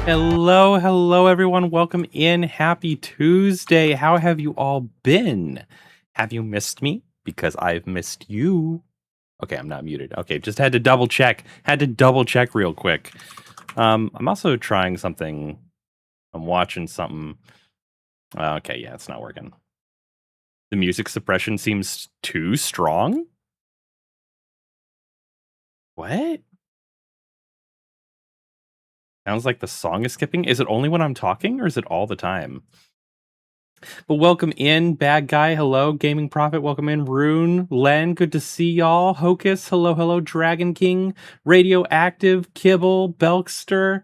Hello, hello, everyone. Welcome in. Happy Tuesday. How have you all been? Have you missed me? Because I've missed you. Okay, I'm not muted. Okay, just had to double check. Had to double check real quick. I'm also trying something. I'm watching something. Okay, yeah, it's not working. The music suppression seems too strong. What? Sounds like the song is skipping. Is it only when I'm talking, or is it all the time? But welcome in, Bad Guy. Hello, Gaming Prophet. Welcome in, Rune, Len. Good to see y'all. Hocus. Hello, hello, Dragon King, Radioactive, Kibble, Belkster.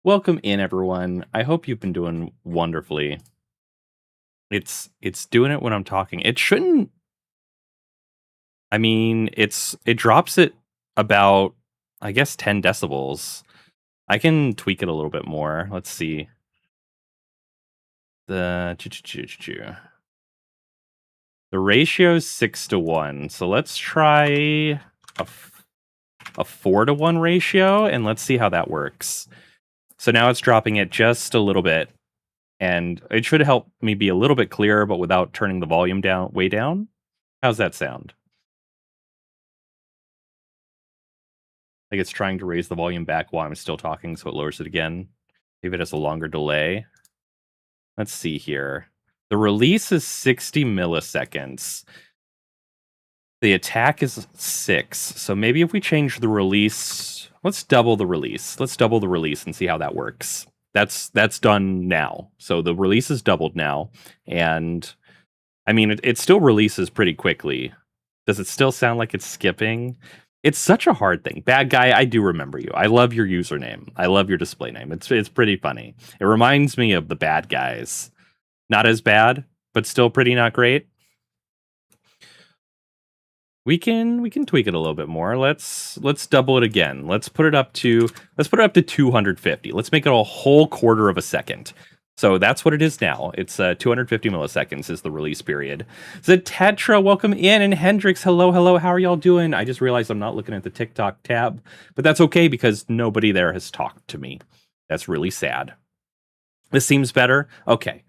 Welcome in, everyone. I hope you've been doing wonderfully. It's doing it when I'm talking. It shouldn't. I mean, it drops it about, I guess, 10 decibels. I can tweak it a little bit more. Let's see. The ratio is 6-1. So let's try a 4-1 ratio, and let's see how that works. So now it's dropping it just a little bit, and it should help me be a little bit clearer, but without turning the volume down way down. How's that sound? Like it's trying to raise the volume back while I'm still talking, so it lowers it again. Maybe it has a longer delay. Let's see here. The release is 60 milliseconds. The attack is 6. So maybe if we change the release, let's double the release. Let's double the release and see how that works. That's done now. So the release is doubled now. And I mean, it still releases pretty quickly. Does it still sound like it's skipping? It's such a hard thing. Bad Guy, I do remember you. I love your username. I love your display name. It's pretty funny. It reminds me of the bad guys. Not as bad, but still pretty not great. We can tweak it a little bit more. Let's double it again. Let's put it up to 250. Let's make it a whole quarter of a second. So that's what it is now. It's 250 milliseconds is the release period. Zetetra, welcome in, and Hendrix, hello, hello. How are y'all doing? I just realized I'm not looking at the TikTok tab, but that's okay because nobody there has talked to me. That's really sad. This seems better. Okay.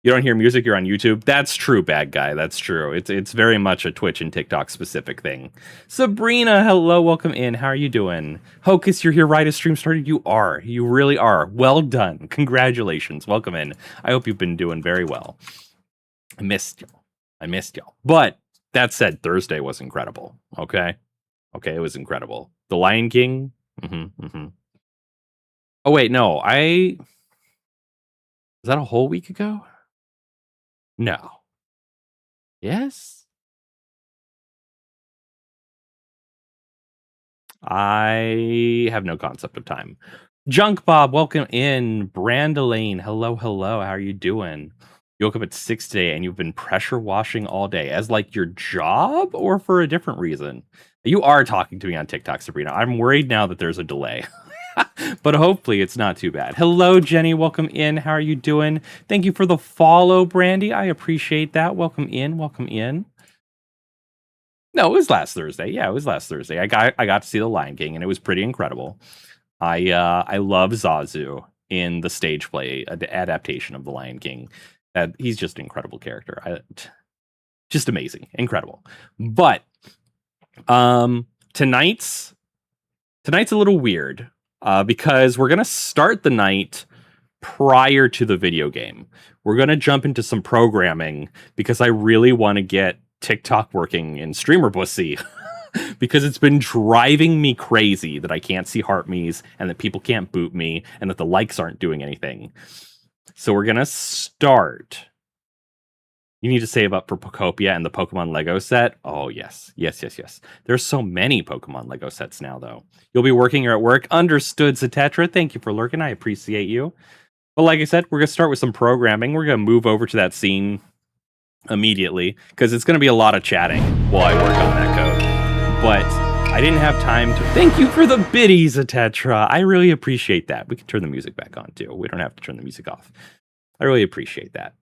You don't hear music, you're on YouTube. That's true, Bad Guy. That's true. It's very much a Twitch and TikTok specific thing. Sabrina, hello, welcome in. How are you doing? Hocus, you're here right as stream started. You are. You really are. Well done. Congratulations. Welcome in. I hope you've been doing very well. I missed y'all. But that said, Thursday was incredible. Okay, it was incredible. The Lion King. Oh wait, no. Was that a whole week ago? No. Yes? I have no concept of time. Junk Bob, welcome in. Brandalane, hello, hello. How are you doing? You woke up at 6 today and you've been pressure washing all day as like your job or for a different reason? You are talking to me on TikTok, Sabrina. I'm worried now that there's a delay. But hopefully it's not too bad. Hello, Jenny. Welcome in. How are you doing? Thank you for the follow, Brandy. I appreciate that. Welcome in. Welcome in. No, it was last Thursday. Yeah, it was last Thursday. I got to see The Lion King, and it was pretty incredible. I love Zazu in the stage play adaptation of The Lion King. He's just an incredible character. Just amazing, incredible. But tonight's a little weird. Because we're going to start the night prior to the video game. We're going to jump into some programming because I really want to get TikTok working in Streamer Bussy because it's been driving me crazy that I can't see heart me's and that people can't boot me and that the likes aren't doing anything. So we're going to start. You need to save up for Pokopia and the Pokemon Lego set. Oh, yes. There's so many Pokemon Lego sets now, though. You'll be working or at work. Understood, Zetetra. Thank you for lurking. I appreciate you. But like I said, we're going to start with some programming. We're going to move over to that scene immediately because it's going to be a lot of chatting while I work on that code. But I didn't have time to... Thank you for the biddies, Zetetra. I really appreciate that. We can turn the music back on, too. We don't have to turn the music off. I really appreciate that.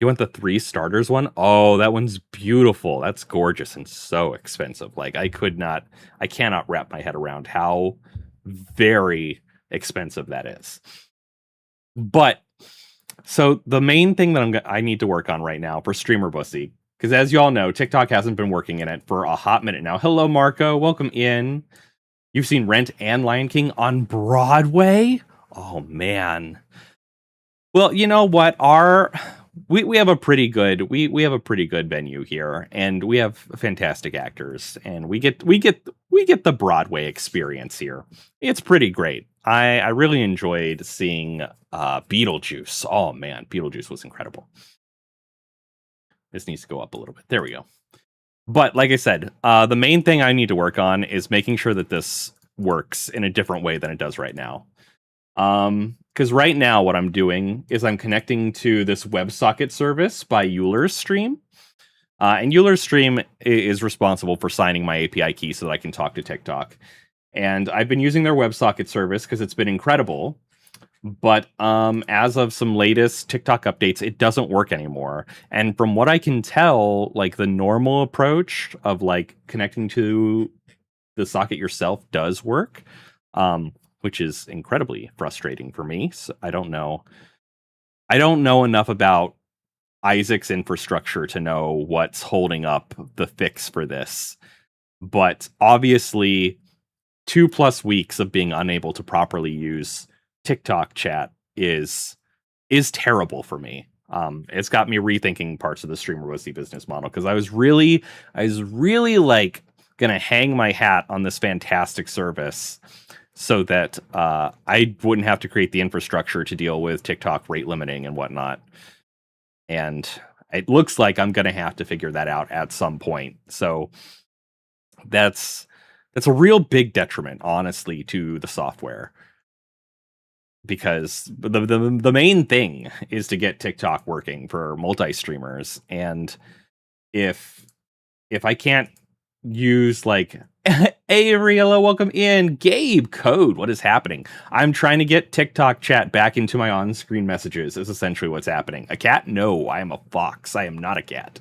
You want the 3 starters one? Oh, that one's beautiful. That's gorgeous and so expensive. Like I cannot wrap my head around how very expensive that is. But so the main thing that I need to work on right now for Streamer Bussy, because as you all know, TikTok hasn't been working in it for a hot minute now. Hello, Marco. Welcome in. You've seen Rent and Lion King on Broadway? Oh man. Well, you know what? We have a pretty good we have a pretty good venue here, and we have fantastic actors, and we get the Broadway experience here. It's pretty great. I really enjoyed seeing Beetlejuice. Oh man, Beetlejuice was incredible. This needs to go up a little bit. There we go. But like I said, the main thing I need to work on is making sure that this works in a different way than it does right now. Because right now what I'm doing is I'm connecting to this WebSocket service by Euler's Stream. And Euler's Stream is responsible for signing my API key so that I can talk to TikTok. And I've been using their WebSocket service because it's been incredible. But as of some latest TikTok updates, it doesn't work anymore. And from what I can tell, like the normal approach of like connecting to the socket yourself does work. Which is incredibly frustrating for me. So I don't know enough about Isaac's infrastructure to know what's holding up the fix for this. But obviously, 2+ weeks of being unable to properly use TikTok chat is terrible for me. It's got me rethinking parts of the Streamer Wizzy business model, because I was really like gonna hang my hat on this fantastic service so that I wouldn't have to create the infrastructure to deal with TikTok rate limiting and whatnot. And it looks like I'm going to have to figure that out at some point. So that's a real big detriment, honestly, to the software. Because the main thing is to get TikTok working for multi-streamers. And if I can't use like Ariella, welcome in. Gabe Code, what is happening? I'm trying to get TikTok chat back into my on-screen messages is essentially what's happening. A cat? No, I am a fox. I am not a cat.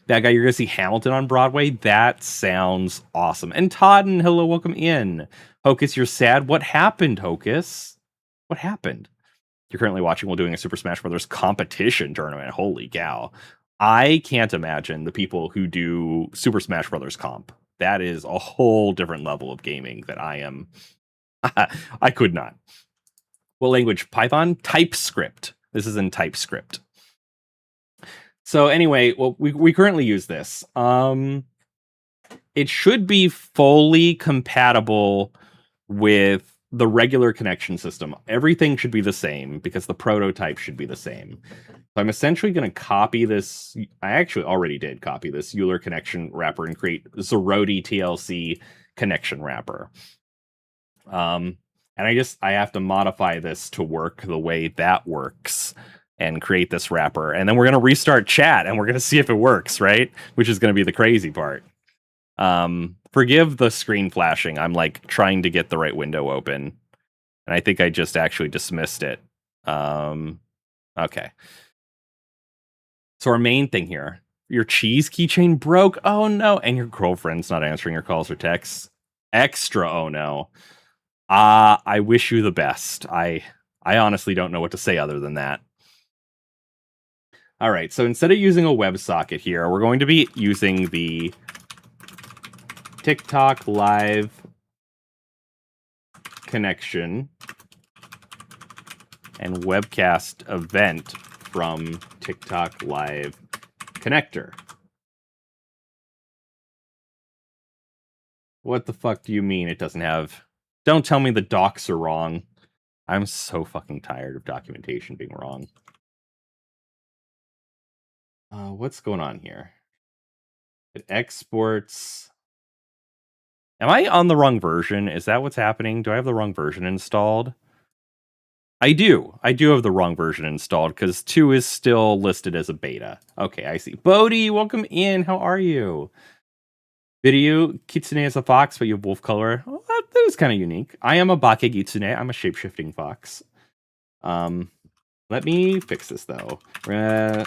That guy, you're gonna see Hamilton on Broadway? That sounds awesome. And Todden, hello, welcome in. Hocus, you're sad. What happened, Hocus? What happened? You're currently watching while doing a Super Smash Brothers competition tournament. Holy cow. I can't imagine the people who do Super Smash Brothers comp. That is a whole different level of gaming that I am. I could not. What language? Python? TypeScript. This is in TypeScript. So anyway, well, we currently use this. It should be fully compatible with the regular connection system. Everything should be the same because the prototype should be the same. So I'm essentially going to copy this. I actually already did copy this Euler connection wrapper and create Zeroti TLC connection wrapper. And I have to modify this to work the way that works and create this wrapper. And then we're going to restart chat and we're going to see if it works, right? Which is going to be the crazy part. Forgive the screen flashing. I'm like trying to get the right window open. And I think I just actually dismissed it. Okay. So our main thing here, your cheese keychain broke. Oh no. And your girlfriend's not answering your calls or texts. Extra. Oh no. I wish you the best. I honestly don't know what to say other than that. All right. So instead of using a WebSocket here, we're going to be using the TikTok live connection and webcast event from TikTok live connector. What the fuck do you mean it doesn't have? Don't tell me the docs are wrong. I'm so fucking tired of documentation being wrong. What's going on here? It exports. Am I on the wrong version? Is that what's happening? Do I have the wrong version installed? I do. I do have the wrong version installed because 2 is still listed as a beta. Okay, I see. Bodhi, welcome in. How are you? Video, Kitsune is a fox, but you have wolf color. Well, that is kind of unique. I am a Bake Kitsune. I'm a shape-shifting fox. Let me fix this, though. We're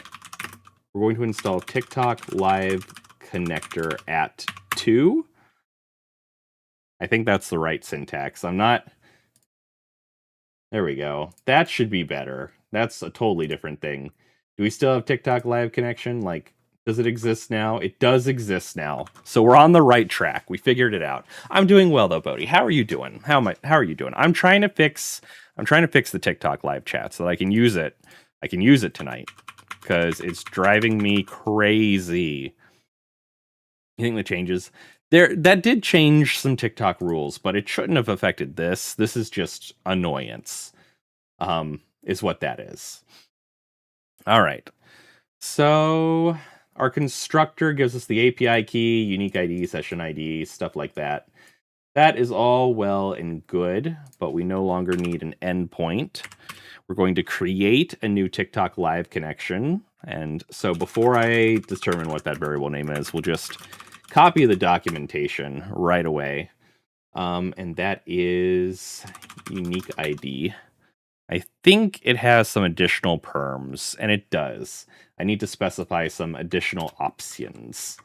going to install TikTok Live Connector at 2. I think that's the right syntax. I'm not There we go. That should be better. That's a totally different thing. Do we still have TikTok live connection? Like, does it exist now? It does exist now. So we're on the right track. We figured it out. I'm doing well though, Bodhi. How are you doing? How are you doing? I'm trying to fix the TikTok live chat so that I can use it. I can use it tonight because it's driving me crazy. You think the changes that did change some TikTok rules, but it shouldn't have affected this. This is just annoyance. Is what that is. All right. So our constructor gives us the API key, unique ID, session ID, stuff like that. That is all well and good, but we no longer need an endpoint. We're going to create a new TikTok live connection. And so before I determine what that variable name is, we'll just copy the documentation right away. And that is unique ID. I think it has some additional perms, and it does. I need to specify some additional options.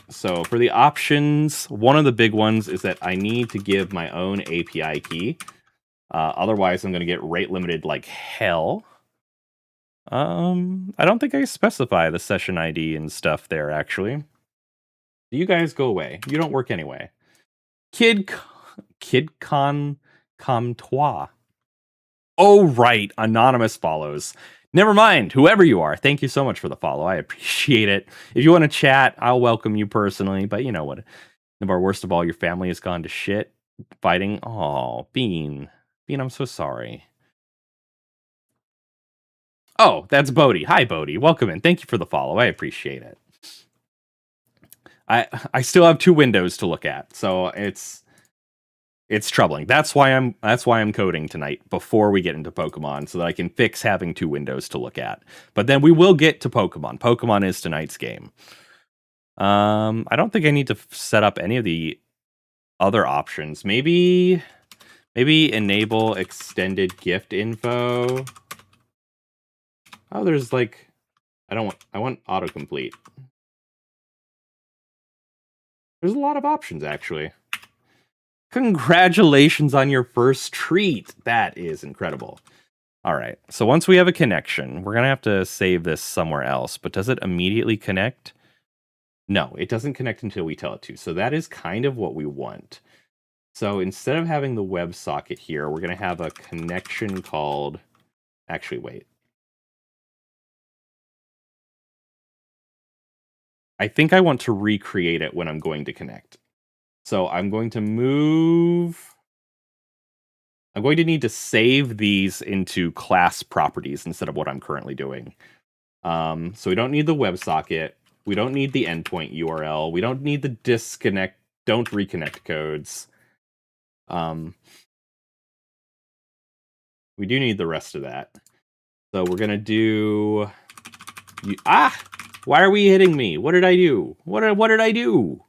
So for the options, one of the big ones is that I need to give my own API key. Otherwise, I'm going to get rate limited like hell. I don't think I specify the session ID and stuff there, actually. You guys go away. You don't work anyway. Kid Comtois. Oh, right. Anonymous follows. Never mind. Whoever you are, thank you so much for the follow. I appreciate it. If you want to chat, I'll welcome you personally. But you know what? Nyavarr, worst of all, your family has gone to shit fighting. Oh, Bean. Bean, I'm so sorry. Oh, that's Bodhi. Hi, Bodhi. Welcome in. Thank you for the follow. I appreciate it. I still have two windows to look at, so it's troubling. That's why I'm coding tonight before we get into Pokemon, so that I can fix having two windows to look at. But then we will get to Pokemon. Pokemon is tonight's game. I don't think I need to set up any of the other options. Maybe enable extended gift info. Oh, there's like I want autocomplete. There's a lot of options actually. Congratulations on your first treat. That is incredible. All right. So once we have a connection, we're going to have to save this somewhere else. But does it immediately connect? No, it doesn't connect until we tell it to. So that is kind of what we want. So instead of having the WebSocket here, we're going to have a connection called... Actually, wait. I think I want to recreate it when I'm going to connect. So I'm going to move... I'm going to need to save these into class properties instead of what I'm currently doing. So we don't need the WebSocket. We don't need the endpoint URL. We don't need the disconnect, don't reconnect codes. We do need the rest of that. So we're going to do... Why are we hitting me? What did I do? What did I do?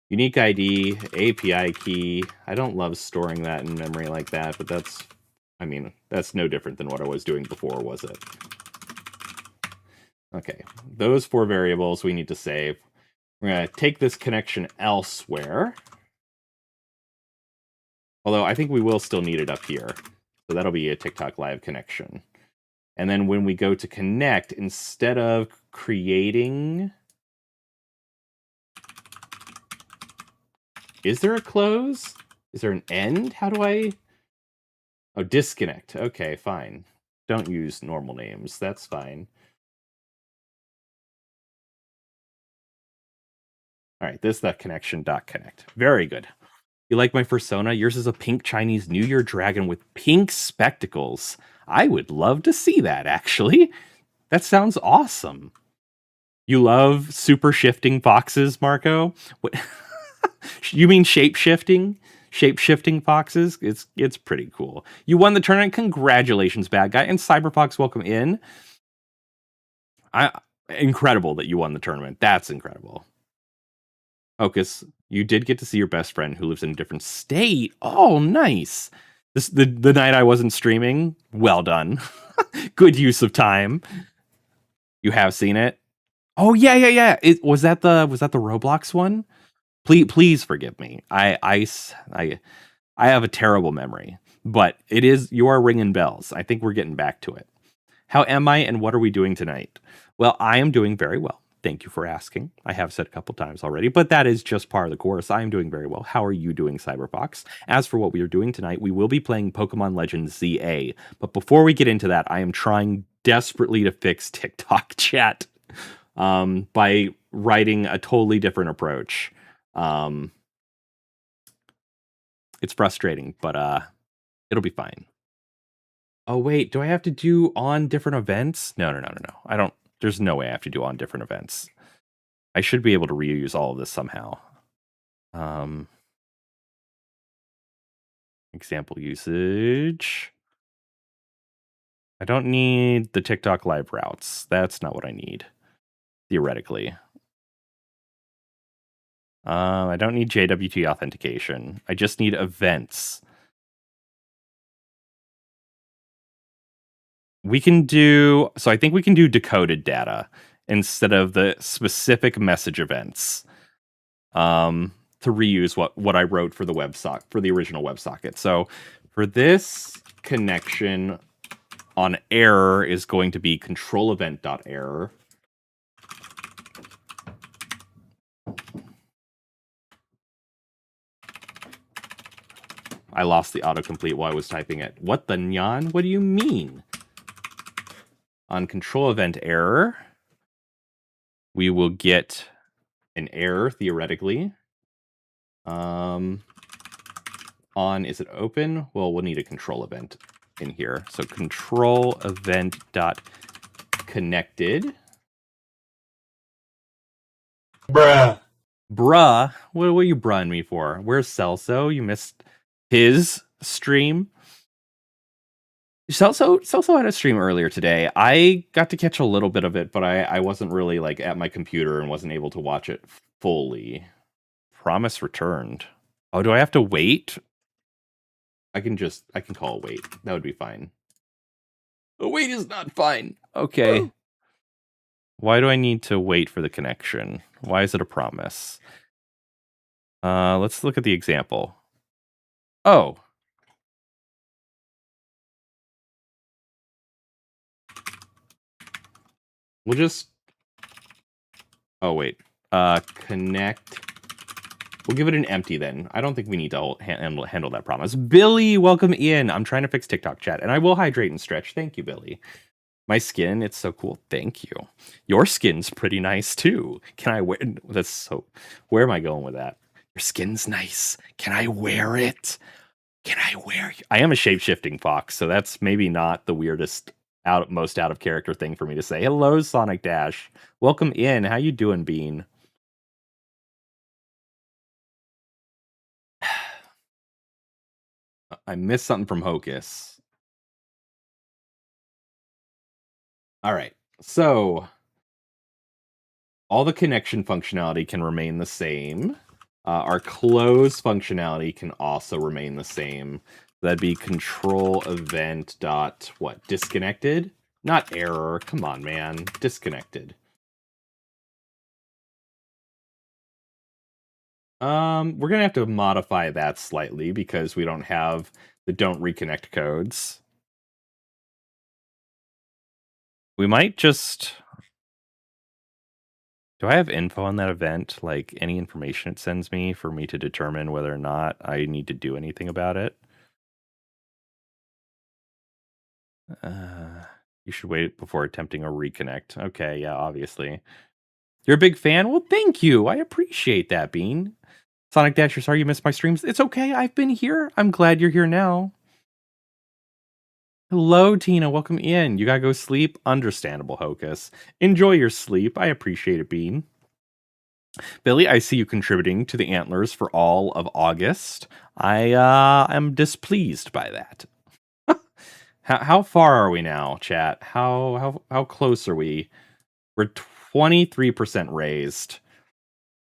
Unique ID, API key. I don't love storing that in memory like that, but that's no different than what I was doing before, was it? Okay, those 4 variables we need to save. We're going to take this connection elsewhere. Although I think we will still need it up here. So that'll be a TikTok live connection. And then when we go to connect, instead of creating... Is there a close? Is there an end? How do I... Oh, disconnect. Okay, fine. Don't use normal names. That's fine. All right, this is that connection.connect. Very good. You like my persona? Yours is a pink Chinese New Year dragon with pink spectacles. I would love to see that, actually. That sounds awesome. You love super shifting foxes, Marco? What? You mean shape-shifting? Shape-shifting foxes? It's pretty cool. You won the tournament. Congratulations, bad guy. And Cyberfox, welcome in. Incredible that you won the tournament. That's incredible. Ocus, you did get to see your best friend who lives in a different state. Oh, nice. The night I wasn't streaming. Well done. Good use of time. You have seen it? Oh yeah. Was that the Roblox one? Please forgive me. I have a terrible memory, but you are ringing bells. I think we're getting back to it. How am I, and what are we doing tonight? Well, I am doing very well. Thank you for asking. I have said a couple times already, but that is just par of the course. I am doing very well. How are you doing, Cyberfox? As for what we are doing tonight, we will be playing Pokémon Legends Z-A. But before we get into that, I am trying desperately to fix TikTok chat by writing a totally different approach. It's frustrating, but it'll be fine. Oh, wait, do I have to do on different events? No. I don't. There's no way I have to do on different events. I should be able to reuse all of this somehow. Example usage. I don't need the TikTok live routes. That's not what I need, theoretically. I don't need JWT authentication. I just need events. We can do, so I think we can do decoded data instead of the specific message events to reuse what I wrote for the WebSocket, for the original WebSocket. So for this connection on error is going to be control event.error. I lost the autocomplete while I was typing it. What the nyan? What do you mean? On control event error, we will get an error, theoretically. On, is it open? Well, we'll need a control event in here. So control event dot connected. Bruh. What are you bruhing me for? Where's Celso? You missed his stream. Celso had a stream earlier today. I got to catch a little bit of it, but I wasn't really like at my computer and wasn't able to watch it fully. Promise returned. Oh, do I have to wait? I can call a wait. That would be fine. A wait is not fine. Okay. Why do I need to wait for the connection? Why is it a promise? Let's look at the example. Oh. We'll just... Oh, wait. Connect... We'll give it an empty then. I don't think we need to handle that promise. Billy, welcome in. I'm trying to fix TikTok chat, and I will hydrate and stretch. Thank you, Billy. My skin, it's so cool. Thank you. Your skin's pretty nice, too. Can I wear... That's so... Where am I going with that? Your skin's nice. Can I wear it? Can I wear it? I am a shape-shifting fox, so that's maybe not the weirdest, most out-of-character thing for me to say. Hello, Sonic Dash. Welcome in. How you doing, Bean? I missed something from Hocus. All right, so all the connection functionality can remain the same. Our close functionality can also remain the same. That'd be control event dot what? Disconnected? Not error. Come on, man. Disconnected. We're gonna have to modify that slightly because we don't have the don't reconnect codes. We might just... Do I have info on that event? Like any information it sends me for me to determine whether or not I need to do anything about it? You should wait before attempting a reconnect. Okay, yeah, obviously. You're a big fan? Well, thank you. I appreciate that, Bean. Sonic Dash, you're sorry you missed my streams. It's okay. I've been here. I'm glad you're here now. Hello, Tina. Welcome in. You gotta go sleep? Understandable, Hocus. Enjoy your sleep. I appreciate it, Bean. Billy, I see you contributing to the Antlers for all of August. I am displeased by that. How far are we now, chat? How close are we? We're 23% raised.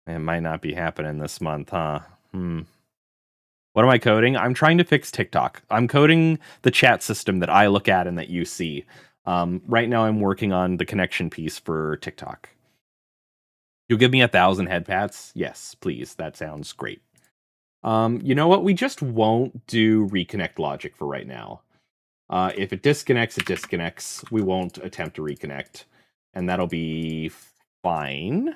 It might not be happening this month, huh? What am I coding? I'm trying to fix TikTok. I'm coding the chat system that I look at and that you see. Right now I'm working on the connection piece for TikTok. You'll give me 1,000 head pats? Yes, please. That sounds great. You know what? We just won't do reconnect logic for right now. If it disconnects, it disconnects. We won't attempt to reconnect, and that'll be fine.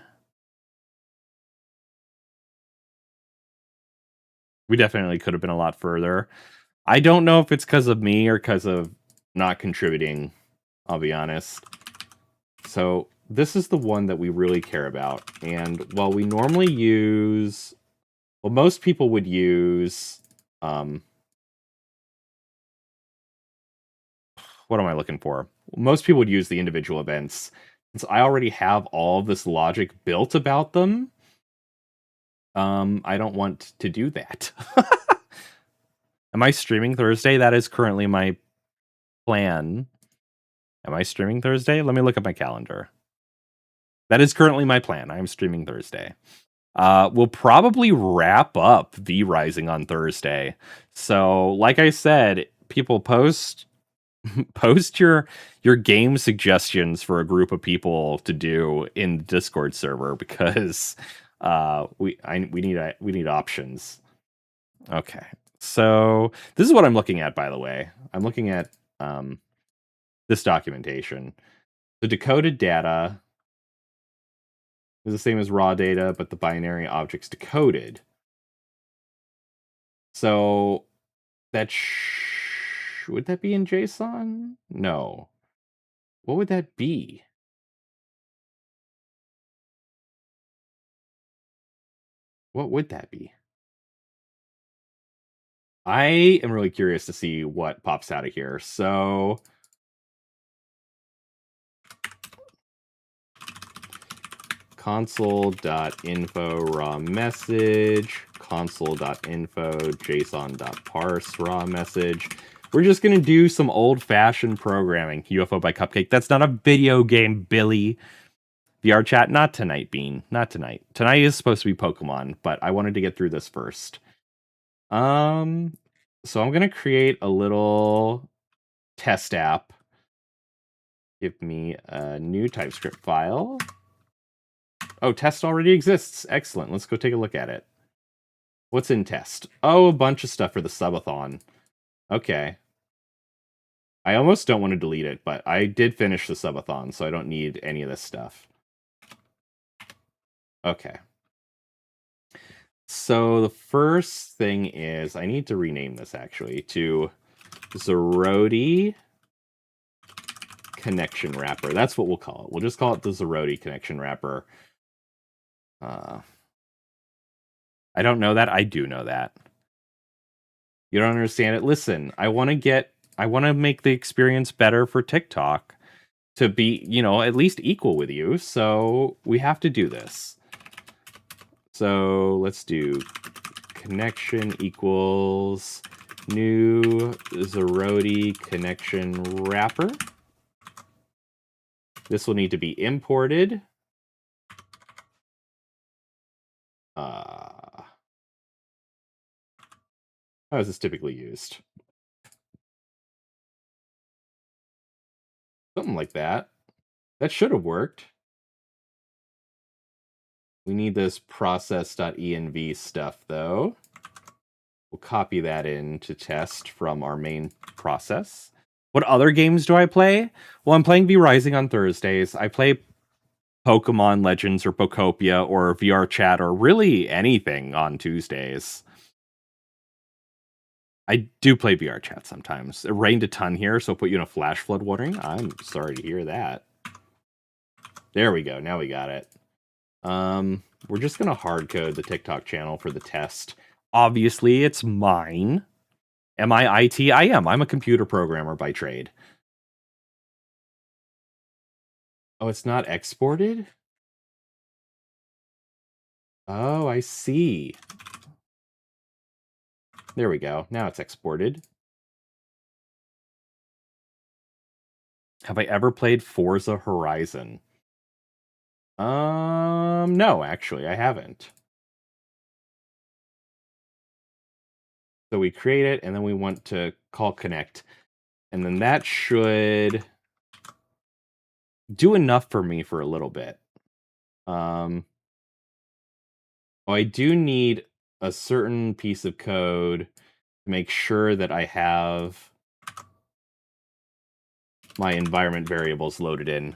We definitely could have been a lot further. I don't know if it's because of me or because of not contributing, I'll be honest. So this is the one that we really care about. And while we normally use... Well, most people would use... what am I looking for? Most people would use the individual events. Since I already have all of this logic built about them, I don't want to do that. Am I streaming Thursday? That is currently my plan. Am I streaming Thursday? Let me look at my calendar. That is currently my plan. I am streaming Thursday. We'll probably wrap up V Rising on Thursday. So, like I said, people post your game suggestions for a group of people to do in the Discord server because we need options. Okay. So, this is what I'm looking at, by the way. I'm looking at this documentation. The decoded data is the same as raw data, but the binary object's decoded. So that would that be in JSON? No. What would that be? What would that be? I am really curious to see what pops out of here. So console.info raw message, console.info json.parse raw message. We're just going to do some old-fashioned programming. UFO by Cupcake. That's not a video game, Billy. VR chat, not tonight, Bean. Not tonight. Tonight is supposed to be Pokemon, but I wanted to get through this first. So I'm going to create a little test app. Give me a new TypeScript file. Oh, test already exists. Excellent. Let's go take a look at it. What's in test? Oh, a bunch of stuff for the subathon. Okay. I almost don't want to delete it, but I did finish the subathon, so I don't need any of this stuff. Okay. So the first thing is, I need to rename this actually to Zeroti Connection Wrapper. That's what we'll call it. We'll just call it the Zeroti Connection Wrapper. I don't know that. I do know that. You don't understand it? Listen, I want to make the experience better for TikTok to be, at least equal with you. So we have to do this. So let's do connection equals new Zeroti connection wrapper. This will need to be imported. How is this typically used? Something like that. That should have worked. We need this process.env stuff, though. We'll copy that in to test from our main process. What other games do I play? Well, I'm playing V Rising on Thursdays. I play Pokémon Legends or Pokopia or VR Chat or really anything on Tuesdays. I do play VR Chat sometimes. It rained a ton here, so I'll put you in a flash flood warning. I'm sorry to hear that. There we go. Now we got it. We're just going to hard code the TikTok channel for the test. Obviously, it's mine. Am I IT? I am. I'm a computer programmer by trade. Oh, it's not exported? Oh, I see. There we go. Now it's exported. Have I ever played Forza Horizon? No, actually, I haven't. So we create it, and then we want to call connect. And then that should do enough for me for a little bit. Oh, I do need a certain piece of code to make sure that I have my environment variables loaded in.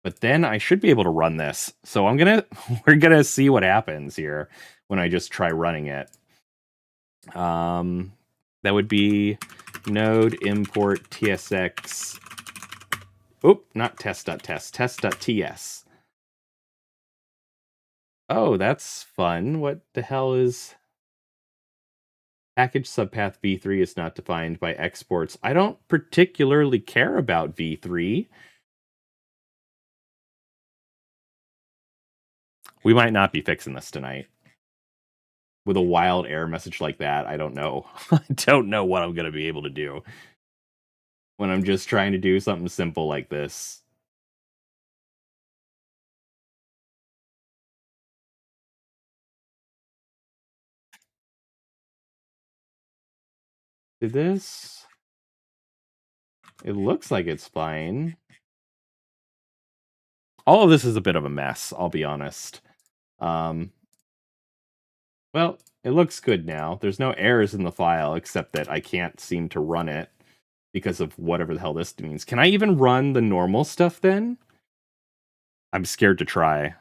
But then I should be able to run this. So we're gonna see what happens here when I just try running it. That would be node import tsx. Oop, not test.test, test.ts. Oh, that's fun. What the hell is package subpath v3 is not defined by exports. I don't particularly care about v3. We might not be fixing this tonight. With a wild error message like that, I don't know. I don't know what I'm going to be able to do when I'm just trying to do something simple like this. Did this? It looks like it's fine. All of this is a bit of a mess, I'll be honest. Well, it looks good now. There's no errors in the file, except that I can't seem to run it because of whatever the hell this means. Can I even run the normal stuff then? I'm scared to try.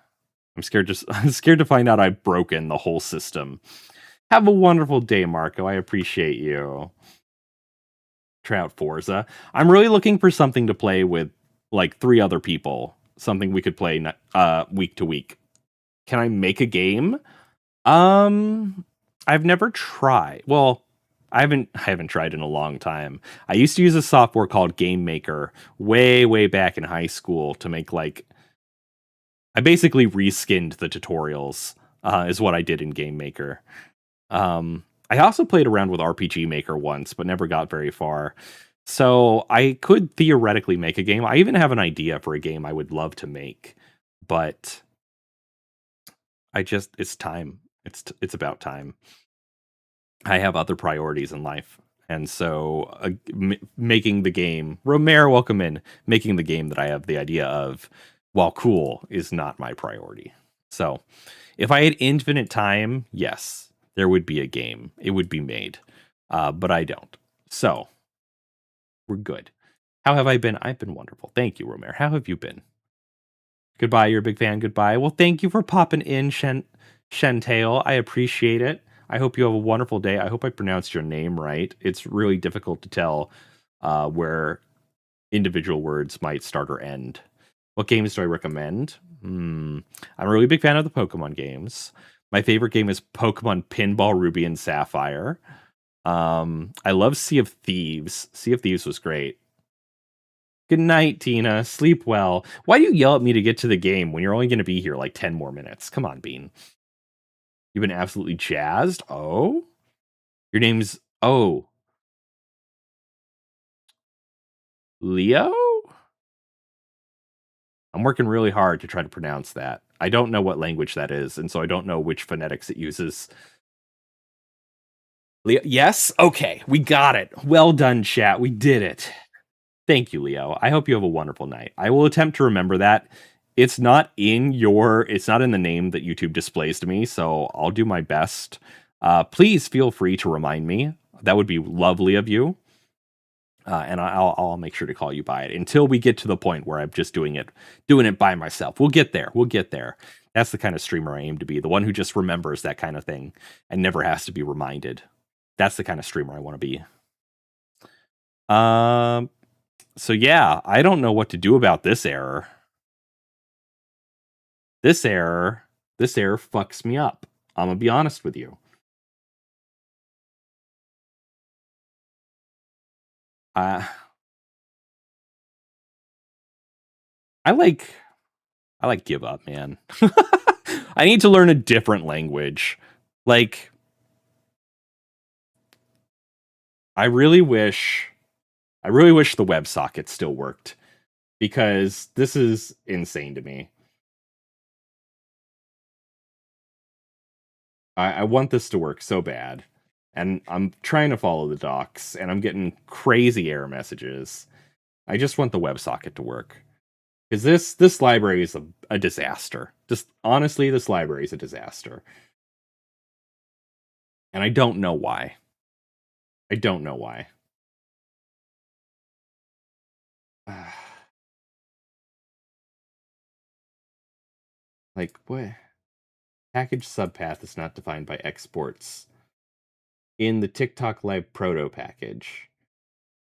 I'm scared to find out I've broken the whole system. Have a wonderful day, Marco. I appreciate you. Try out Forza. I'm really looking for something to play with like 3 other people. Something we could play week to week. Can I make a game? I've never tried. Well, I haven't tried in a long time. I used to use a software called Game Maker way back in high school to make like I basically reskinned the tutorials. Is what I did in Game Maker. I also played around with RPG Maker once, but never got very far. So I could theoretically make a game. I even have an idea for a game I would love to make, but it's time. It's about time. I have other priorities in life. And so making the game, Romero, welcome in, making the game that I have the idea of, while cool, is not my priority. So if I had infinite time, yes, there would be a game. It would be made. But I don't. So we're good. How have I been? I've been wonderful. Thank you, Romero. How have you been? Goodbye. You're a big fan. Goodbye. Well, thank you for popping in, Shentail. I appreciate it. I hope you have a wonderful day. I hope I pronounced your name right. It's really difficult to tell where individual words might start or end. What games do I recommend? I'm a really big fan of the Pokemon games. My favorite game is Pokemon Pinball Ruby and Sapphire. I love Sea of Thieves. Sea of Thieves was great. Good night, Tina. Sleep well. Why do you yell at me to get to the game when you're only going to be here like 10 more minutes? Come on, Bean. You've been absolutely jazzed? Oh? Your name's... Oh. Leo? I'm working really hard to try to pronounce that. I don't know what language that is, and so I don't know which phonetics it uses. Leo? Yes? Okay, we got it. Well done, chat. We did it. Thank you, Leo. I hope you have a wonderful night. I will attempt to remember that. It's not in the name that YouTube displays to me, so I'll do my best. Please feel free to remind me. That would be lovely of you. And I'll make sure to call you by it until we get to the point where I'm just doing it by myself. We'll get there. That's the kind of streamer I aim to be, the one who just remembers that kind of thing and never has to be reminded. That's the kind of streamer I want to be. So yeah, I don't know what to do about this error. This error fucks me up. I'm gonna be honest with you. I like give up, man. I need to learn a different language. Like, I really wish the WebSocket still worked, because this is insane to me. I want this to work so bad, and I'm trying to follow the docs, and I'm getting crazy error messages. I just want the WebSocket to work. Because this library is a disaster. Just honestly, this library is a disaster. And I don't know why. I don't know why. Like, what? Package subpath is not defined by exports in the TikTok Live proto package.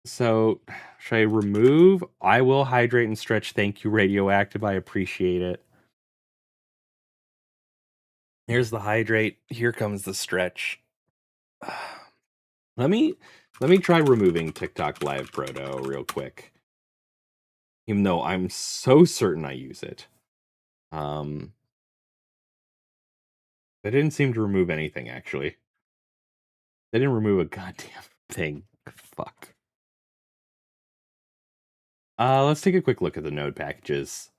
So, should I remove? I will hydrate and stretch. Thank you, radioactive. I appreciate it. Here's the hydrate. Here comes the stretch. Let me try removing TikTok Live Proto real quick. Even though I'm so certain I use it. They didn't seem to remove anything, actually. They didn't remove a goddamn thing. Fuck. Let's take a quick look at the node packages.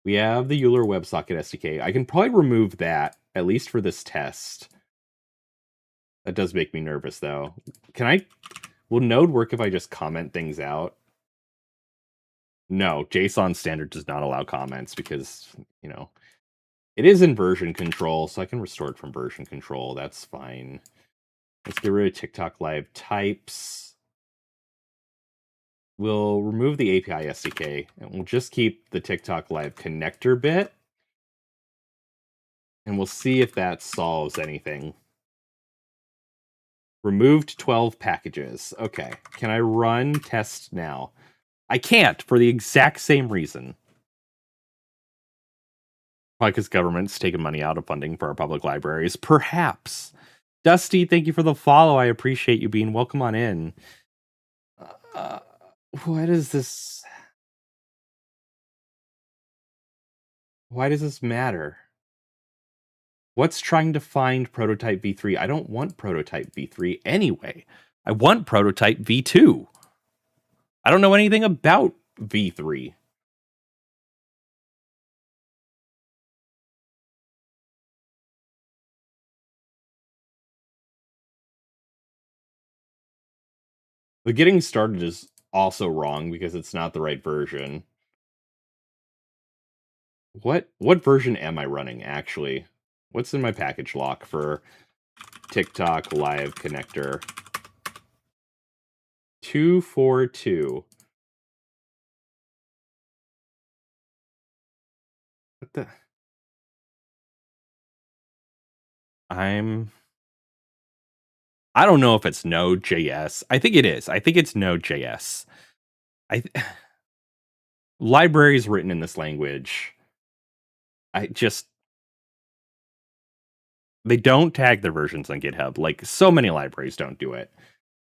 We have the Euler WebSocket SDK. I can probably remove that, at least for this test. That does make me nervous, though. Will Node work if I just comment things out? No, JSON standard does not allow comments because, you know, it is in version control, so I can restore it from version control. That's fine. Let's get rid of TikTok Live types. We'll remove the API SDK, and we'll just keep the TikTok Live connector bit. And we'll see if that solves anything. Removed 12 packages. Okay, can I run test now? I can't, for the exact same reason. Probably because government's taking money out of funding for our public libraries. Perhaps. Dusty, thank you for the follow. I appreciate you being welcome on in. What is this? Why does this matter? What's trying to find prototype v3? I don't want prototype v3 anyway. I want prototype v2. I don't know anything about v3. The getting started is also wrong because it's not the right version. What version am I running, actually? What's in my package lock for TikTok Live Connector? 242. What the? I don't know if it's Node.js. I think it is. I think it's Node.js. Libraries written in this language. They don't tag their versions on GitHub. Like, so many libraries don't do it.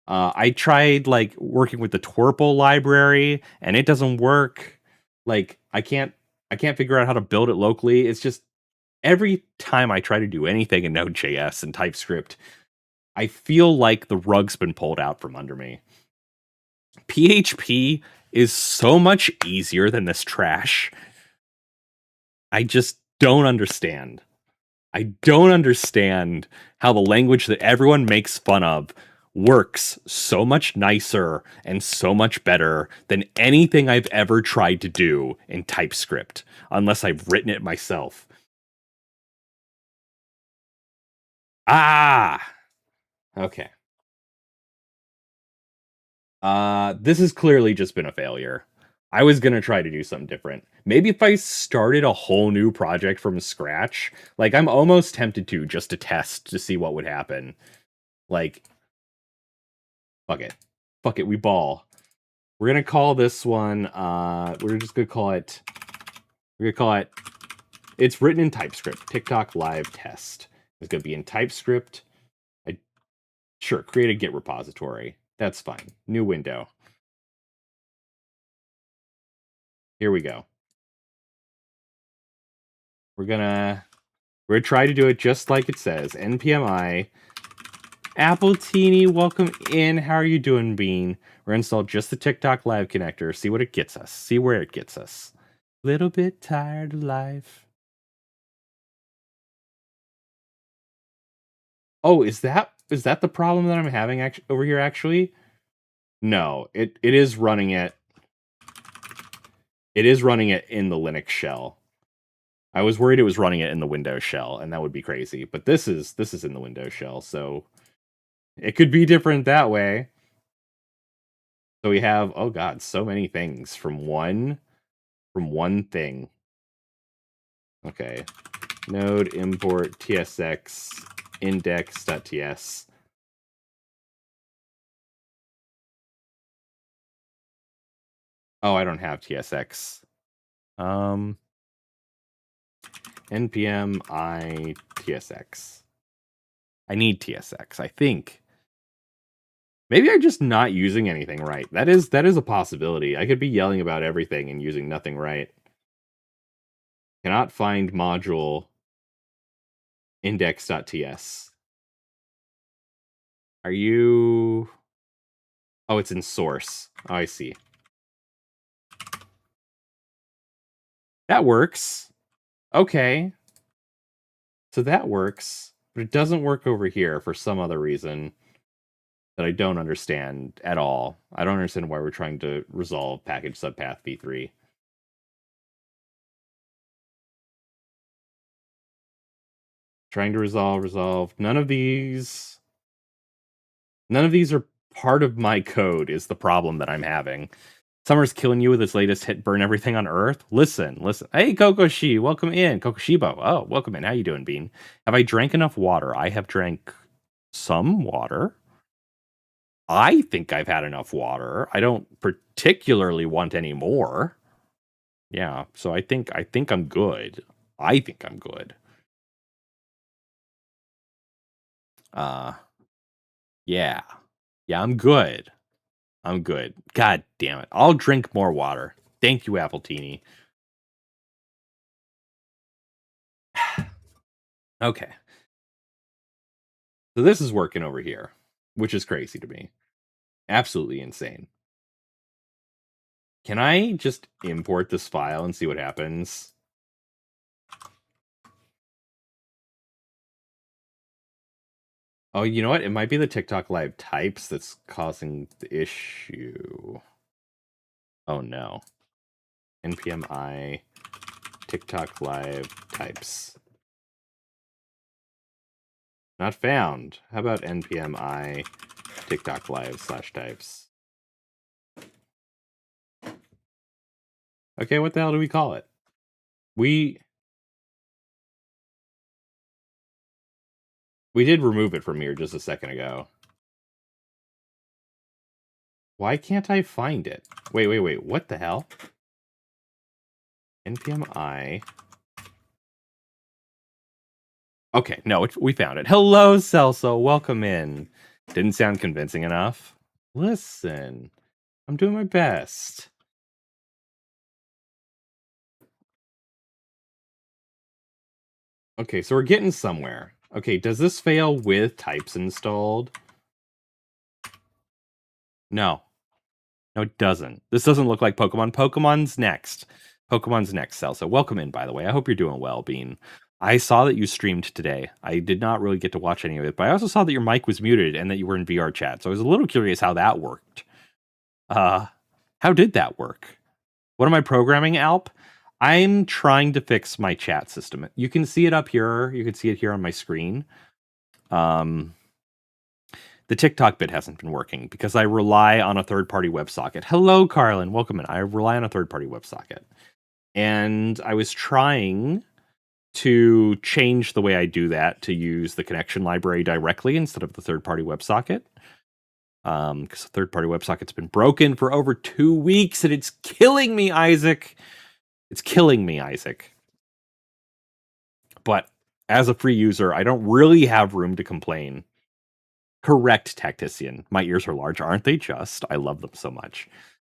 I tried like working with the Twerple library, and it doesn't work. Like, I can't figure out how to build it locally. It's just every time I try to do anything in Node.js and TypeScript, I feel like the rug's been pulled out from under me. PHP is so much easier than this trash. I just don't understand. I don't understand how the language that everyone makes fun of works so much nicer and so much better than anything I've ever tried to do in TypeScript, unless I've written it myself. Ah! Okay. This has clearly just been a failure. I was gonna try to do something different. Maybe if I started a whole new project from scratch, like I'm almost tempted to just to test to see what would happen. Like, fuck it. Fuck it, we ball. We're gonna call this one, we're just gonna call it, it's written in TypeScript, TikTok Live Test. It's gonna be in TypeScript. Sure, create a Git repository. That's fine. New window. Here we go. We're gonna try to do it just like it says. npmi Apple Teeny, welcome in. How are you doing, Bean? We're gonna install just the TikTok Live connector. See what it gets us. See where it gets us. Little bit tired of life. Oh, is that the problem that I'm having over here? Actually, no. It is running it. It is running it in the Linux shell. I was worried it was running it in the Windows shell, and that would be crazy. But this is in the Windows shell, so it could be different that way. So we have, oh god, so many things from one thing. Okay. Node import tsx index.ts. Oh, I don't have tsx. npm I tsx. I need tsx, I think. Maybe I'm just not using anything right. That is a possibility. I could be yelling about everything and using nothing right. Cannot find module index.ts. Are you... Oh, it's in source. Oh, I see. That works. Okay. So that works, but it doesn't work over here for some other reason that I don't understand at all. I don't understand why we're trying to resolve package subpath v3. Trying to resolve. None of these are part of my code is the problem that I'm having. Summer's killing you with his latest hit, burn everything on Earth. Listen. Hey, Kokoshi, welcome in. Kokoshibo. Oh, welcome in. How you doing, Bean? Have I drank enough water? I have drank some water. I think I've had enough water. I don't particularly want any more. Yeah, so I think I'm good. I think I'm good. Yeah. Yeah, I'm good. I'm good. God damn it. I'll drink more water. Thank you, Appletini. Okay. So this is working over here, which is crazy to me. Absolutely insane. Can I just import this file and see what happens? Oh, you know what? It might be the TikTok live types that's causing the issue. Oh no. npm I TikTok live types. Not found. How about npm I TikTok live /types? Okay, what the hell do we call it? We did remove it from here just a second ago. Why can't I find it? Wait. What the hell? npm I. Okay, no, we found it. Hello, Celso. Welcome in. Didn't sound convincing enough. Listen, I'm doing my best. Okay, so we're getting somewhere. Okay, does this fail with types installed? No. No, it doesn't. This doesn't look like Pokemon. Pokemon's next, Celso. Welcome in, by the way. I hope you're doing well, Bean. I saw that you streamed today. I did not really get to watch any of it, but I also saw that your mic was muted and that you were in VR chat. So I was a little curious how that worked. How did that work? What am I programming, Alp? I'm trying to fix my chat system. You can see it up here. You can see it here on my screen. The TikTok bit hasn't been working because I rely on a third-party WebSocket. Hello, Carlin. Welcome in. I rely on a third-party WebSocket. And I was trying to change the way I do that to use the connection library directly instead of the third-party WebSocket. Because the third-party WebSocket's been broken for over 2 weeks, and it's killing me, Isaac. It's killing me, Isaac. But as a free user, I don't really have room to complain. Correct, Tactician. My ears are large, aren't they just? I love them so much.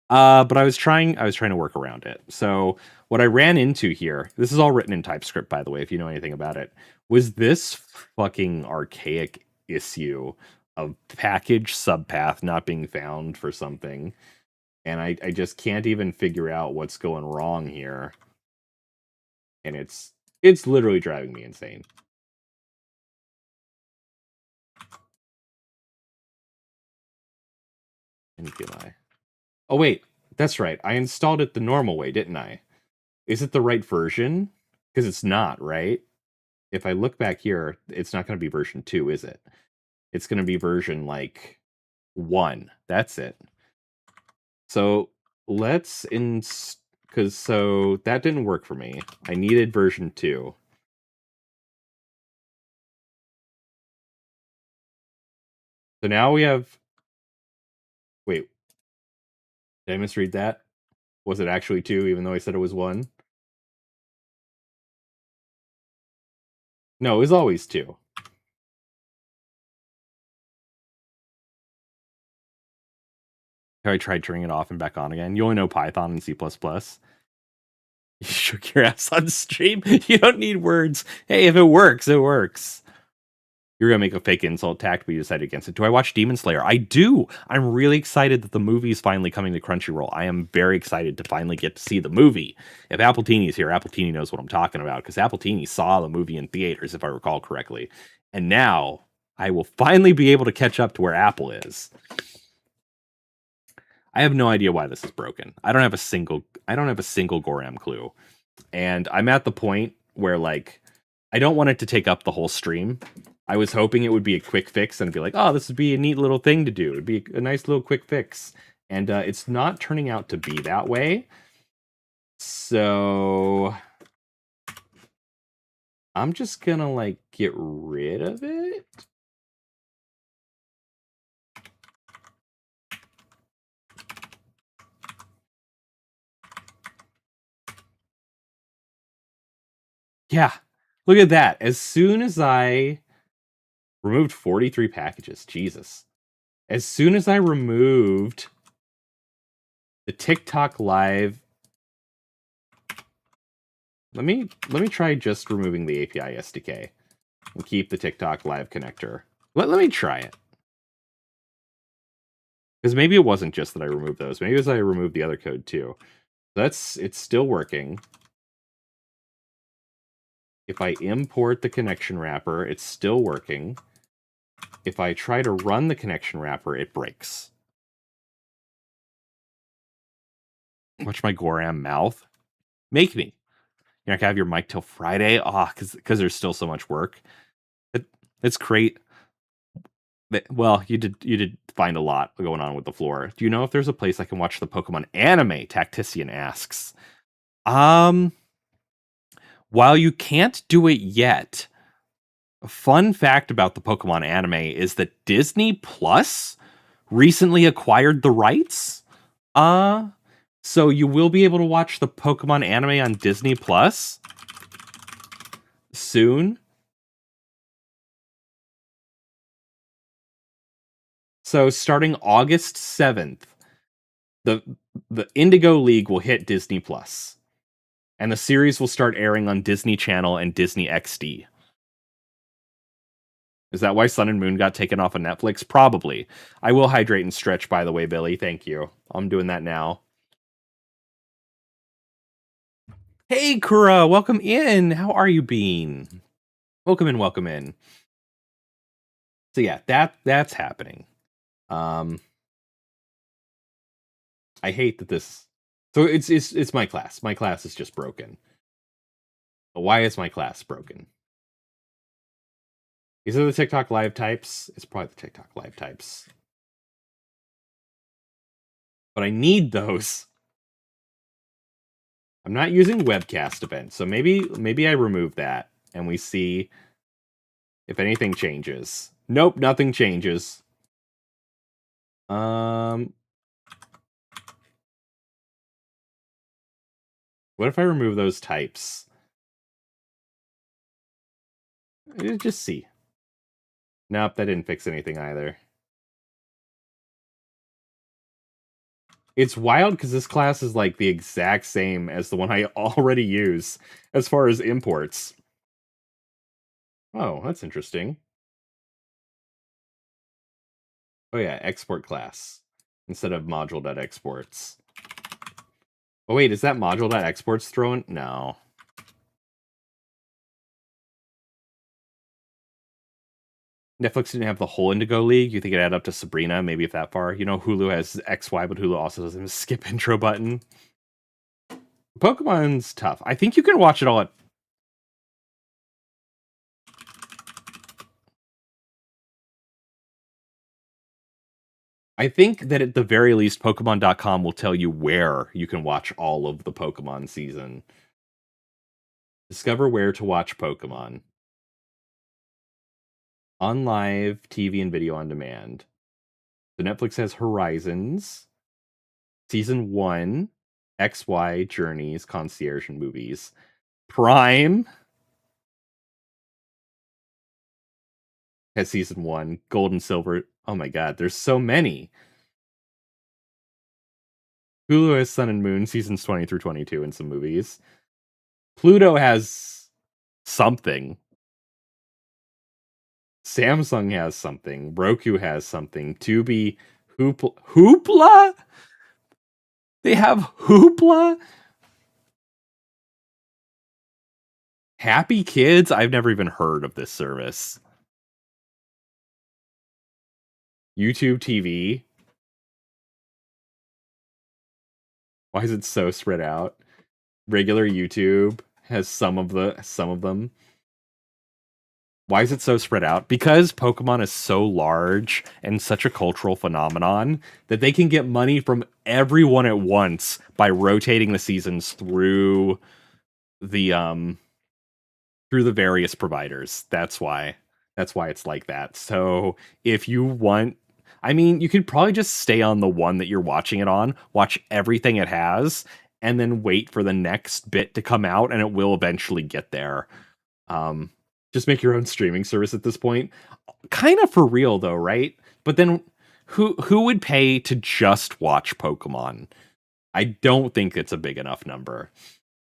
But I was trying to work around it. So what I ran into here, this is all written in TypeScript, by the way, if you know anything about it, was this fucking archaic issue of package subpath not being found for something. And I just can't even figure out what's going wrong here. And it's literally driving me insane. NPMI. Oh wait, That's right. I installed it the normal way, didn't I? Is it the right version? Because it's not, right? If I look back here, it's not going to be version 2, is it? It's going to be version, like, 1. That's it. So let's because so that didn't work for me. I needed version 2. So now we have. Wait, did I misread that? Was it actually 2, even though I said it was 1? No, it was always 2. Have I tried turning it off and back on again? You only know Python and C++. You shook your ass on stream. You don't need words. Hey, if it works, it works. You're gonna make a fake insult tact, but you decided against it. Do I watch Demon Slayer? I do. I'm really excited that the movie is finally coming to Crunchyroll. I am very excited to finally get to see the movie. If Apple Teeny is here, Apple Teeny knows what I'm talking about, because Apple Teeny saw the movie in theaters, if I recall correctly. And now I will finally be able to catch up to where Apple is. I have no idea why this is broken. I don't have a single Goram clue. And I'm at the point where, like, I don't want it to take up the whole stream. I was hoping it would be a quick fix and be like, oh, this would be a neat little thing to do. It'd be a nice little quick fix. And it's not turning out to be that way. So I'm just gonna, like, get rid of it. Yeah, look at that. As soon as I removed 43 packages, Jesus. As soon as I removed the TikTok live, let me try just removing the API SDK and keep the TikTok live connector. Let me try it. Because maybe it wasn't just that I removed those. Maybe it was I removed the other code too. It's still working. If I import the connection wrapper, it's still working. If I try to run the connection wrapper, it breaks. Watch my Goram mouth. Make me. You're not gonna have your mic till Friday? Because there's still so much work. It's great. Well, you did find a lot going on with the floor. Do you know if there's a place I can watch the Pokemon anime? Tactician asks. While you can't do it yet, a fun fact about the Pokemon anime is that Disney Plus recently acquired the rights. So you will be able to watch the Pokemon anime on Disney Plus soon. So starting August 7th, the Indigo League will hit Disney Plus. And the series will start airing on Disney Channel and Disney XD. Is that why Sun and Moon got taken off of Netflix? Probably. I will hydrate and stretch, by the way, Billy. Thank you. I'm doing that now. Hey, Kura, welcome in. How are you being? Welcome in, welcome in. So yeah, that's happening. I hate that this. So it's my class. My class is just broken. Why is my class broken? These are the TikTok live types. It's probably the TikTok live types. But I need those. I'm not using webcast events, so maybe I remove that and we see if anything changes. Nope, nothing changes. What if I remove those types? Just see. Nope, that didn't fix anything either. It's wild because this class is like the exact same as the one I already use as far as imports. Oh, that's interesting. Oh yeah, export class instead of module.exports. Oh wait, is that module.exports thrown? No. Netflix didn't have the whole Indigo League. You think it add up to Sabrina, maybe if that far. You know, Hulu has XY, but Hulu also doesn't have a skip intro button. Pokemon's tough. I think you can watch it all at. I think that at the very least, Pokemon.com will tell you where you can watch all of the Pokemon season. Discover where to watch Pokemon. On live, TV, and video on demand. So Netflix has Horizons, Season 1, XY, Journeys, Concierge, and Movies. Prime has Season 1, Gold and Silver. Oh my god, there's so many. Hulu has Sun and Moon, Seasons 20 through 22, and some movies. Pluto has something. Samsung has something. Roku has something. Tubi, Hoopla? They have Hoopla? Happy Kids? I've never even heard of this service. YouTube TV? Why is it so spread out? Regular YouTube has some of them. Why is it so spread out? Because Pokemon is so large and such a cultural phenomenon that they can get money from everyone at once by rotating the seasons through the various providers. That's why it's like that. So if you want, I mean, you could probably just stay on the one that you're watching it on, watch everything it has, and then wait for the next bit to come out, and it will eventually get there. Just make your own streaming service at this point. Kind of for real though, right? But then who would pay to just watch Pokemon? I don't think it's a big enough number.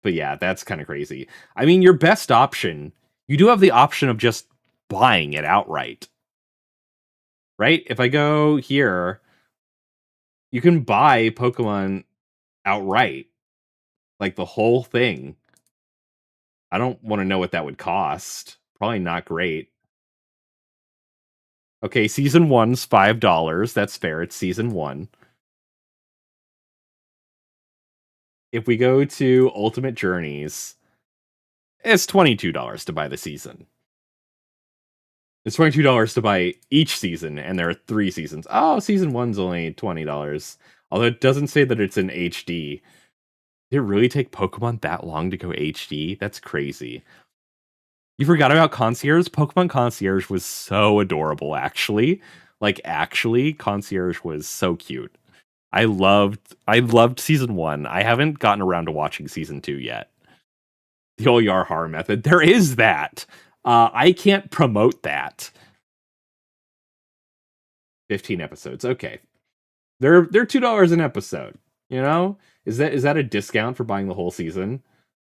But yeah, that's kind of crazy. I mean, your best option, you do have the option of just buying it outright. Right? If I go here, you can buy Pokemon outright. Like the whole thing. I don't want to know what that would cost. Probably not great. Okay, season 1's $5. That's fair. It's season 1. If we go to Ultimate Journeys, it's $22 to buy the season. It's $22 to buy each season, and there are 3 seasons. Oh, season 1's only $20. Although it doesn't say that it's in HD. Did it really take Pokemon that long to go HD? That's crazy. You forgot about Concierge? Pokemon Concierge was so adorable, actually. Like, actually, Concierge was so cute. I loved season 1. I haven't gotten around to watching season 2 yet. The old Yarhar method. There is that. I can't promote that. 15 episodes. Okay. They're $2 an episode. You know? Is that a discount for buying the whole season?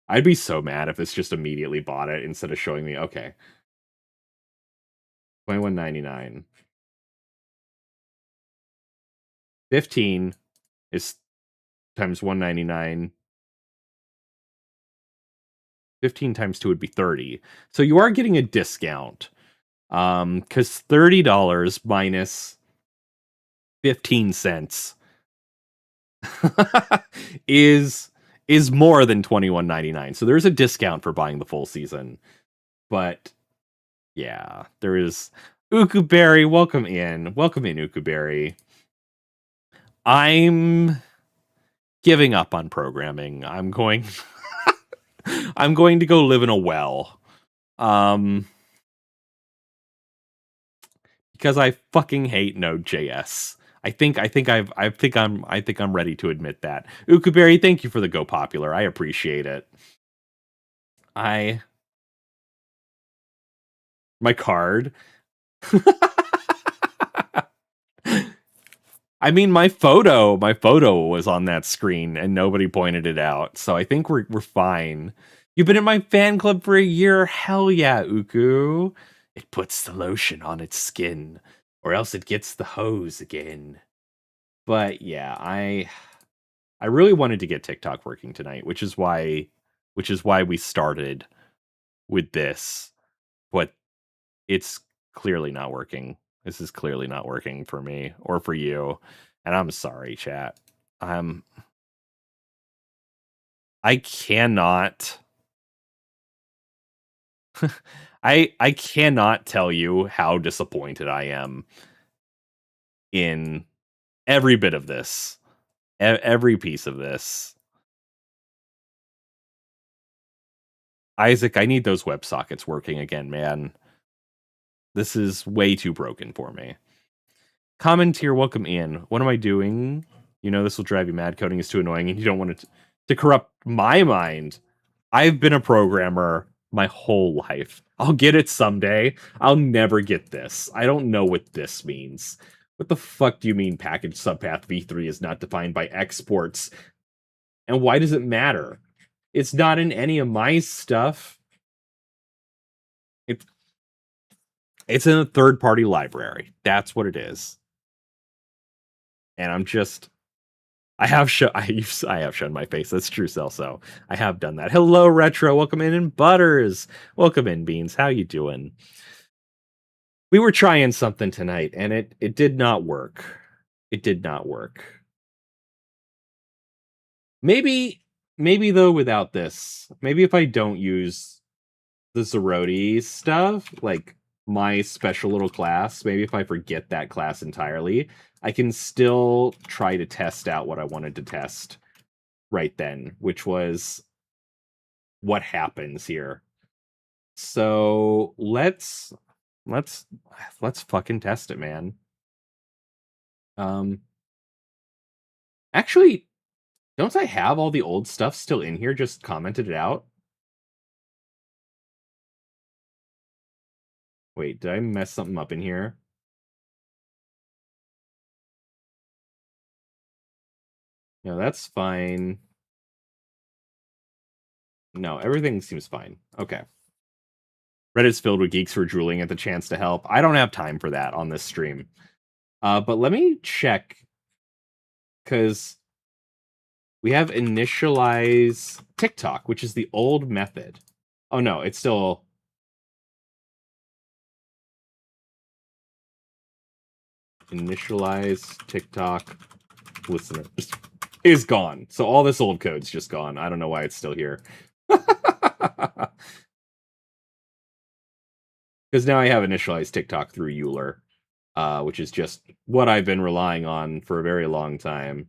I'd be so mad if it's just immediately bought it instead of showing me, okay. $21.99. 15 is times $199. 15 times 2 would be 30. So you are getting a discount. Because $30 minus 15 cents is more than $21.99. So there's a discount for buying the full season. But yeah, there is. Ukuberry, welcome in. Welcome in, Ukuberry. I'm giving up on programming. I'm going to go live in a well. Because I fucking hate Node.js. I think I'm ready to admit that. Ukuberry, thank you for the Go Popular. I appreciate it. My card. I mean, my photo was on that screen and nobody pointed it out. So I think we're fine. You've been in my fan club for a year. Hell yeah, Uku. It puts the lotion on its skin, or else it gets the hose again. But yeah, I really wanted to get TikTok working tonight, which is why we started with this. But it's clearly not working. This is clearly not working for me or for you. And I'm sorry, chat. I cannot I cannot tell you how disappointed I am in every bit of this. Every piece of this. Isaac, I need those WebSockets working again, man. This is way too broken for me. Commentier, welcome in. What am I doing? You know this will drive you mad. Coding is too annoying, and you don't want it to corrupt my mind. I've been a programmer my whole life. I'll get it someday. I'll never get this. I don't know what this means. What the fuck do you mean package subpath v3 is not defined by exports? And why does it matter? It's not in any of my stuff. It's in a third-party library. That's what it is. And I'm just... I have shown my face. That's true, Celso. I have done that. Hello, Retro. Welcome in, and Butters. Welcome in, Beans. How you doing? We were trying something tonight, and it did not work. It did not work. Maybe though, without this, maybe if I don't use the Zeroti stuff, like my special little class, maybe if I forget that class entirely, I can still try to test out what I wanted to test right then, which was what happens here. So let's fucking test it, man. Actually, don't I have all the old stuff still in here? Just commented it out. Wait, did I mess something up in here? No, that's fine. No, everything seems fine. Okay. Reddit's filled with geeks who are drooling at the chance to help. I don't have time for that on this stream. But let me check, because we have initialize TikTok, which is the old method. Oh no, it's still... Initialize TikTok listeners is gone. So all this old code's just gone. I don't know why it's still here. Because now I have initialized TikTok through Euler, which is just what I've been relying on for a very long time.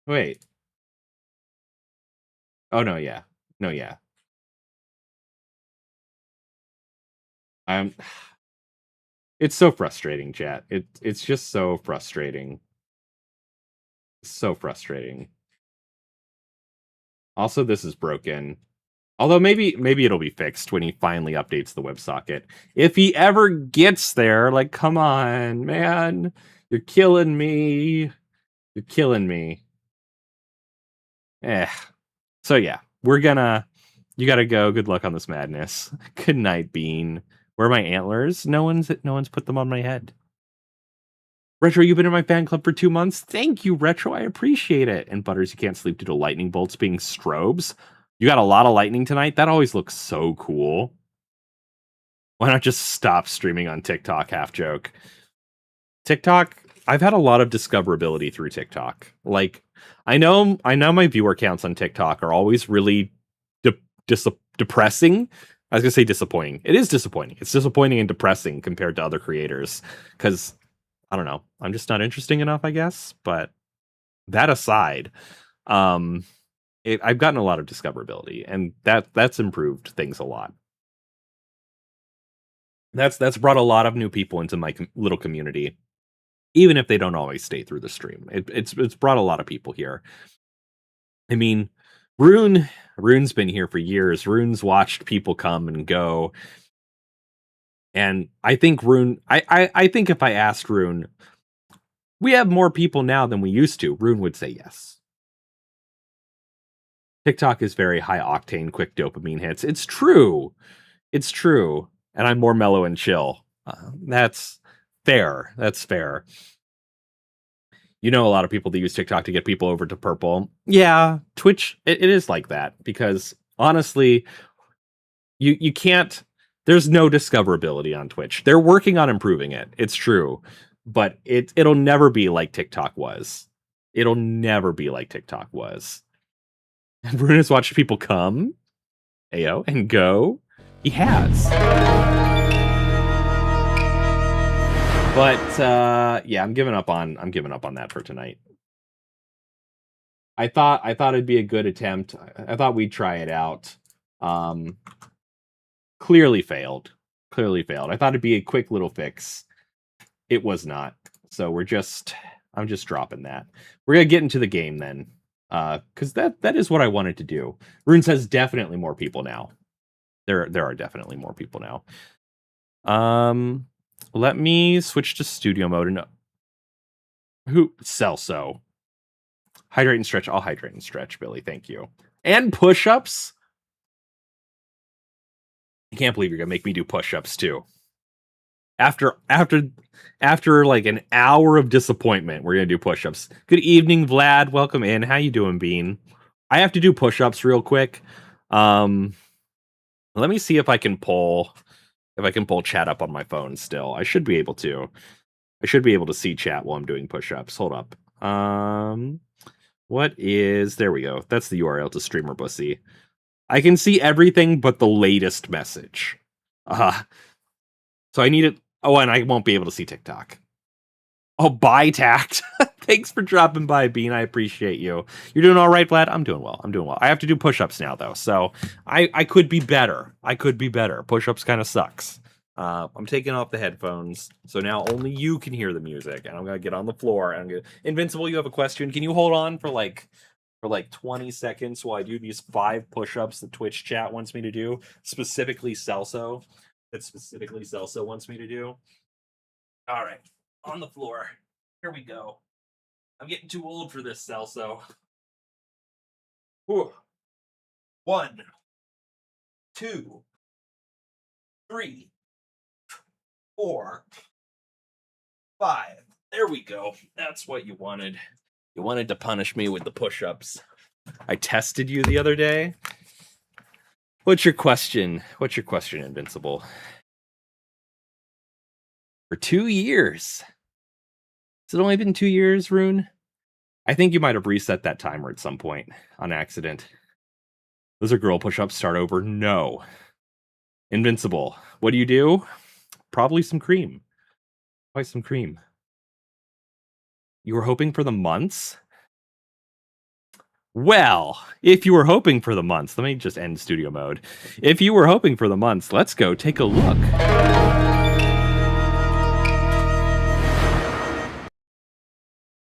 Wait. Oh, no, yeah. No, yeah. It's so frustrating, chat. It's just so frustrating. So frustrating. Also, this is broken. Although maybe it'll be fixed when he finally updates the WebSocket. If he ever gets there, like, come on, man. You're killing me. You're killing me. So yeah, you gotta go. Good luck on this madness. Good night, Bean. Where are my antlers? No one's put them on my head. Retro, you've been in my fan club for 2 months. Thank you, Retro. I appreciate it. And Butters, you can't sleep due to lightning bolts being strobes. You got a lot of lightning tonight? That always looks so cool. Why not just stop streaming on TikTok? Half joke. TikTok, I've had a lot of discoverability through TikTok. Like, I know my viewer counts on TikTok are always really depressing. I was gonna say disappointing. It is disappointing. It's disappointing and depressing compared to other creators, because I don't know. I'm just not interesting enough, I guess. But that aside, I've gotten a lot of discoverability, and that's improved things a lot. That's brought a lot of new people into my little community, even if they don't always stay through the stream. It's brought a lot of people here. I mean, Rune's been here for years. Rune's watched people come and go. And I think Rune, I think if I asked Rune, we have more people now than we used to, Rune would say yes. TikTok is very high octane, quick dopamine hits. It's true. It's true. And I'm more mellow and chill. That's fair. That's fair. You know, a lot of people that use TikTok to get people over to purple. Yeah, Twitch, it is like that, because honestly, you can't There's no discoverability on Twitch. They're working on improving it. It's true, but it'll never be like TikTok was. It'll never be like TikTok was. And Bruno has watched people come, ayo, and go. He has. But yeah, I'm giving up on that for tonight. I thought it'd be a good attempt. I thought we'd try it out. Clearly failed. I thought it'd be a quick little fix. It was not. So I'm just dropping that. We're gonna get into the game then. Because that is what I wanted to do. Rune says definitely more people now. There are definitely more people now. Let me switch to studio mode and Celso. Hydrate and stretch. I'll hydrate and stretch, Billy. Thank you. And push-ups. I can't believe you're gonna make me do push-ups too. After like an hour of disappointment, we're gonna do push-ups. Good evening, Vlad. Welcome in. How you doing, Bean? I have to do push-ups real quick. Let me see if I can pull chat up on my phone still. I should be able to. I should be able to see chat while I'm doing push-ups. Hold up. There we go. That's the URL to Streamer Bussy. I can see everything but the latest message. So I need it. Oh, and I won't be able to see TikTok. Oh, bye, Tact. Thanks for dropping by, Bean. I appreciate you. You're doing all right, Vlad? I'm doing well. I have to do push-ups now, though, so I could be better. Push-ups kind of sucks. I'm taking off the headphones, so now only you can hear the music, and I'm gonna get on the floor. And Invincible, you have a question? Can you hold on for like 20 seconds while I do these 5 push-ups that Twitch chat wants me to do, specifically Celso wants me to do? All right, on the floor. Here we go. I'm getting too old for this, Celso. 1, 2, 3, 4, 5. There we go. That's what you wanted. You wanted to punish me with the push-ups. I tested you the other day. What's your question? Invincible? For 2 years. Has it only been 2 years, Rune? I think you might have reset that timer at some point on accident. Those are girl push-ups. Start over. No. Invincible. What do you do? Probably some cream. Why some cream? You were hoping for the months? Well, if you were hoping for the months, let me just end studio mode. If you were hoping for the months, let's go take a look.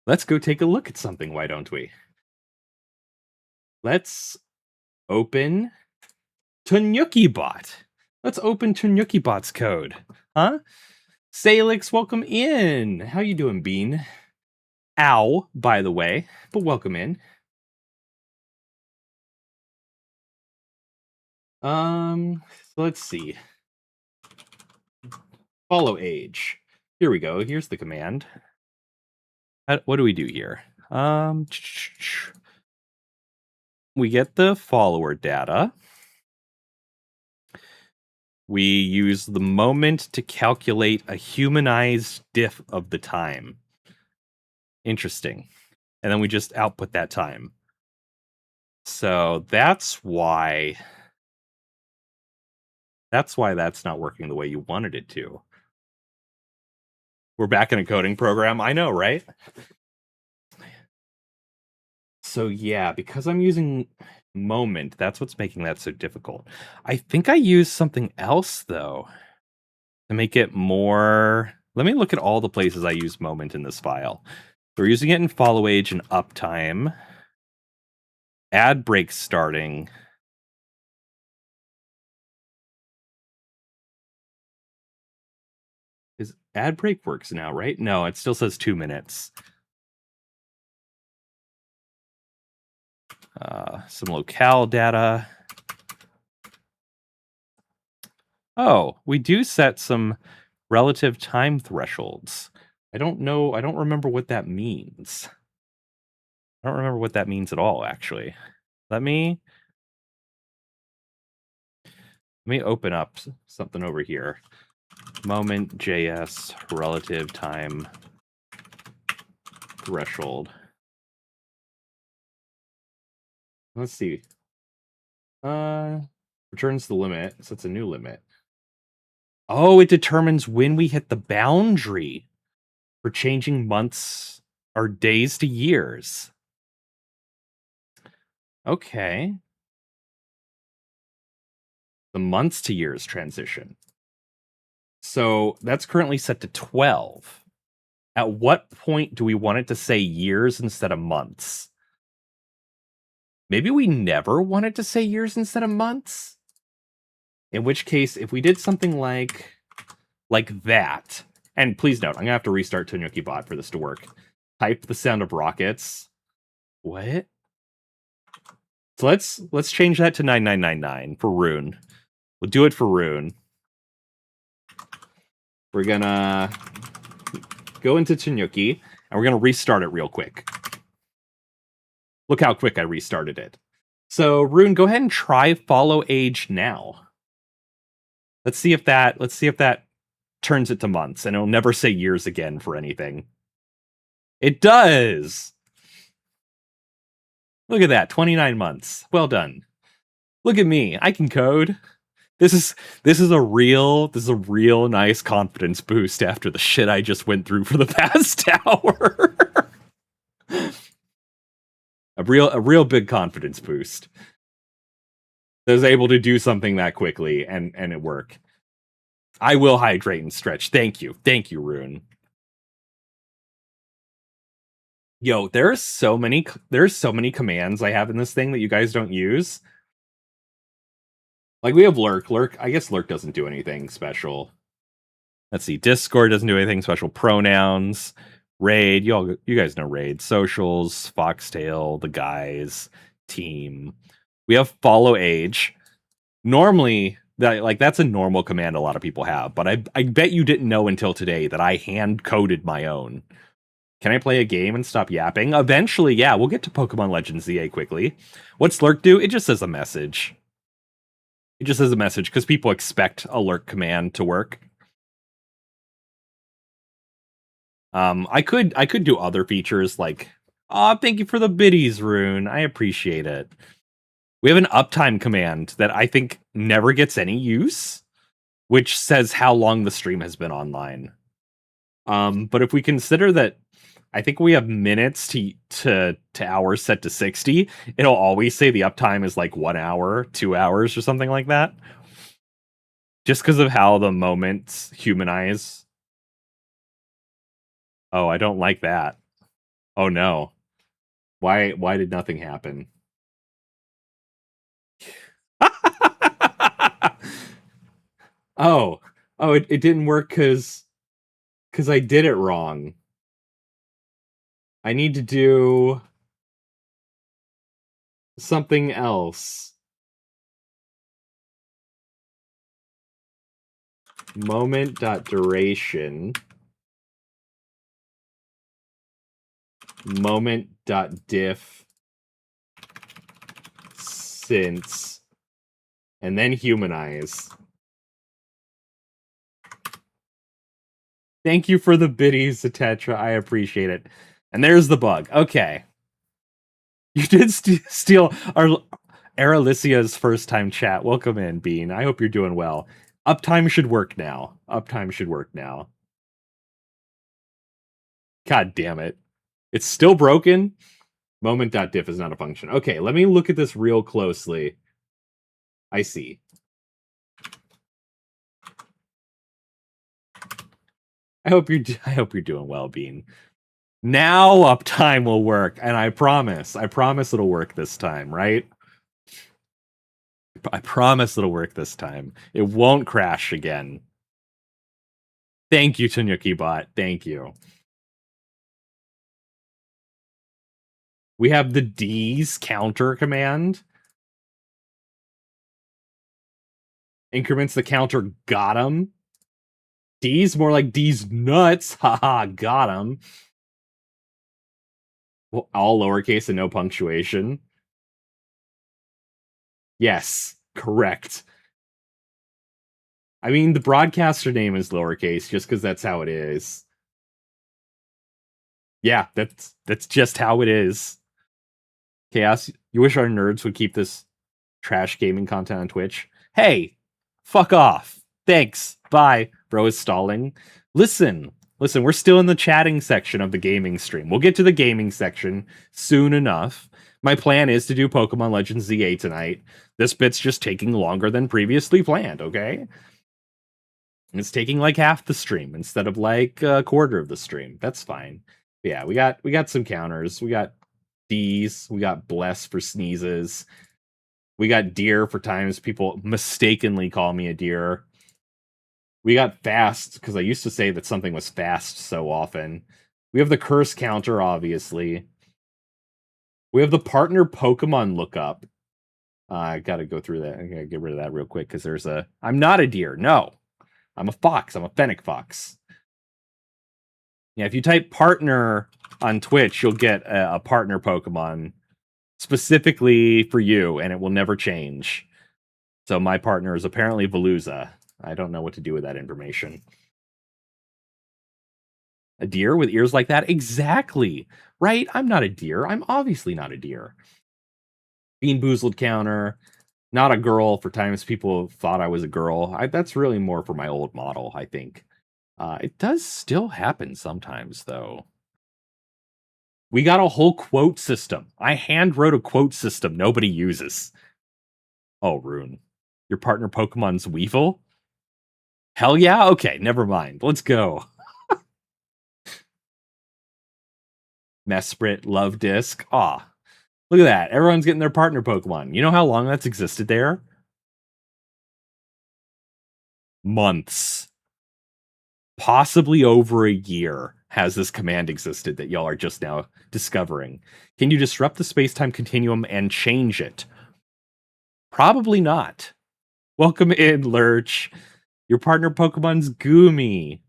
Let's go take a look at something, why don't we? Let's open TunyukiBot. Let's open TunyukiBot's code. Huh? Salix, welcome in. How you doing, Bean? Ow, by the way, but welcome in. Let's see. Follow age. Here we go. Here's the command. What do we do here? We get the follower data. We use the moment to calculate a humanized diff of the time. Interesting. And then we just output that time. So that's why that's not working the way you wanted it to. We're back in a coding program. I know, right? So yeah, because I'm using moment, that's what's making that so difficult. I think I used something else, though, to make it more... Let me look at all the places I use moment in this file. We're using it in follow age and uptime. Ad break starting. Is ad break works now, right? No, it still says 2 minutes. Some locale data. Oh, we do set some relative time thresholds. I don't know. I don't remember what that means. I don't remember what that means at all, actually. Let me Let me open up something over here. Moment.js relative time threshold. Let's see. Returns the limit, so it's a new limit. Oh, it determines when we hit the boundary for changing months or days to years. Okay. The months to years transition. So that's currently set to 12. At what point do we want it to say years instead of months? Maybe we never want it to say years instead of months? In which case, if we did something like that, and please note, I'm gonna have to restart Tonyuki bot for this to work. Type the sound of rockets. What? So let's change that to 9999 for Rune. We'll do it for Rune. We're gonna go into Tonyuki, and we're gonna restart it real quick. Look how quick I restarted it. So Rune, go ahead and try follow age now. Let's see if that turns it to months, and it'll never say years again for anything. It does. Look at that, 29 months. Well done. Look at me. I can code. This is a real nice confidence boost after the shit I just went through for the past hour. a real big confidence boost. I was able to do something that quickly and it worked. I will hydrate and stretch. Thank you, Rune. Yo, there's so many commands I have in this thing that you guys don't use. Like we have lurk. I guess lurk doesn't do anything special. Let's see. Discord doesn't do anything special. Pronouns, raid. You guys know raid. Socials, foxtail, the guys, team. We have follow age. Normally, that's a normal command a lot of people have, but I bet you didn't know until today that I hand coded my own. Can I play a game and stop yapping? Eventually, yeah. We'll get to Pokémon Legends Z-A quickly. What's lurk do? It just says a message. It just says a message because people expect a lurk command to work. I could do other features like, oh, thank you for the biddies, Rune. I appreciate it. We have an uptime command that I think never gets any use, which says how long the stream has been online. But if we consider that, I think we have minutes to hours set to 60, it'll always say the uptime is like 1 hour, 2 hours, or something like that. Just because of how the moments humanize. Oh, I don't like that. Oh no. Why did nothing happen? oh, it didn't work because I did it wrong. I need to do something else. Moment.duration. Moment.diff. Since. And then humanize. Thank you for the biddies, Tetra. I appreciate it. And there's the bug. Okay. You did steal our Aralicia's first time chat. Welcome in, Bean. I hope you're doing well. Uptime should work now. God damn it. It's still broken. Moment.diff is not a function. Okay, let me look at this real closely. I see. I hope you're doing well, Bean. Now uptime will work, and I promise it'll work this time, right? I promise it'll work this time. It won't crash again. Thank you, Tonyuki bot. Thank you. We have the D's counter command. Increments the counter. Got him. D's more like D's nuts. Haha, got him. Well, all lowercase and no punctuation. Yes, correct. I mean, the broadcaster name is lowercase just because that's how it is. Yeah, that's just how it is. Chaos, you wish our nerds would keep this trash gaming content on Twitch? Hey, fuck off. Thanks. Bye. Bro is stalling. Listen, we're still in the chatting section of the gaming stream. We'll get to the gaming section soon enough. My plan is to do Pokemon Legends Z-A tonight. This bit's just taking longer than previously planned, okay? It's taking like half the stream instead of like a quarter of the stream. That's fine. But yeah, we got some counters. We got D's, we got bless for sneezes. We got deer for times people mistakenly call me a deer. We got fast because I used to say that something was fast so often. We have the curse counter, obviously. We have the partner Pokemon lookup. I gotta go through that. I gotta get rid of that real quick because there's a. I'm not a deer. No, I'm a fox. I'm a fennec fox. Yeah, if you type partner on Twitch, you'll get a partner Pokemon specifically for you, and it will never change. So my partner is apparently Veluza. I don't know what to do with that information. A deer with ears like that? Exactly. Right? I'm not a deer. I'm obviously not a deer. Bean Boozled counter. Not a girl for times people thought I was a girl. That's really more for my old model, I think. It does still happen sometimes, though. We got a whole quote system. I hand wrote a quote system nobody uses. Oh, Rune. Your partner Pokemon's Weevil? Hell yeah? Okay, never mind. Let's go. Mesprit, Love Disc. Aw. Look at that. Everyone's getting their partner Pokemon. You know how long that's existed there? Months. Possibly over a year has this command existed that y'all are just now discovering. Can you disrupt the space-time continuum and change it? Probably not. Welcome in, Lurch. Your partner Pokemon's Goomy.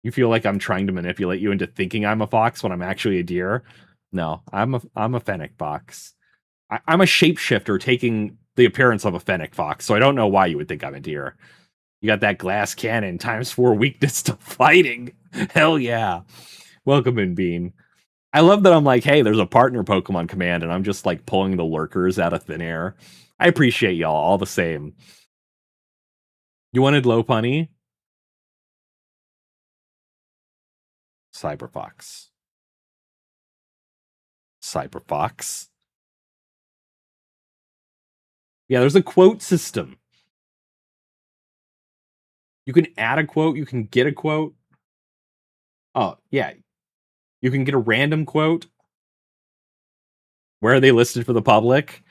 You feel like I'm trying to manipulate you into thinking I'm a fox when I'm actually a deer? No, I'm a fennec fox. I'm a shapeshifter taking the appearance of a fennec fox, so I don't know why you would think I'm a deer. You got that glass cannon ×4 weakness to fighting. Hell yeah. Welcome in, Bean. I love that I'm like, hey, there's a partner Pokemon command, and I'm just like pulling the lurkers out of thin air. I appreciate y'all all the same. You wanted Lopunny? Cyberfox. Cyberfox. Yeah, there's a quote system. You can add a quote, you can get a quote. Oh, yeah. You can get a random quote. Where are they listed for the public?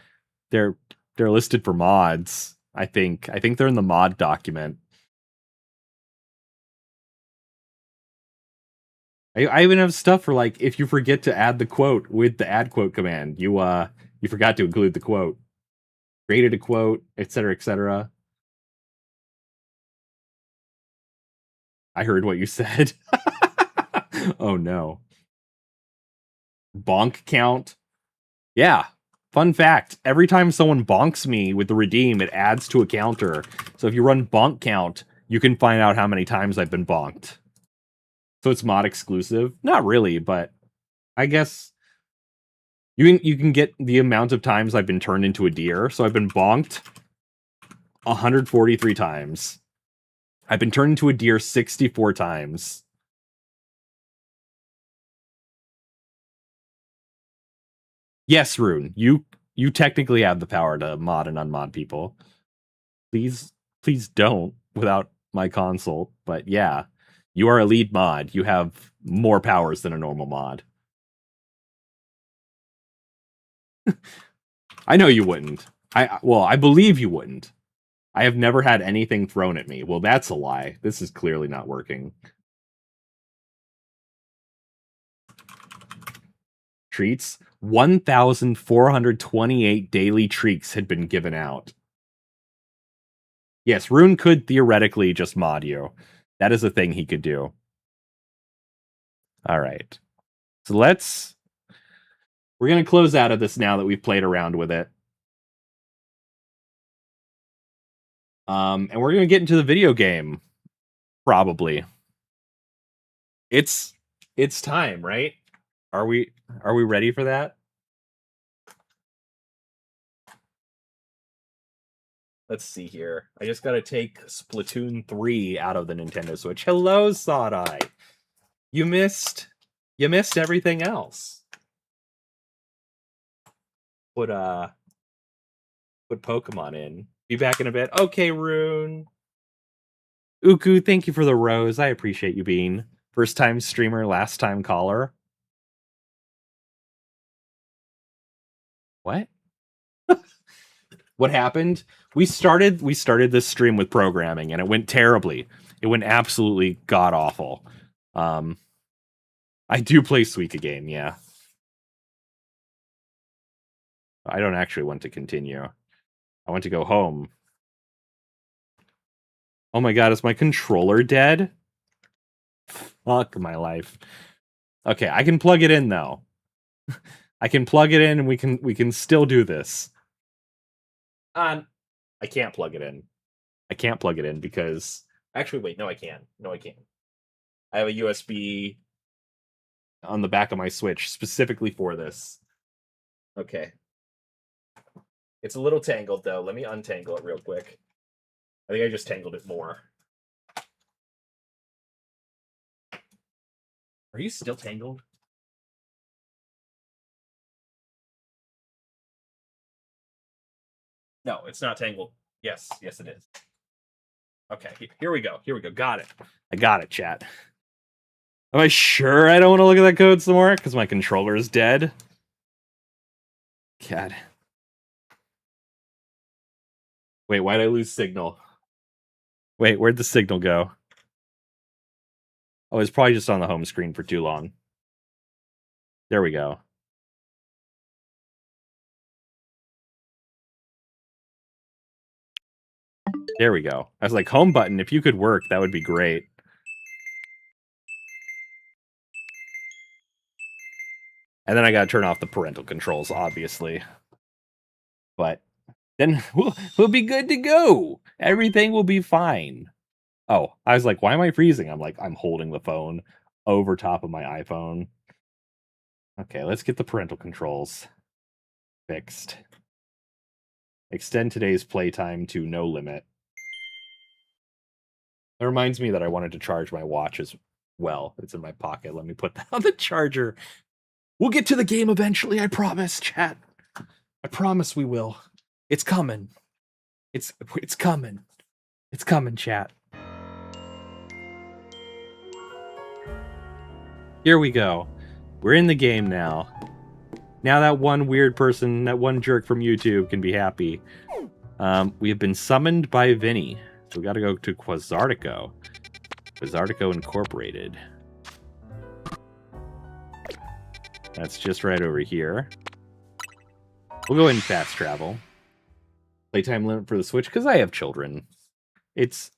They're listed for mods, I think. I think they're in the mod document. I even have stuff for like if you forget to add the quote with the add quote command, you forgot to include the quote. Created a quote, etc., etc. I heard what you said. Oh no. Bonk count. Yeah. Fun fact. Every time someone bonks me with the redeem, it adds to a counter. So if you run bonk count, you can find out how many times I've been bonked. So it's mod exclusive? Not really, but I guess you can get the amount of times I've been turned into a deer. So I've been bonked 143 times. I've been turned into a deer 64 times. Yes, Rune, you technically have the power to mod and unmod people. Please don't without my consult. But yeah, you are a lead mod. You have more powers than a normal mod. I know you wouldn't. I believe you wouldn't. I have never had anything thrown at me. Well, that's a lie. This is clearly not working. Treats. 1,428 daily treats had been given out. Yes, Rune could theoretically just mod you. That is a thing he could do. All right. So we're going to close out of this now that we've played around with it. And we're gonna get into the video game. Probably. It's time, right? Are we ready for that? Let's see here. I just gotta take Splatoon 3 out of the Nintendo Switch. Hello, Sod-Eye. You missed everything else. Put Pokemon in. Be back in a bit. Okay, Rune. Uku, thank you for the rose. I appreciate you being first time streamer, last time caller. What? What happened? We started this stream with programming and it went terribly. It went absolutely god awful. I do play Suika game, yeah. I don't actually want to continue. I want to go home. Oh my god, is my controller dead? Fuck my life. Okay, I can plug it in though. I can plug it in and we can still do this. I can't plug it in. I can't plug it in because actually wait, no I can. No I can't. I have a USB on the back of my Switch specifically for this. Okay. It's a little tangled though. Let me untangle it real quick. I think I just tangled it more. Are you still tangled? No, it's not tangled. Yes, yes it is. Okay, here we go. Here we go. Got it. I got it, chat. Am I sure I don't want to look at that code some more? Because my controller is dead? God. Wait, why'd I lose signal? Wait, where'd the signal go? Oh, it's probably just on the home screen for too long. There we go. There we go. I was like, home button, if you could work, that would be great. And then I gotta turn off the parental controls, obviously. But then we'll be good to go. Everything will be fine. Oh, I was like, why am I freezing? I'm like, I'm holding the phone over top of my iPhone. Okay, let's get the parental controls fixed. Extend today's playtime to no limit. It reminds me that I wanted to charge my watch as well. It's in my pocket. Let me put that on the charger. We'll get to the game eventually, I promise, chat. I promise we will. It's coming. It's coming. It's coming, chat. Here we go. We're in the game now. Now that one weird person, that one jerk from YouTube can be happy. We have been summoned by Vinny. So we gotta go to Quasartico. Quasartico Incorporated. That's just right over here. We'll go in fast travel. Playtime limit for the Switch, because I have children. It's...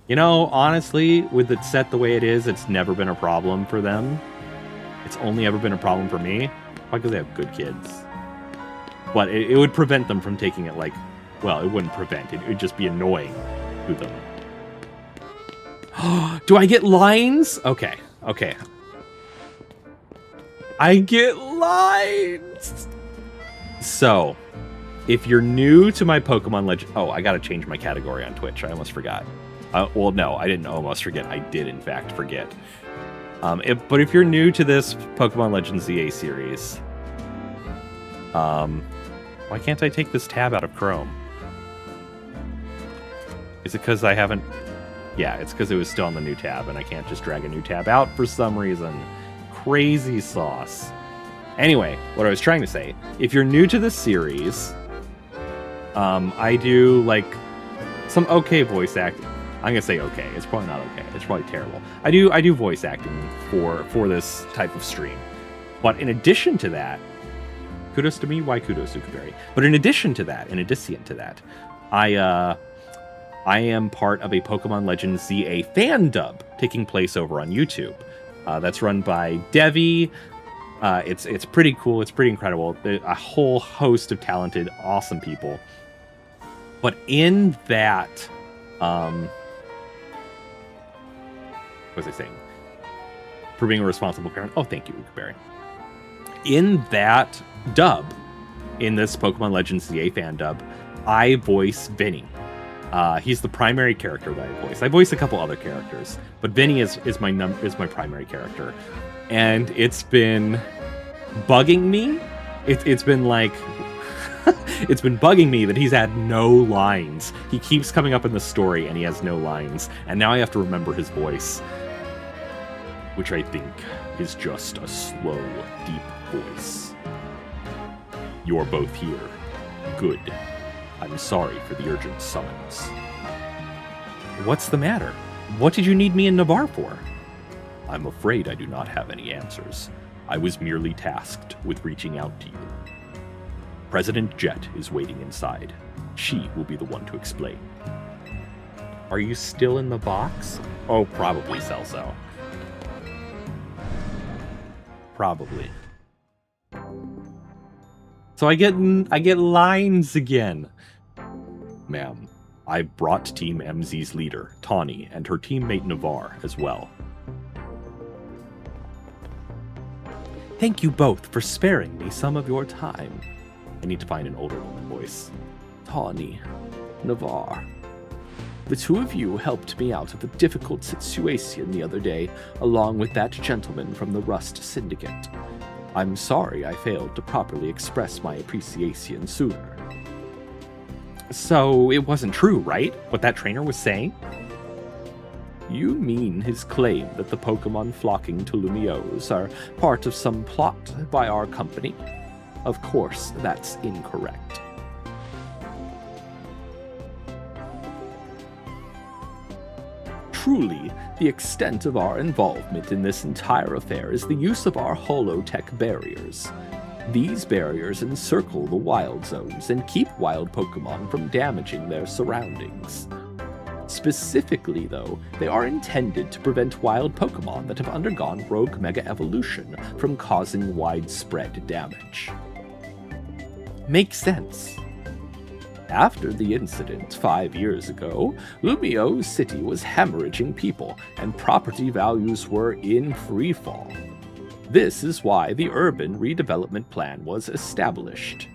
You know, honestly, with it set the way it is, it's never been a problem for them. It's only ever been a problem for me. Probably because they have good kids. But it would prevent them from taking it like... Well, it wouldn't prevent. It would just be annoying to them. Do I get lines? Okay, okay. I get lines! So, if you're new to my Pokemon Legends... Oh, I gotta change my category on Twitch. I almost forgot. Well, no, I didn't almost forget. I did, in fact, forget. But if you're new to this Pokemon Legends Z-A series... why can't I take this tab out of Chrome? Is it because I haven't... Yeah, it's because it was still on the new tab, and I can't just drag a new tab out for some reason. Crazy sauce. Anyway, what I was trying to say, if you're new to this series, I do, like, some okay voice acting. I'm gonna say okay. It's probably not okay. It's probably terrible. I do voice acting for this type of stream. But in addition to that, kudos to me. Why kudos, Zuckerberry? But in addition to that, I am part of a Pokemon Legends Z-A fan dub taking place over on YouTube. That's run by Devi. It's pretty cool. It's pretty incredible. A whole host of talented, awesome people. But in that, what was I saying? For being a responsible parent. Oh, thank you, Barry. In that dub, in this Pokemon Legends Z-A fan dub, I voice Vinny. He's the primary character that I voice. I voice a couple other characters, but Vinny is my primary character, and it's been bugging me. It's been like it's been bugging me that he's had no lines. He keeps coming up in the story and he has no lines, and now I have to remember his voice, which I think is just a slow, deep voice. You're both here. Good. I'm sorry for the urgent summons. What's the matter? What did you need me in Nyavarr for? I'm afraid I do not have any answers. I was merely tasked with reaching out to you. President Jet is waiting inside. She will be the one to explain. Are you still in the box? Oh, probably, Celso. Probably. So I get lines again. Ma'am, I brought Team MZ's leader, Tawny, and her teammate Nyavarr as well. Thank you both for sparing me some of your time. I need to find an older woman voice. Tawny, Nyavarr. The two of you helped me out of a difficult situation the other day, along with that gentleman from the Rust Syndicate. I'm sorry I failed to properly express my appreciation sooner. So it wasn't true, right? What that trainer was saying? You mean his claim that the Pokemon flocking to Lumiose are part of some plot by our company? Of course, that's incorrect. Truly, the extent of our involvement in this entire affair is the use of our holotech barriers. These barriers encircle the wild zones and keep wild Pokemon from damaging their surroundings. Specifically, though, they are intended to prevent wild Pokemon that have undergone Rogue Mega Evolution from causing widespread damage. Makes sense. After the incident 5 years ago, Lumiose City was hemorrhaging people, and property values were in freefall. This is why the urban redevelopment plan was established.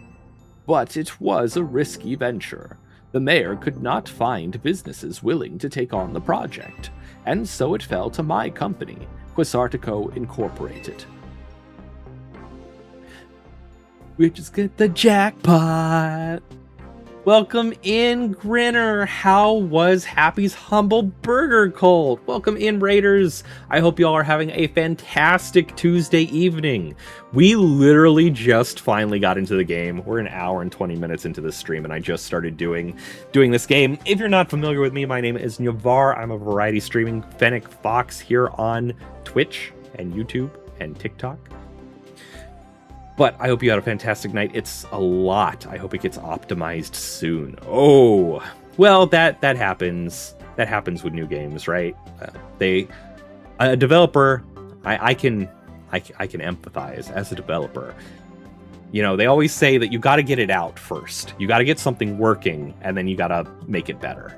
But it was a risky venture. The mayor could not find businesses willing to take on the project, and so it fell to my company, Quasartico Incorporated. We just get the jackpot! Welcome in, Grinner. How was Happy's Humble Burger Cult? Welcome in, Raiders. I hope y'all are having a fantastic Tuesday evening. We literally just finally got into the game. We're an hour and 20 minutes into this stream, and I just started doing this game. If you're not familiar with me, my name is Nyavarr. I'm a variety streaming Fennec Fox here on Twitch and YouTube and TikTok. But I hope you had a fantastic night. It's a lot. I hope it gets optimized soon. Oh, well, that happens. That happens with new games, right? A developer, I can empathize as a developer. You know, they always say that you got to get it out first. You got to get something working, and then you got to make it better.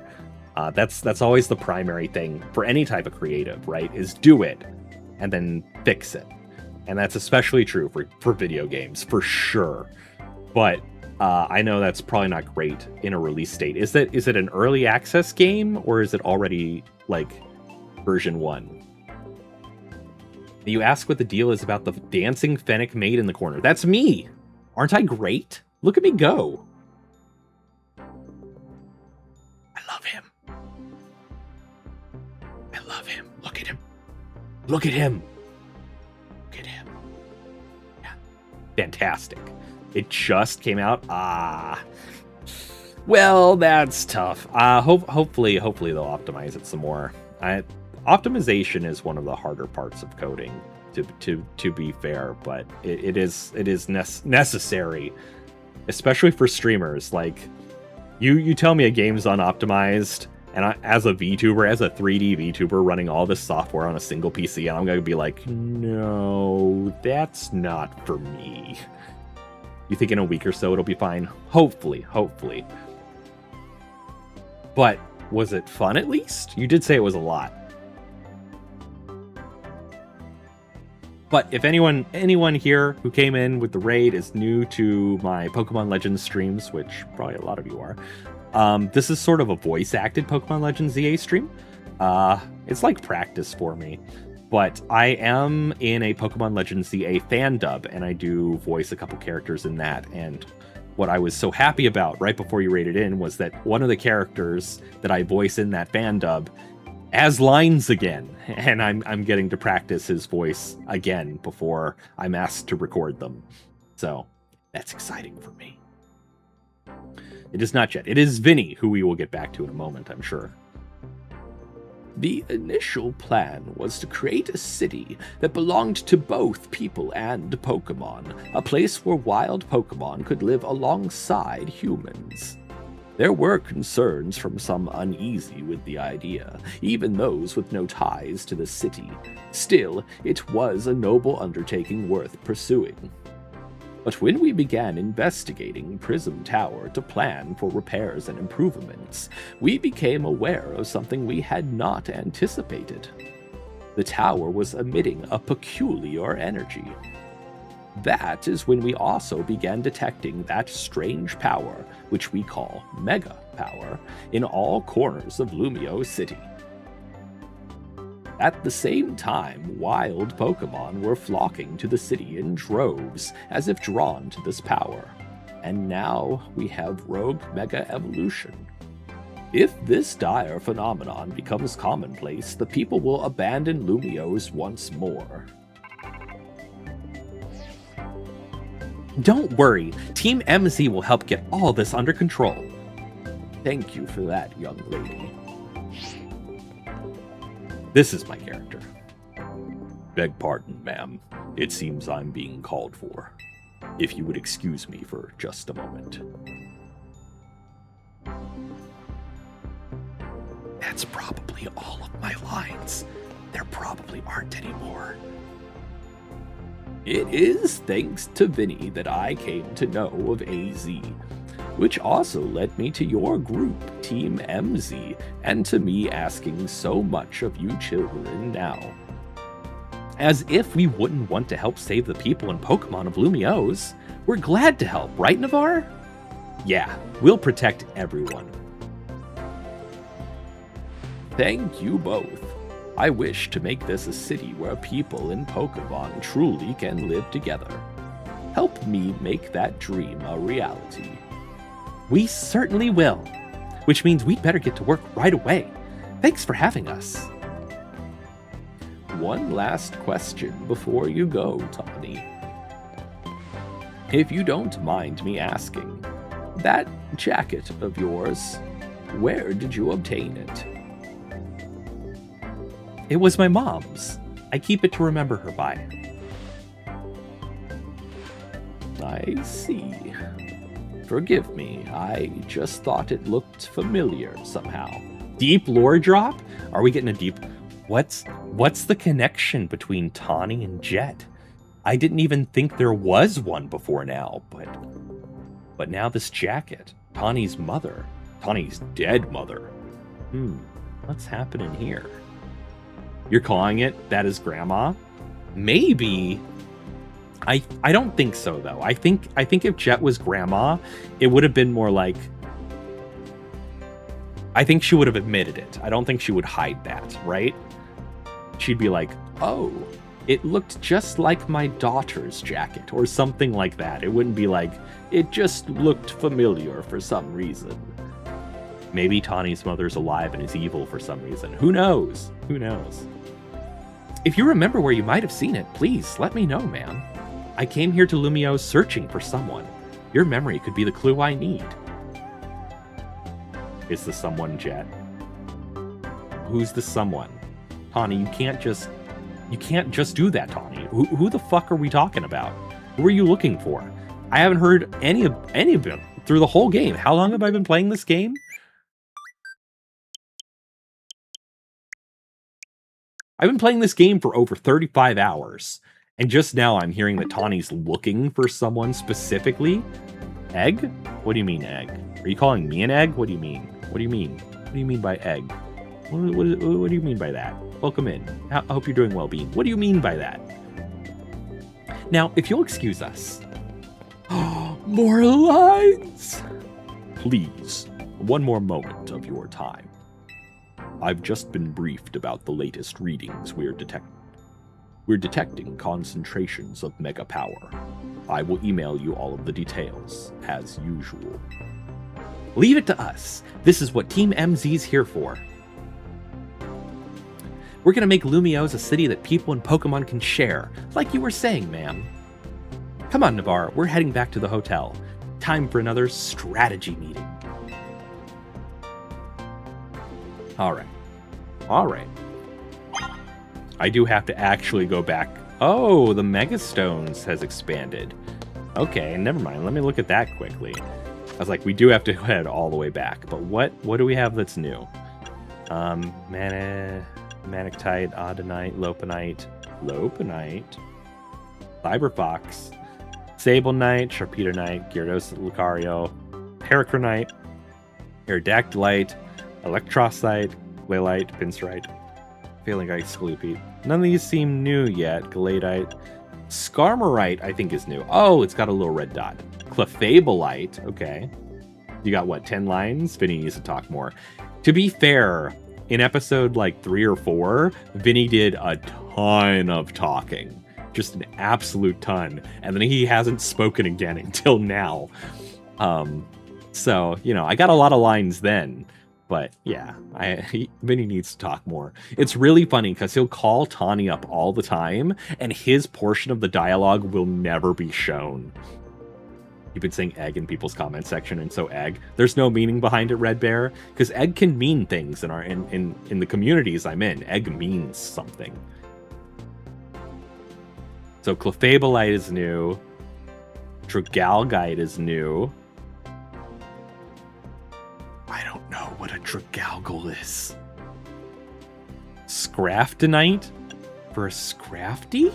That's always the primary thing for any type of creative, right? Is do it, and then fix it. And that's especially true for video games, for sure. But I know that's probably not great in a release state. Is it an early access game, or is it already, like, version 1? You ask what the deal is about the dancing Fennec maid in the corner. That's me! Aren't I great? Look at me go! I love him. I love him. Look at him. Look at him! Fantastic. It just came out. Well, that's tough. Hopefully they'll optimize it some more. Optimization is one of the harder parts of coding, to be fair, but it is necessary, especially for streamers. Like, you tell me a game's unoptimized, and as a VTuber, as a 3D VTuber running all this software on a single PC, and I'm going to be like, no, that's not for me. You think in a week or so it'll be fine? Hopefully. But was it fun at least? You did say it was a lot. But if anyone here who came in with the raid is new to my Pokemon Legends streams, which probably a lot of you are, this is sort of a voice-acted Pokemon Legends Z-A stream. It's like practice for me. But I am in a Pokemon Legends Z-A fan dub, and I do voice a couple characters in that. And what I was so happy about right before you raided in was that one of the characters that I voice in that fan dub has lines again, and I'm getting to practice his voice again before I'm asked to record them. So that's exciting for me. It is not yet. It is Vinny, who we will get back to in a moment, I'm sure. The initial plan was to create a city that belonged to both people and Pokemon, a place where wild Pokemon could live alongside humans. There were concerns from some uneasy with the idea, even those with no ties to the city. Still, it was a noble undertaking worth pursuing. But when we began investigating Prism Tower to plan for repairs and improvements, we became aware of something we had not anticipated. The tower was emitting a peculiar energy. That is when we also began detecting that strange power, which we call Mega Power, in all corners of Lumio City. At the same time, wild Pokemon were flocking to the city in droves, as if drawn to this power. And now we have Rogue Mega Evolution. If this dire phenomenon becomes commonplace, the people will abandon Lumios once more. Don't worry, Team MZ will help get all this under control. Thank you for that, young lady. This is my character. Beg pardon, ma'am. It seems I'm being called for. If you would excuse me for just a moment. That's probably all of my lines. There probably aren't any more. It is thanks to Vinny that I came to know of AZ, which also led me to your group, Team MZ, and to me asking so much of you children now. As if we wouldn't want to help save the people and Pokemon of Lumiose. We're glad to help, right, Nyavarr? Yeah, we'll protect everyone. Thank you both. I wish to make this a city where people and Pokemon truly can live together. Help me make that dream a reality. We certainly will, which means we'd better get to work right away. Thanks for having us. One last question before you go, Tawny. If you don't mind me asking, that jacket of yours, where did you obtain it? It was my mom's. I keep it to remember her by. I see. Forgive me, I just thought it looked familiar somehow. Deep lore drop? Are we getting a deep... What's the connection between Tawny and Jet? I didn't even think there was one before now, but now this jacket. Tawny's mother. Tawny's dead mother. What's happening here? You're calling it that is grandma? Maybe. I don't think so though. I think if Jet was grandma, it would have been more like, I think she would have admitted it. I don't think she would hide that, right? She'd be like, "Oh, it looked just like my daughter's jacket," or something like that. It wouldn't be like, "It just looked familiar for some reason." Maybe Tawny's mother's alive and is evil for some reason. Who knows? Who knows? If you remember where you might have seen it, please let me know, ma'am. I came here to Lumio searching for someone. Your memory could be the clue I need. Is the someone Jet? Who's the someone? Tawny, you can't just do that, Tawny. Who the fuck are we talking about? Who are you looking for? I haven't heard any of them through the whole game. How long have I been playing this game? I've been playing this game for over 35 hours, and just now I'm hearing that Tawny's looking for someone specifically. Egg? What do you mean, egg? Are you calling me an egg? What do you mean? What do you mean? What do you mean by egg? What do you mean by that? Welcome in. I hope you're doing well, Bean. What do you mean by that? Now, if you'll excuse us. More lines! Please, one more moment of your time. I've just been briefed about the latest readings we're detecting. We're detecting concentrations of mega power. I will email you all of the details, as usual. Leave it to us. This is what Team MZ's here for. We're gonna make Lumiose a city that people and Pokemon can share, like you were saying, ma'am. Come on, Nyavarr, we're heading back to the hotel. Time for another strategy meeting. Alright. I do have to actually go back. Oh, the Mega Stones has expanded. Okay, never mind. Let me look at that quickly. I was like, we do have to head all the way back. But what do we have that's new? Manectite, Odonite, Lopunite, Cyberfox, Sablenite, Sharpedo-Knight, Gyarados, Lucario, Paracronite, Aerodactylite, Electrocyte, Glaylite, Pinsirite, Failing Ice, Gloopy. None of these seem new yet. Galadite. Skarmoryte, I think, is new. Oh, it's got a little red dot. Clefableite, okay. You got, what, 10 lines? Vinny needs to talk more. To be fair, in episode, like, 3 or 4, Vinny did a ton of talking. Just an absolute ton. And then he hasn't spoken again until now. So, you know, I got a lot of lines then. But yeah, Vinny needs to talk more. It's really funny because he'll call Tawny up all the time, and his portion of the dialogue will never be shown. You've been saying egg in people's comment section, and so egg. There's no meaning behind it, Red Bear, because egg can mean things in the communities I'm in. Egg means something. So Clefableite is new. Dragalgite is new. I don't know what a Dragalgal is. Scraftonite for a Scrafty?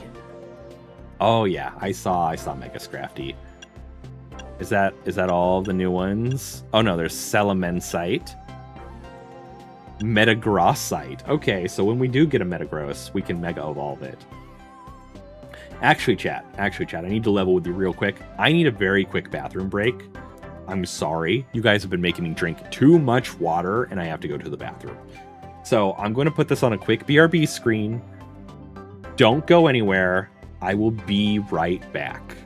Oh yeah, I saw Mega Scrafty. Is that all the new ones? Oh no, there's Salamensite. Metagrossite. Okay, so when we do get a Metagross, we can Mega Evolve it. Actually, chat, I need to level with you real quick. I need a very quick bathroom break. I'm sorry. You guys have been making me drink too much water, and I have to go to the bathroom. So I'm going to put this on a quick BRB screen. Don't go anywhere. I will be right back.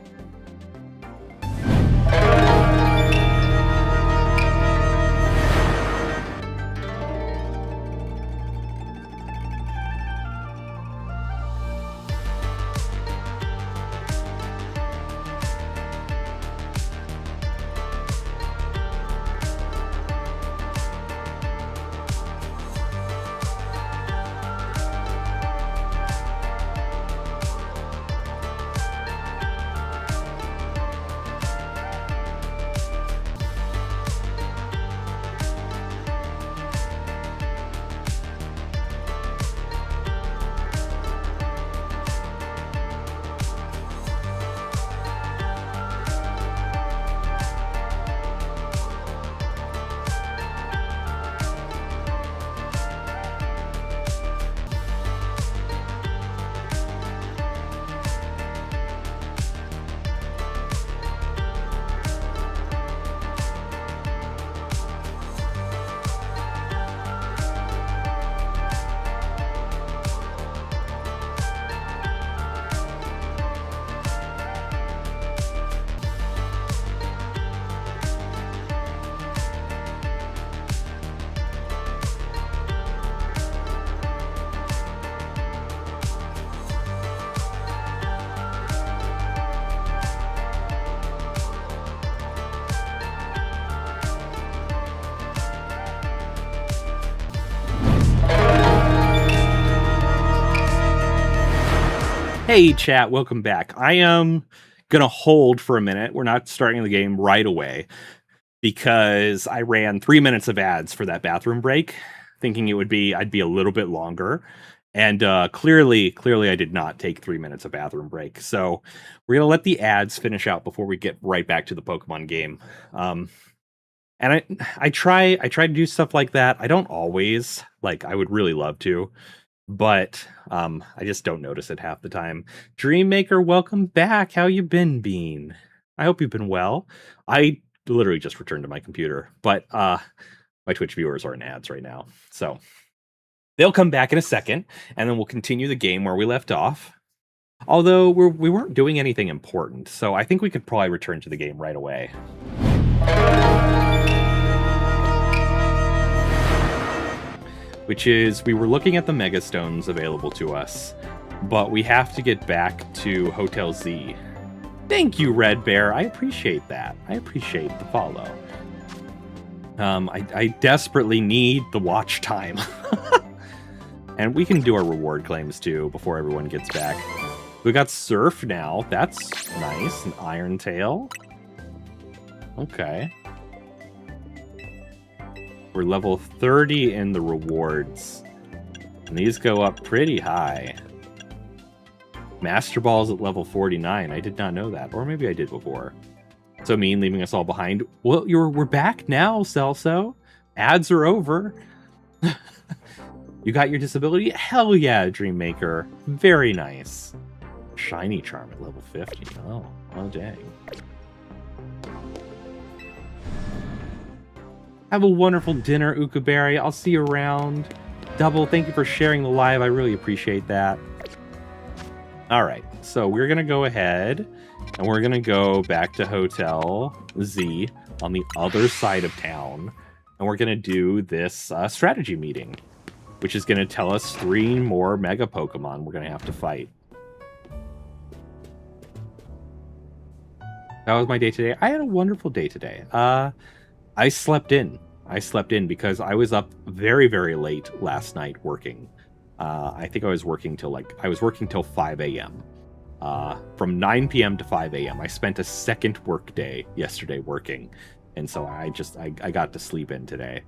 Hey chat, welcome back. I am gonna hold for a minute. We're not starting the game right away because I ran 3 minutes of ads for that bathroom break, thinking I'd be a little bit longer. And clearly I did not take 3 minutes of bathroom break. So we're gonna let the ads finish out before we get right back to the Pokemon game. And I try to do stuff like that. I don't always, like, I would really love to, but I just don't notice it half the time. Dreammaker, welcome back. How you been, Bean? I hope you've been well. I literally just returned to my computer, but my Twitch viewers are in ads right now, so they'll come back in a second, and then we'll continue the game where we left off. Although we weren't doing anything important, so I think we could probably return to the game right away. Which is, we were looking at the Mega Stones available to us, but we have to get back to Hotel Z. Thank you, Red Bear. I appreciate that. I appreciate the follow. I desperately need the watch time. And we can do our reward claims too before everyone gets back. We got Surf now. That's nice. An Iron Tail. Okay. We're level 30 in the rewards. And these go up pretty high. Master Ball's at level 49. I did not know that. Or maybe I did before. So mean, leaving us all behind. Well, we're back now, Celso. Ads are over. You got your disability? Hell yeah, Dreammaker. Very nice. Shiny Charm at level 50. Oh dang. Have a wonderful dinner, Ukaberry. I'll see you around. Double, thank you for sharing the live. I really appreciate that. All right, so we're going to go ahead and we're going to go back to Hotel Z on the other side of town. And we're going to do this strategy meeting, which is going to tell us 3 more Mega Pokemon we're going to have to fight. That was my day today. I had a wonderful day today. I slept in. I slept in because I was up very, very late last night working. I think I was working till 5 a.m. From 9 p.m. to 5 a.m. I spent a second work day yesterday working. And so I got to sleep in today.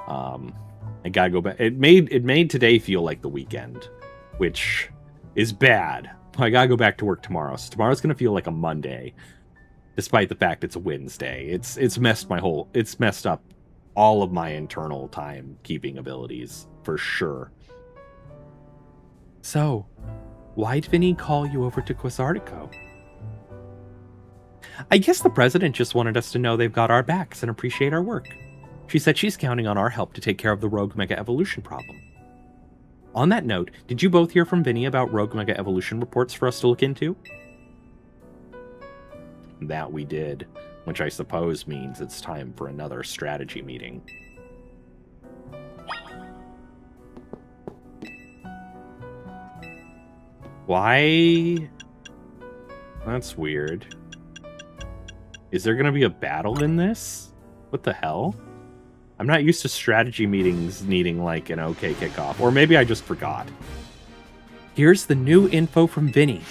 I gotta go back. It made today feel like the weekend, which is bad. I gotta go back to work tomorrow. So tomorrow's gonna feel like a Monday, despite the fact it's a Wednesday. It's messed up all of my internal timekeeping abilities for sure. So, why'd Vinny call you over to Quasartico? I guess the president just wanted us to know they've got our backs and appreciate our work. She said she's counting on our help to take care of the Rogue Mega Evolution problem. On that note, did you both hear from Vinny about Rogue Mega Evolution reports for us to look into? That we did, which I suppose means it's time for another strategy meeting. Why? That's weird. Is there going to be a battle in this? What the hell? I'm not used to strategy meetings needing, like, an okay kickoff. Or maybe I just forgot. Here's the new info from Vinny.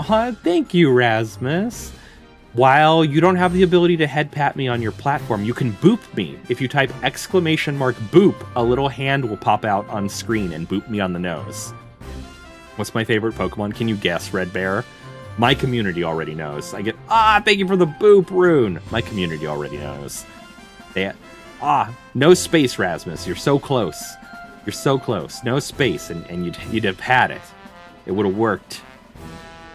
Thank you, Rasmus. While you don't have the ability to head pat me on your platform, you can boop me. If you type !boop, a little hand will pop out on screen and boop me on the nose. What's my favorite Pokemon? Can you guess, Red Bear? My community already knows. I get, thank you for the boop rune. My community already knows. No space, Rasmus. You're so close. You're so close. No space, and you'd have had it. It would have worked.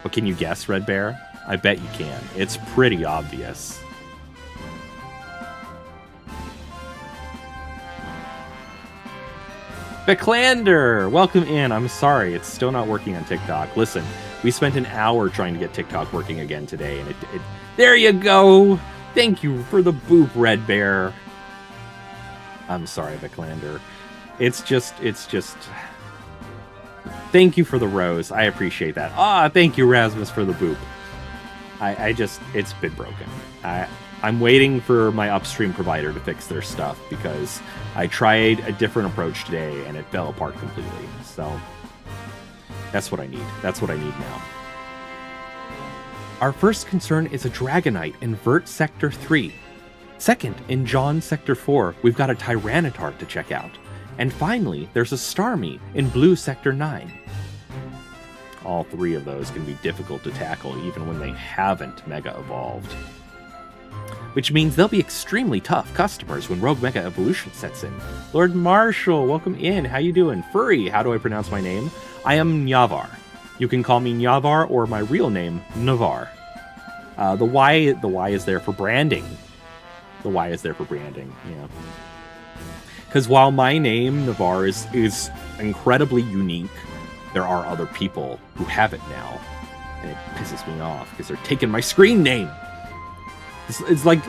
But can you guess, Red Bear? I bet you can. It's pretty obvious. Becklander! Welcome in. I'm sorry, it's still not working on TikTok. Listen, we spent an hour trying to get TikTok working again today, and it there you go! Thank you for the boop, Red Bear. I'm sorry, Becklander. It's just... Thank you for the rose. I appreciate that. Thank you, Rasmus, for the boop. It's been broken. I'm waiting for my upstream provider to fix their stuff because I tried a different approach today and it fell apart completely. So that's what I need. That's what I need now. Our first concern is a Dragonite in Vert Sector 3. Second, in John Sector 4, we've got a Tyranitar to check out. And finally, there's a Starmie in Blue Sector 9. All 3 of those can be difficult to tackle even when they haven't Mega Evolved. which means they'll be extremely tough customers when Rogue Mega Evolution sets in. Lord Marshall, welcome in. How you doing? Furry, how do I pronounce my name? I am Nyavarr. You can call me Nyavarr or my real name, Nyavarr. The Y is there for branding. The Y is there for branding, yeah. Because while my name, Nyavarr, is incredibly unique, there are other people who have it now. And it pisses me off because they're taking my screen name. It's like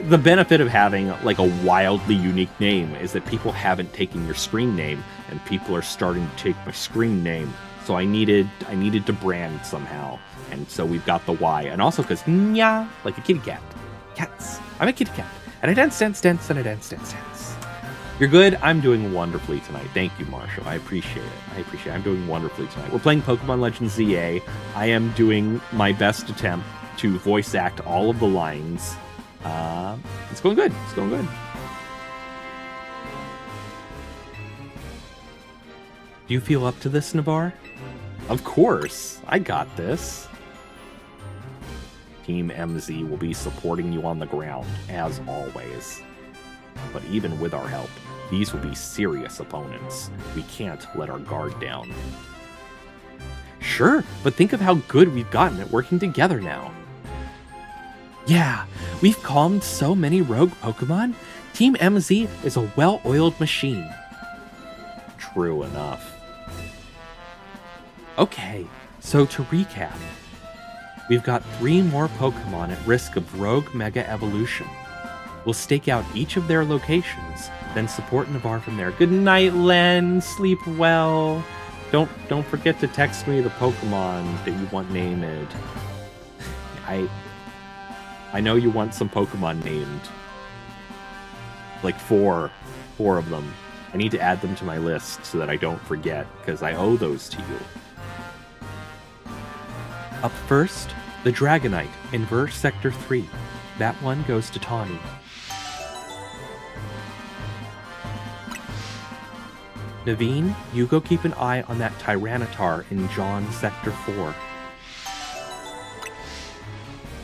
the benefit of having like a wildly unique name is that people haven't taken your screen name and people are starting to take my screen name. So I needed to brand somehow. And so we've got the Y. And also because nya, like a kitty cat. Cats. I'm a kitty cat. And I dance, and I dance. You're good? I'm doing wonderfully tonight. Thank you, Marshall. I appreciate it. I'm doing wonderfully tonight. We're playing Pokémon Legends Z-A. I am doing my best attempt to voice act all of the lines. It's going good. Do you feel up to this, Nyavarr? Of course. I got this. Team MZ will be supporting you on the ground, as always. But even with our help, these will be serious opponents. We can't let our guard down. Sure, but think of how good we've gotten at working together now. Yeah, we've calmed so many rogue Pokemon. Team MZ is a well-oiled machine. True enough. Okay, so to recap, we've got 3 more Pokemon at risk of Rogue Mega Evolution. We'll stake out each of their locations, then support Nyavarr from there. Good night, Len. Sleep well. Don't forget to text me the Pokemon that you want named. I know you want some Pokemon named. Like 4 of them. I need to add them to my list so that I don't forget, because I owe those to you. Up first, the Dragonite in Verse Sector 3. That one goes to Tawny. Naveen, you go keep an eye on that Tyranitar in John Sector 4.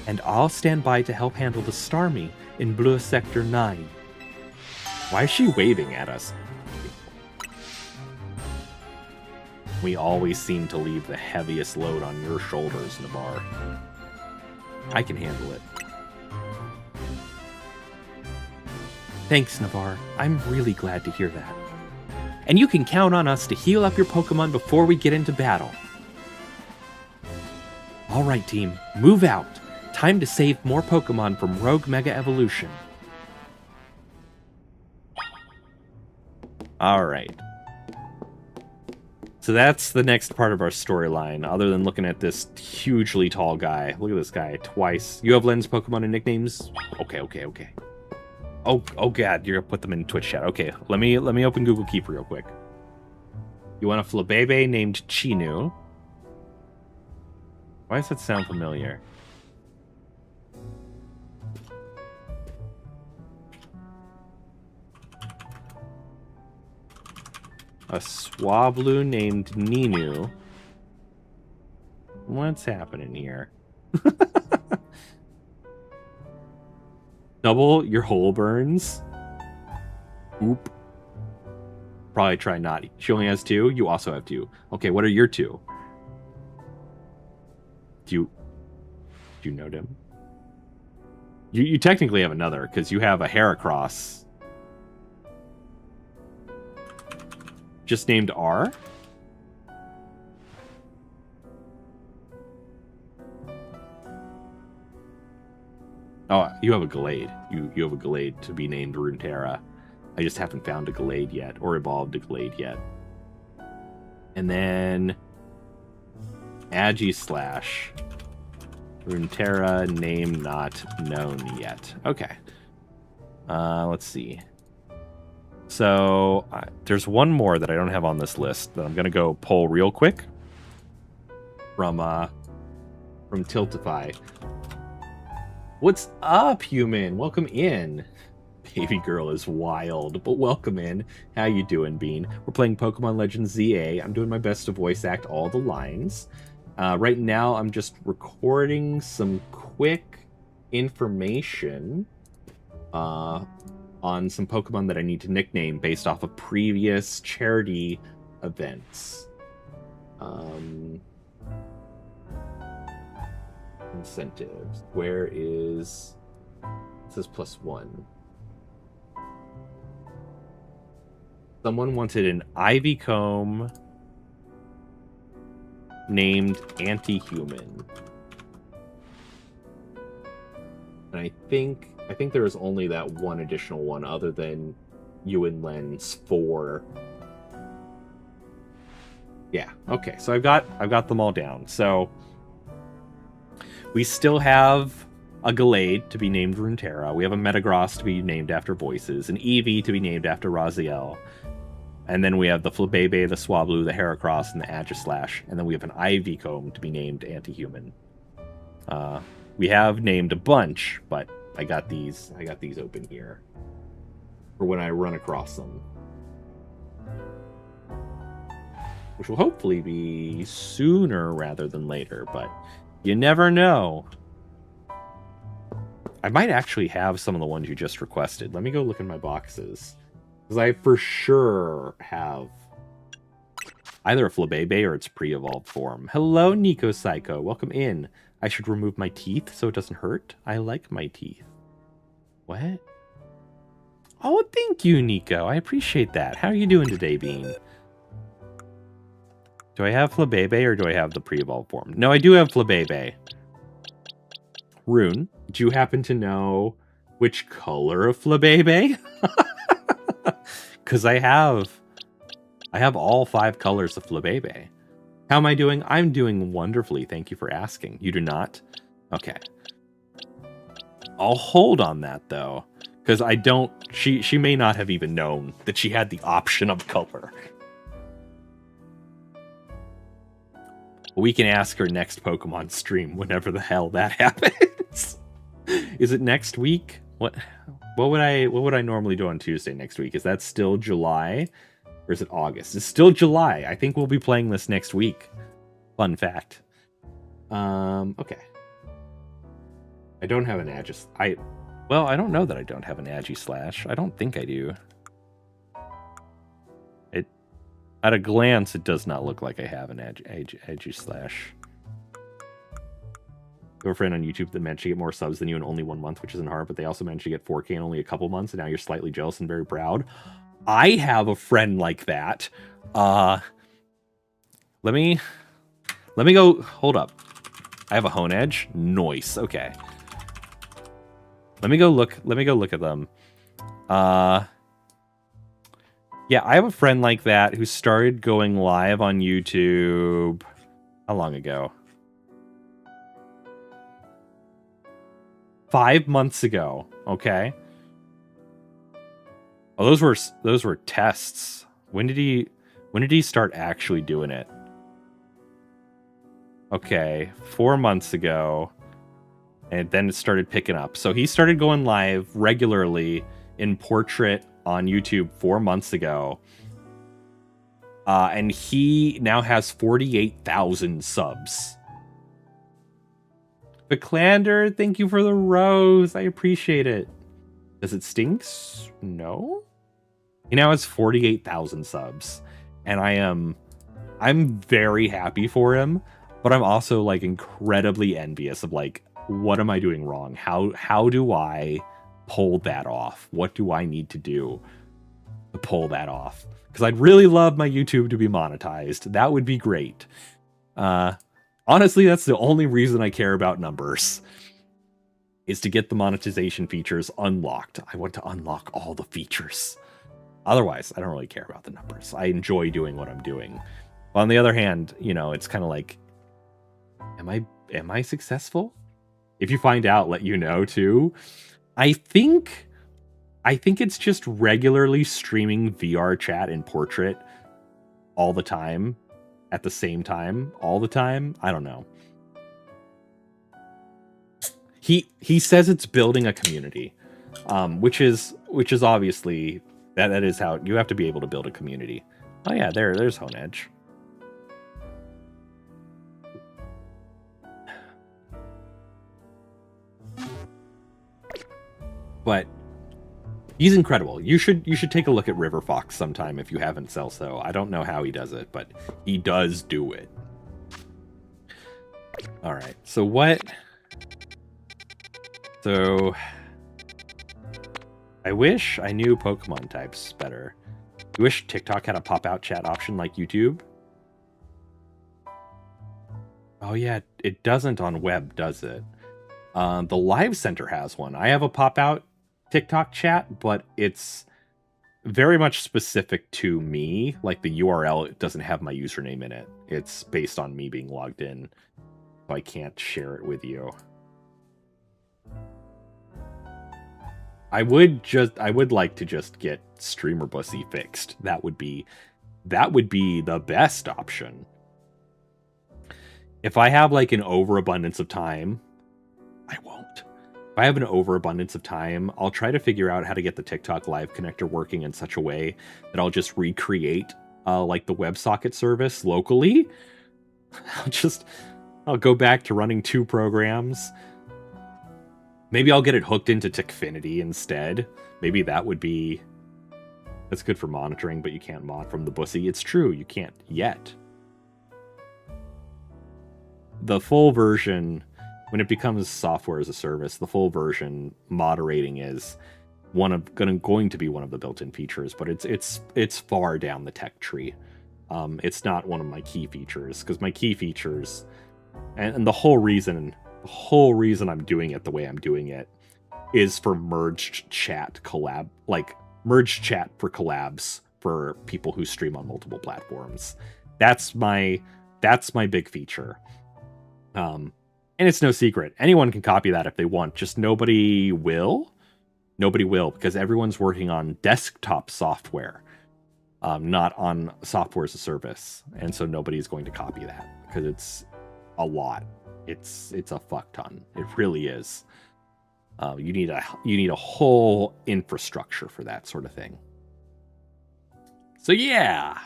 And I'll stand by to help handle the Starmie in Blue Sector 9. Why is she waving at us? We always seem to leave the heaviest load on your shoulders, Nyavarr. I can handle it. Thanks, Nyavarr. I'm really glad to hear that. And you can count on us to heal up your Pokemon before we get into battle. Alright team, move out. Time to save more Pokemon from Rogue Mega Evolution. Alright. So that's the next part of our storyline, other than looking at this hugely tall guy. Look at this guy, twice. You have Len's Pokemon and nicknames? Okay. Oh god, you're gonna put them in Twitch chat. Okay, let me open Google Keep real quick. You want a Flabebe named Chinu. Why does that sound familiar? A Swablu named Ninu. What's happening here? Double your hole burns. Oop. Probably try not. She only has 2. You also have 2. Okay, what are your 2? Do you note him? You technically have another, because you have a Heracross. Just named R? Oh, you have a Gallade. You have a Gallade to be named Runeterra. I just haven't found a Gallade yet, or evolved a Gallade yet. And then Aegislash. Runeterra, name not known yet. Okay. Let's see. So there's one more that I don't have on this list that I'm gonna go pull real quick from Tiltify. What's up, human? Welcome in. Baby girl is wild, but welcome in. How you doing, Bean? We're playing Pokémon Legends Z-A. I'm doing my best to voice act all the lines. Right now, I'm just recording some quick information on some Pokemon that I need to nickname based off of previous charity events. Incentives. Where is... It says +1. Someone wanted an Ivy Comb named Anti-Human. And I think there is only that one additional one other than you and Len's 4. Yeah, okay. So I've got them all down. So we still have a Gallade to be named Runeterra. We have a Metagross to be named after Voices, an Eevee to be named after Raziel. And then we have the Flabébé, the Swablu, the Heracross, and the Aegislash. And then we have an Ivy Comb to be named Anti-Human. We have named a bunch, but I got these open here for when I run across them, which will hopefully be sooner rather than later, but you never know. I might actually have some of the ones you just requested. Let me go look in my boxes, because I for sure have either a Flabébé or its pre-evolved form. Hello, Nico Psycho. Welcome in. I should remove my teeth so it doesn't hurt. I like my teeth. What? Oh, thank you, Nico. I appreciate that. How are you doing today, Bean? Do I have Flabébé or do I have the pre-evolved form? No, I do have Flabébé. Rune, do you happen to know which color of Flabébé? Because I have all 5 colors of Flabébé. How am I doing? I'm doing wonderfully. Thank you for asking. You do not? Okay. I'll hold on that, though. Because I don't... She may not have even known that she had the option of color. We can ask her next Pokemon stream whenever the hell that happens. Is it next week? What would I normally do on Tuesday next week? Is that still July? Or is it August? It's still July. I think we'll be playing this next week. Fun fact. Okay. I don't have an well, I don't know that I don't have an Aegislash. I don't think I do. At a glance, it does not look like I have an Aegislash. I have a friend on YouTube that managed to get more subs than you in only 1 month, which isn't hard, but they also managed to get 4K in only a couple months, and now you're slightly jealous and very proud. I have a friend like that. Let me go. Hold up. I have a Honedge. Nice. Okay. Let me go look at them. Yeah, I have a friend like that who started going live on YouTube. How long ago? 5 months ago. Okay. Oh, those were tests. When did he start actually doing it? Okay, 4 months ago. And then it started picking up. So he started going live regularly in Portrait on YouTube 4 months ago. And he now has 48,000 subs. Viclander, thank you for the rose. I appreciate it. Does it stinks? No. He now has 48,000 subs. And I'm very happy for him, but I'm also like incredibly envious of like, what am I doing wrong? How do I pull that off? What do I need to do to pull that off? Because I'd really love my YouTube to be monetized. That would be great. Honestly, that's the only reason I care about numbers, is to get the monetization features unlocked. I want to unlock all the features. Otherwise, I don't really care about the numbers. I enjoy doing what I'm doing. On the other hand, you know, it's kind of like, am I successful? If you find out, let you know too. I think it's just regularly streaming VR chat in Portrait all the time, at the same time, all the time. I don't know. He says it's building a community, which is obviously that is how you have to be able to build a community. Oh yeah, there's Honedge. But he's incredible. You should take a look at River Fox sometime if you haven't, Celso. I don't know how he does it, but he does do it. All right. So what? So I wish I knew Pokemon types better. I wish TikTok had a pop-out chat option like YouTube. Oh yeah, it doesn't on web, does it? The Live Center has one. I have a pop-out TikTok chat, but it's very much specific to me. Like the URL doesn't have my username in it. It's based on me being logged in, so I can't share it with you. I would like to just get Streamer Bussy fixed. That would be the best option. If I have like an overabundance of time, I won't. If I have an overabundance of time, I'll try to figure out how to get the TikTok Live connector working in such a way that I'll just recreate like the WebSocket service locally. I'll go back to running 2 programs. Maybe I'll get it hooked into Tickfinity instead. Maybe that's good for monitoring, but you can't mod from the Bussy. It's true, you can't yet. The full version, when it becomes software as a service, the full version moderating is going to be one of the built-in features, but it's far down the tech tree. It's not one of my key features, because my key features, and the whole reason I'm doing it the way I'm doing it is for merged chat collab, like merged chat for collabs for people who stream on multiple platforms. That's my big feature. And it's no secret. Anyone can copy that if they want, just nobody will. Nobody will, because everyone's working on desktop software, not on software as a service. And so nobody's going to copy that because it's a lot. It's a fuck ton. It really is. You need a whole infrastructure for that sort of thing. So yeah,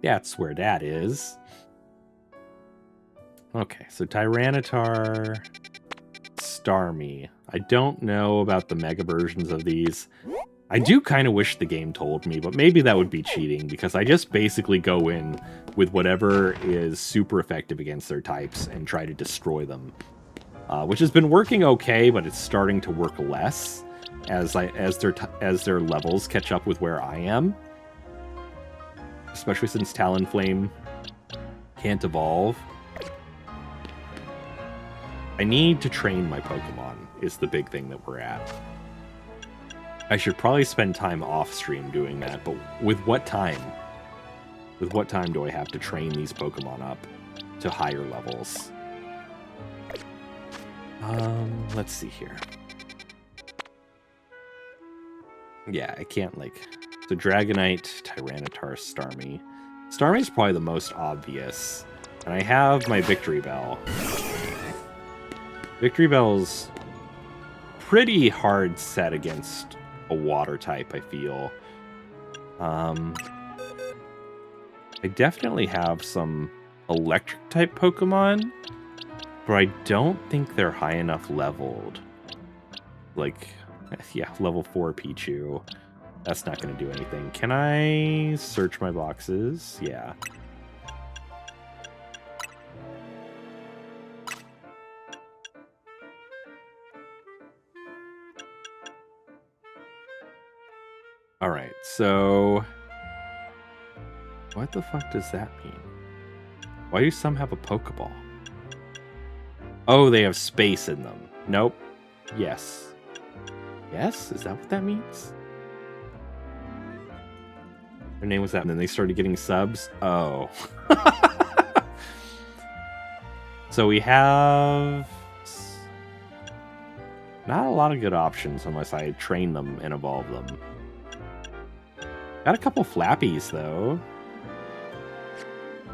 that's where that is. Okay, so Tyranitar, Starmie. I don't know about the mega versions of these. I do kind of wish the game told me, but maybe that would be cheating because I just basically go in with whatever is super effective against their types and try to destroy them, which has been working okay, but it's starting to work less as their levels catch up with where I am, especially since Talonflame can't evolve. I need to train my Pokemon is the big thing that we're at. I should probably spend time off stream doing that, but with what time? With what time do I have to train these Pokemon up to higher levels? Let's see here. Yeah, I can't so Dragonite, Tyranitar, Starmie. Starmie's probably the most obvious. And I have my Victory Bell. Victory Bell's pretty hard set against a water type, I feel. I definitely have some electric type Pokemon, but I don't think they're high enough leveled. Yeah, level 4 Pichu. That's not going to do anything. Can I search my boxes? Yeah. Alright, so what the fuck does that mean? Why do some have a Pokeball? Oh, they have space in them. Nope. Yes. Yes? Is that what that means? Their name was that, and then they started getting subs? Oh. So we have not a lot of good options unless I train them and evolve them. Got a couple Flappies, though.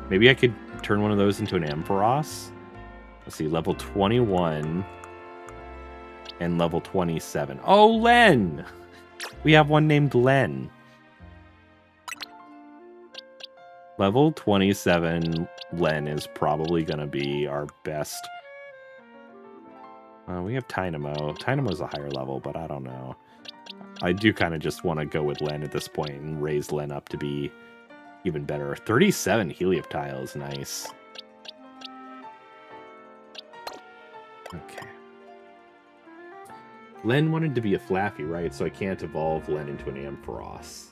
Maybe I could turn one of those into an Ampharos. Let's see, level 21 and level 27. Oh, Len! We have one named Len. Level 27 Len is probably going to be our best We have Tynamo. Tynamo's a higher level, but I don't know. I do kind of just want to go with Len at this point and raise Len up to be even better. 37 Helioptile is nice. Okay. Len wanted to be a Flaffy, right? So I can't evolve Len into an Ampharos.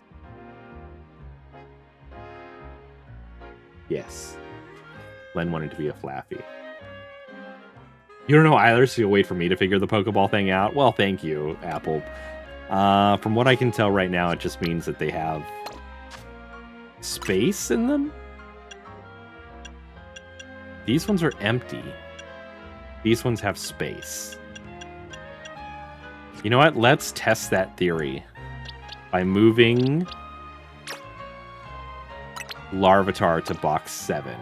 Yes. Len wanted to be a Flaffy. You don't know either, so you'll wait for me to figure the Pokeball thing out? Well, thank you, Apple. From what I can tell right now, it just means that they have space in them? These ones are empty. These ones have space. You know what? Let's test that theory by moving Larvitar to box 7.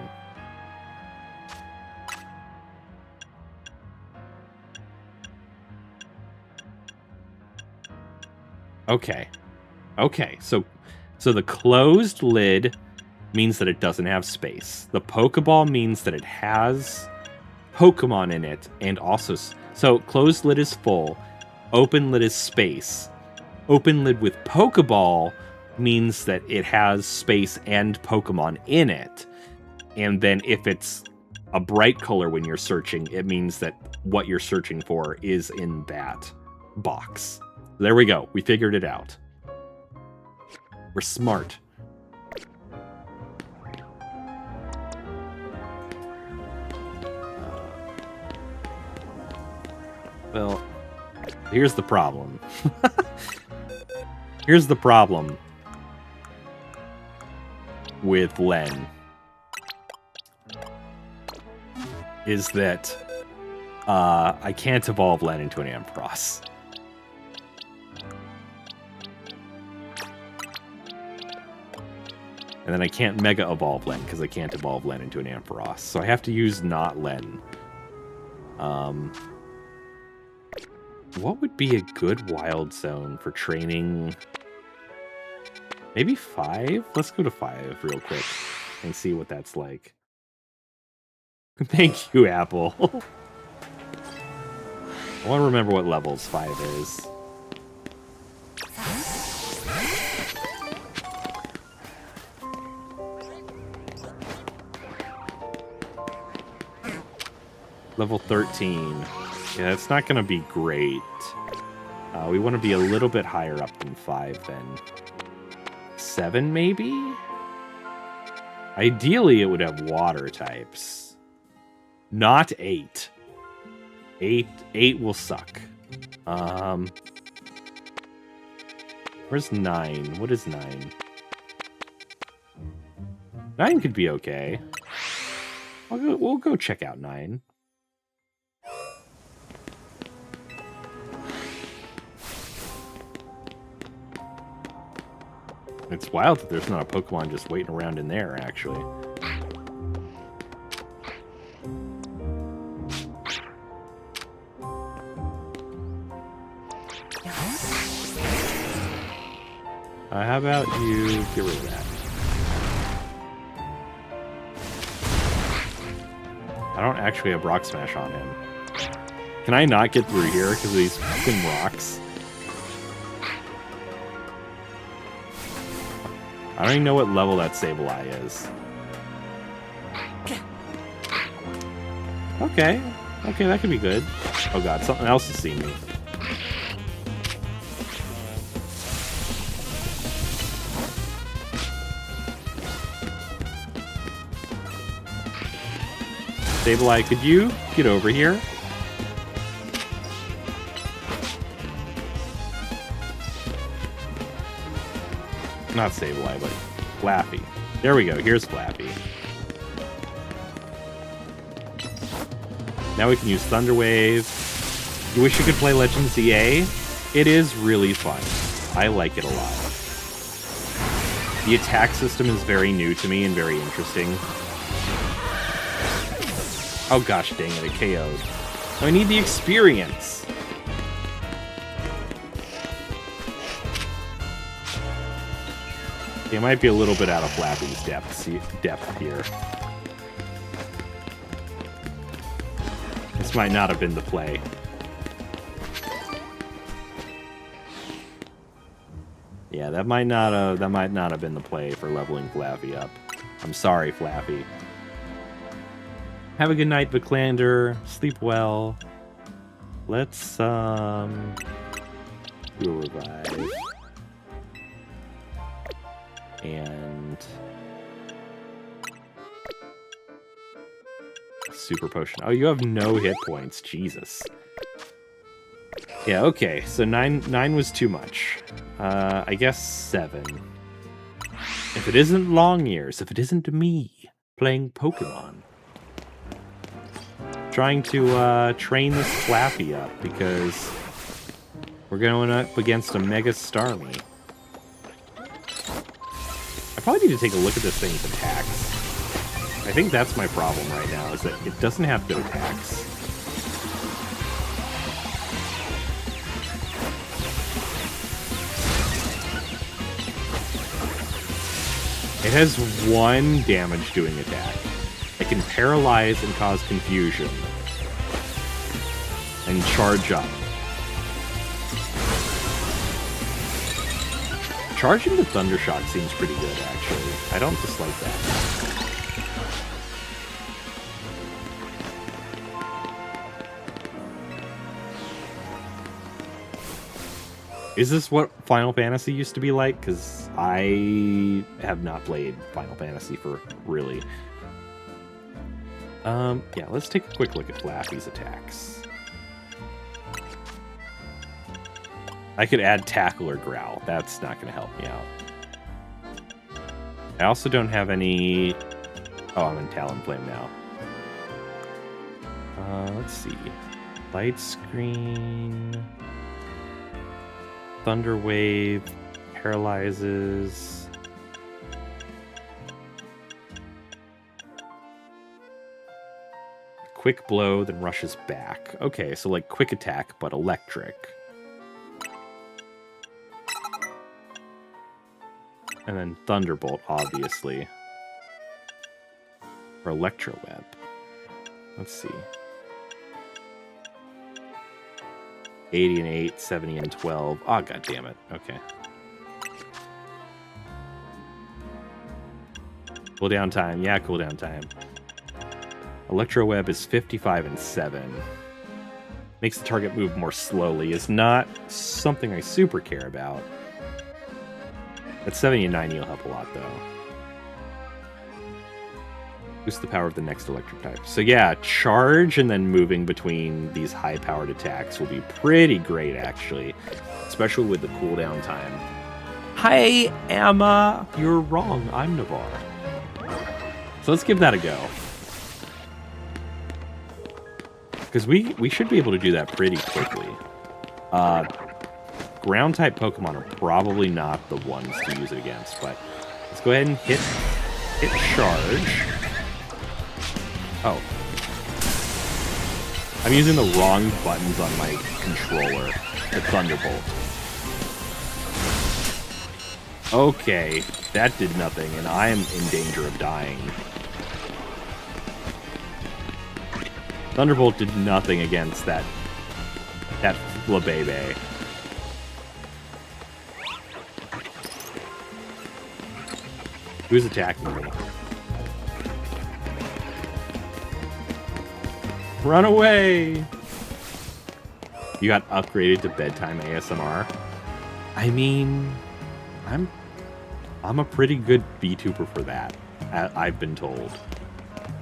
Okay. Okay, so the closed lid means that it doesn't have space. The Pokeball means that it has Pokemon in it, and also... So, closed lid is full. Open lid is space. Open lid with Pokeball means that it has space and Pokemon in it. And then if it's a bright color when you're searching, it means that what you're searching for is in that box. There we go. We figured it out. We're smart. Well, here's the problem. Here's the problem with Len. Is that I can't evolve Len into an Ampharos. And then I can't Mega Evolve Len because I can't evolve Len into an Ampharos. So I have to use not Len. What would be a good wild zone for training? Maybe 5? Let's go to 5 real quick and see what that's like. Thank you, Apple. I want to remember what levels 5 is. Level 13. Yeah, it's not going to be great. We want to be a little bit higher up than 5 then. 7 maybe? Ideally, it would have water types. Not 8. 8 will suck. Where's 9? What is 9? 9 could be okay. We'll go check out 9. It's wild that there's not a Pokemon just waiting around in there, actually. How about you get rid of that? I don't actually have Rock Smash on him. Can I not get through here because of these fucking rocks? I don't even know what level that Sableye is. Okay. Okay, that could be good. Oh god, something else has seen me. Sableye, could you get over here? Not Sableye, but Flappy. There we go. Here's Flappy. Now we can use Thunder Wave. You wish you could play Legends Z-A? It is really fun. I like it a lot. The attack system is very new to me and very interesting. Oh gosh dang it, it KO'd. I need the experience. It might be a little bit out of Flappy's depth here. This might not have been the play. Yeah, that might not have been the play for leveling Flaffy up. I'm sorry, Flaffy. Have a good night, Viclander. Sleep well. Let's do a revive. And super potion. Oh, you have no hit points. Jesus. Yeah, okay. So nine was too much. I guess 7. If it isn't long years, if it isn't me playing Pokemon. Trying to train this Flaffy up because we're going up against a Mega Starmie. I probably need to take a look at this thing's attacks. I think that's my problem right now, is that it doesn't have good attacks. It has 1 damage-doing attack. It can paralyze and cause confusion. And charge up. Charging the Thundershock seems pretty good, actually. I don't dislike that. Is this what Final Fantasy used to be like? Because I have not played Final Fantasy for really. Yeah, let's take a quick look at Flaffy's attacks. I could add Tackle or Growl. That's not going to help me out. I also don't have any... Oh, I'm in Talonflame now. Let's see. Light Screen... Thunder Wave paralyzes. Quick Blow, then rushes back. Okay, so like quick attack, but electric. And then Thunderbolt, obviously. Or Electro Web. Let's see. 80 and 8, 70 and 12. Oh, god damn it. Okay. Cooldown time. Yeah, cooldown time. Electro Web is 55 and 7. Makes the target move more slowly. Is not something I super care about. At 70 and 90 will help a lot, though. Boost the power of the next electric type. So yeah, charge and then moving between these high-powered attacks will be pretty great, actually. Especially with the cooldown time. Hi, Emma! You're wrong. I'm Nyavarr. So let's give that a go. Because we should be able to do that pretty quickly. Ground-type Pokemon are probably not the ones to use it against, but let's go ahead and hit charge. Oh. I'm using the wrong buttons on my controller. The Thunderbolt. Okay, that did nothing, and I am in danger of dying. Thunderbolt did nothing against that Flabebe. Who's attacking me? Run away! You got upgraded to bedtime ASMR. I mean, I'm a pretty good VTuber for that. I've been told.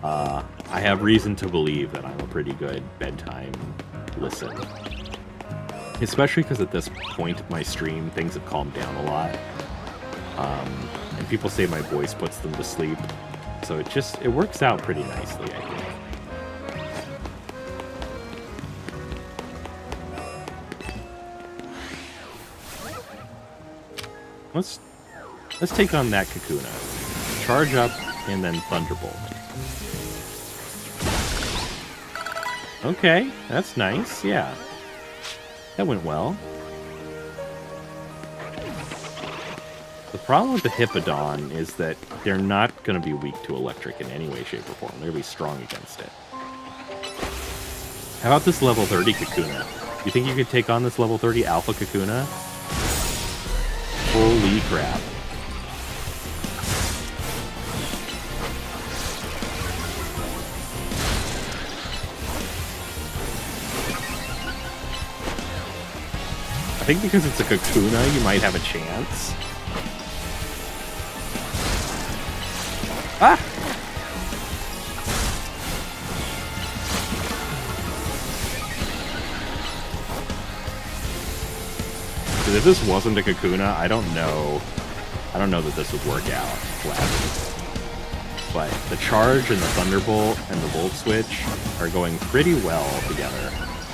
I have reason to believe that I'm a pretty good bedtime listen. Especially because at this point of my stream, things have calmed down a lot. And people say my voice puts them to sleep. So it works out pretty nicely, I think. Let's take on that Kakuna. Charge up and then Thunderbolt. Okay, that's nice, yeah. That went well. The problem with the Hippowdon is that they're not going to be weak to electric in any way, shape, or form. They're going to be strong against it. How about this level 30 Kakuna? You think you could take on this level 30 Alpha Kakuna? Holy crap. I think because it's a Kakuna, you might have a chance. Ah! Because if this wasn't a Kakuna, I don't know that this would work out gladly. But the charge and the Thunderbolt and the Volt Switch are going pretty well together.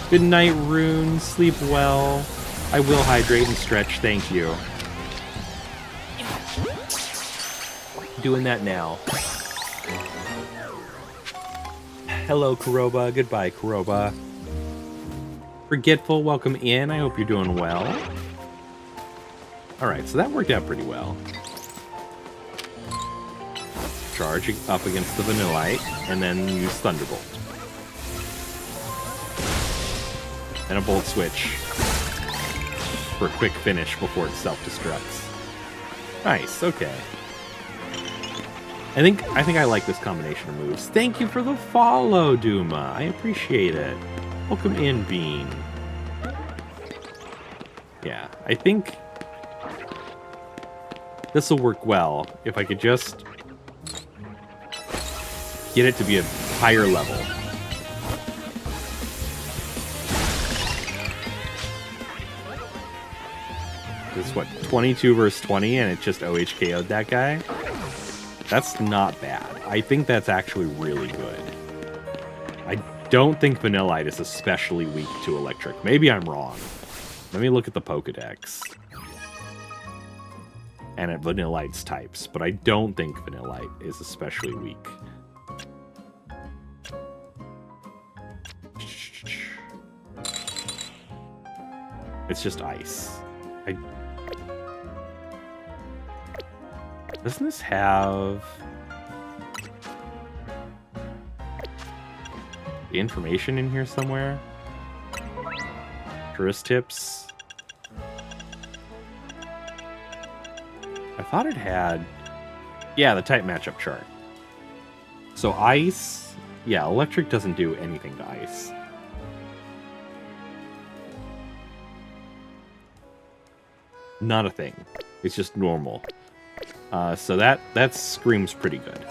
Good night, Rune. Sleep well. I will hydrate and stretch, thank you. Doing that now. Hello, Kuroba. Goodbye, Kuroba. Forgetful, welcome in. I hope you're doing well. Alright, so that worked out pretty well. Charge up against the Vanillite, and then use Thunderbolt. And a Bolt Switch for a quick finish before it self-destructs. Nice, okay. I think I like this combination of moves. Thank you for the follow, Duma. I appreciate it. Welcome in, Bean. Yeah, I think this will work well if I could just get it to be a higher level. It's what, 22 versus 20, and it just OHKO'd that guy? That's not bad. I think that's actually really good. I don't think Vanillite is especially weak to electric. Maybe I'm wrong. Let me look at the Pokedex. And at Vanillite's types, but I don't think Vanillite is especially weak. It's just ice. Doesn't this have the information in here somewhere? Tourist tips. I thought it had... Yeah, the type matchup chart. So ice... Yeah, electric doesn't do anything to ice. Not a thing. It's just normal. So that screams pretty good.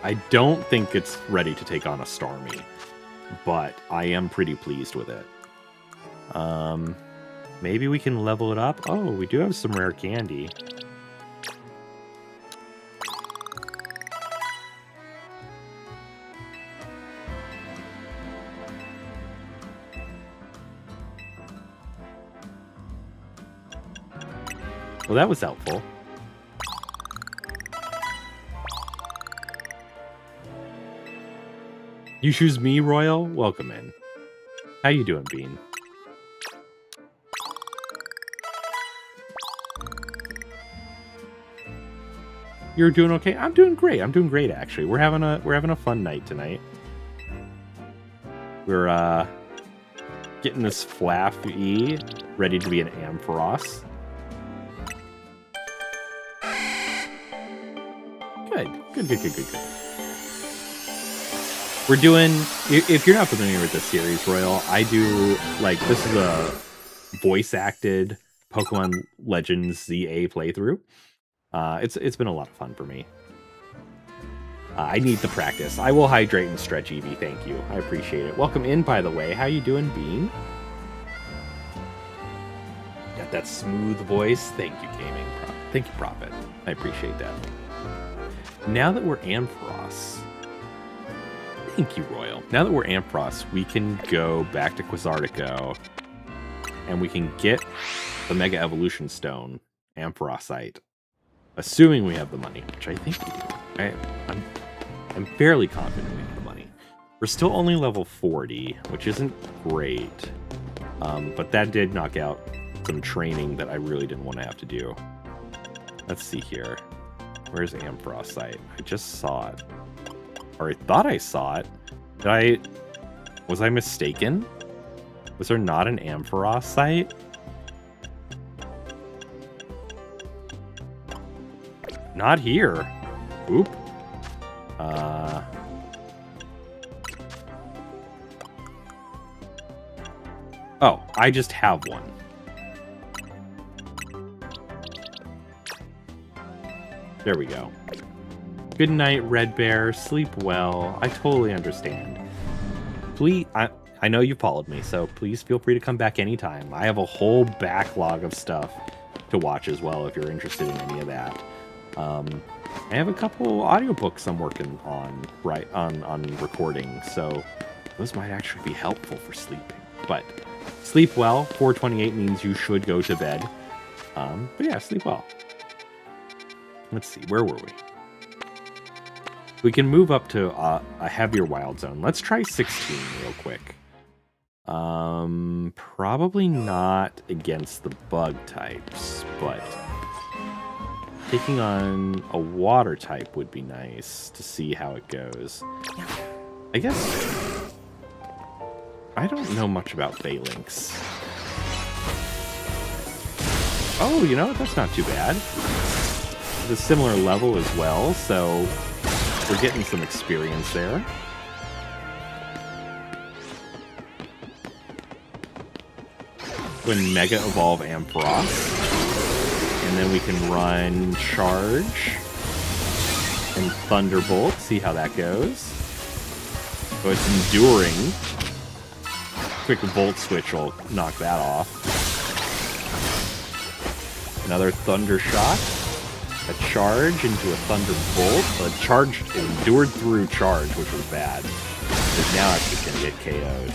I don't think it's ready to take on a Starmie, but I am pretty pleased with it. Maybe we can level it up. Oh, we do have some rare candy. Well, that was helpful. You choose me, Royal? Welcome in. How you doing, Bean? You're doing okay? I'm doing great. I'm doing great, actually. We're having a fun night tonight. We're getting this Flaffy ready to be an Ampharos. Good. We're doing, if you're not familiar with this series, Royal, I do, like, this is a voice-acted Pokemon Legends Z-A playthrough. It's been a lot of fun for me. I need the practice. I will hydrate and stretch, Eevee. Thank you. I appreciate it. Welcome in, by the way. How you doing, Bean? Got that smooth voice. Thank you, Gaming. Thank you, Prophet. I appreciate that. Now that we're Ampharos, thank you, Royal. Now that we're Ampharos, we can go back to Quasartico, and we can get the Mega Evolution Stone, Ampharosite, assuming we have the money, which I think we do. I'm fairly confident we have the money. We're still only level 40, which isn't great, but that did knock out some training that I really didn't want to have to do. Let's see here. Where's Ampharosite? I just saw it. Or I thought I saw it. Was I mistaken? Was there not an Ampharosite? not here. Oop. Oh, I just have one. There we go. Good night, Red Bear. Sleep well. I totally understand. Please, I know you followed me, so please feel free to come back anytime. I have a whole backlog of stuff to watch as well if you're interested in any of that. I have a couple audiobooks I'm working on on recording, so those might actually be helpful for sleeping. But sleep well. 4:28 means you should go to bed. But yeah, sleep well. Let's see, where were we? We can move up to a heavier wild zone. Let's try 16 real quick. Probably not against the bug types, but taking on a water type would be nice to see how it goes. I guess I don't know much about phalanx. Oh, you know, that's not too bad. It's a similar level as well, so we're getting some experience there. When Mega Evolve Ampharos. And then we can run Charge and Thunderbolt, see how that goes. So it's enduring. Quick Volt Switch will knock that off. Another Thunder Shot. A Charge into a Thunderbolt. A Charge endured through Charge, which was bad. But now it's just going to get KO'd.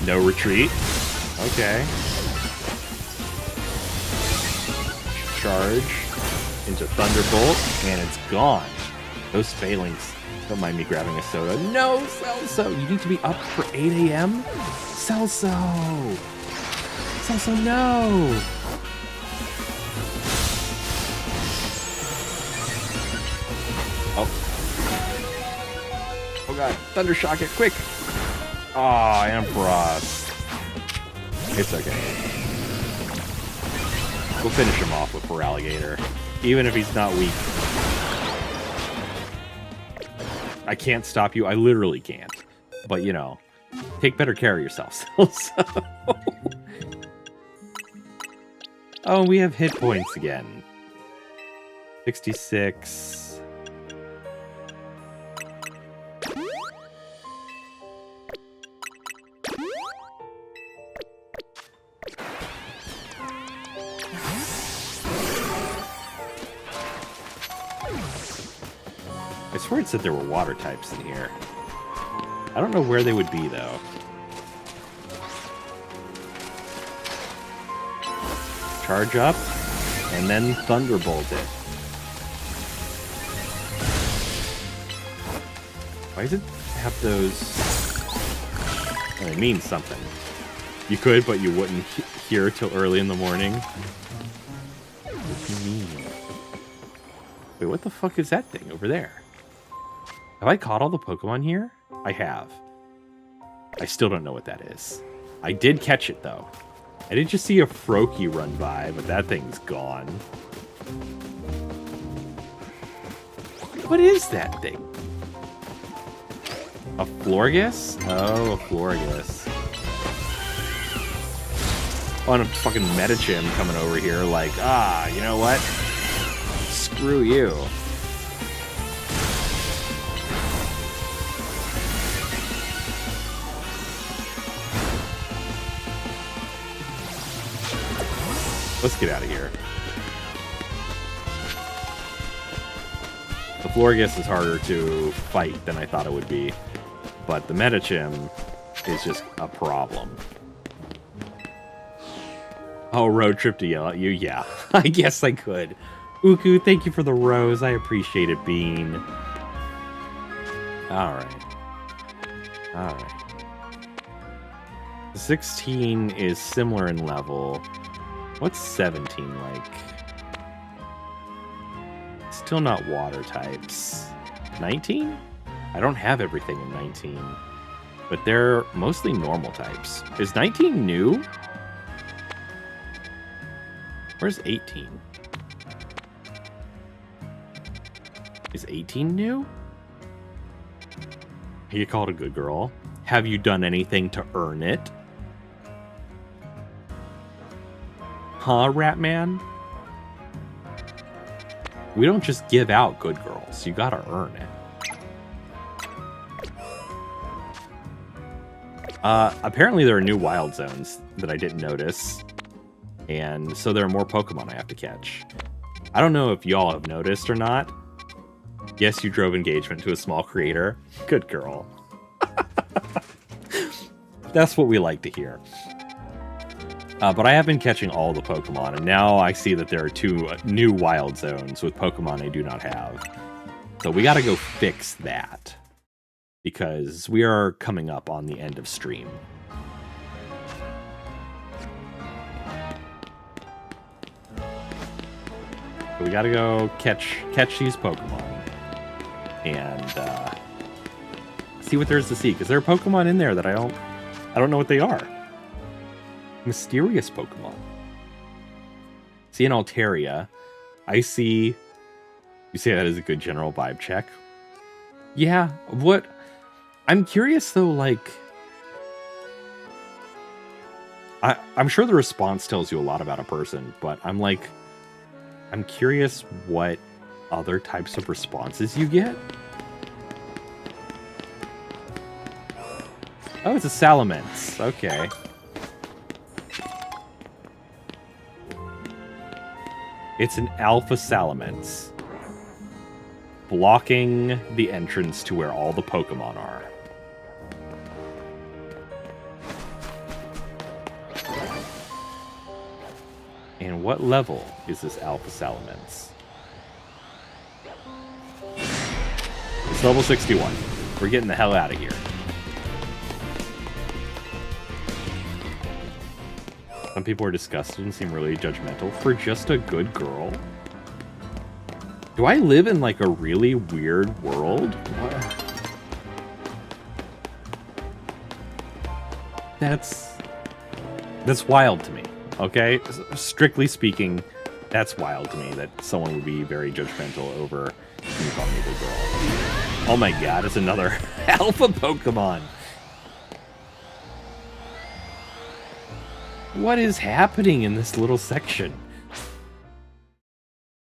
No retreat. Okay. Charge into Thunderbolt, and it's gone. Those phalanx. Don't mind me grabbing a soda. No, Celso! You need to be up for 8 a.m.? Celso! Celso, no! Oh. Oh god, Thundershock it, quick! Aw, Ampharos. It's okay. We'll finish him off with Feraligatr, even if he's not weak. I can't stop you. I literally can't. But, you know, take better care of yourself. Oh, we have hit points again. 66. I swear it said there were water types in here. I don't know where they would be, though. Charge up, and then Thunderbolt it. Why does it have those? Well, it means something. You could, but you wouldn't hear till early in the morning. What do you mean? Wait, what the fuck is that thing over there? Have I caught all the Pokemon here? I have. I still don't know what that is. I did catch it, though. I did just see a Froakie run by, but that thing's gone. What is that thing? A Florges? Oh, a Florges. Oh, and a fucking Medicham coming over here like, you know what? Screw you. Let's get out of here. The Florges is harder to fight than I thought it would be, but the Medicham is just a problem. Oh, road trip to yell at you? Yeah, I guess I could. Uku, thank you for the rose. I appreciate it, Bean. Alright. Alright. 16 is similar in level. What's 17 like? Still not water types. 19? I don't have everything in 19. But they're mostly normal types. Is 19 new? Where's 18? Is 18 new? You called a good girl. Have you done anything to earn it? Huh, Ratman? We don't just give out good girls. You gotta earn it. Apparently there are new wild zones that I didn't notice. And so there are more Pokemon I have to catch. I don't know if y'all have noticed or not. Yes, you drove engagement to a small creator. Good girl. That's what we like to hear. But I have been catching all the Pokemon, and now I see that there are 2 new wild zones with Pokemon I do not have. So we gotta go fix that, because we are coming up on the end of stream. So we gotta go catch these Pokemon and see what there is to see, because there are Pokemon in there that I don't know what they are. Mysterious Pokemon. See an Altaria. I see. You say that is a good general vibe check. Yeah. What? I'm curious though. Like, I'm sure the response tells you a lot about a person, but I'm curious what other types of responses you get. Oh, it's a Salamence. Okay. It's an Alpha Salamence, blocking the entrance to where all the Pokemon are. And what level is this Alpha Salamence? It's level 61. We're getting the hell out of here. Some people are disgusted and seem really judgmental for just a good girl. Do I live in like a really weird world? What? That's wild to me. Okay, strictly speaking, that's wild to me that someone would be very judgmental over you calling me a good girl. Oh my god, it's another alpha Pokemon. What is happening in this little section?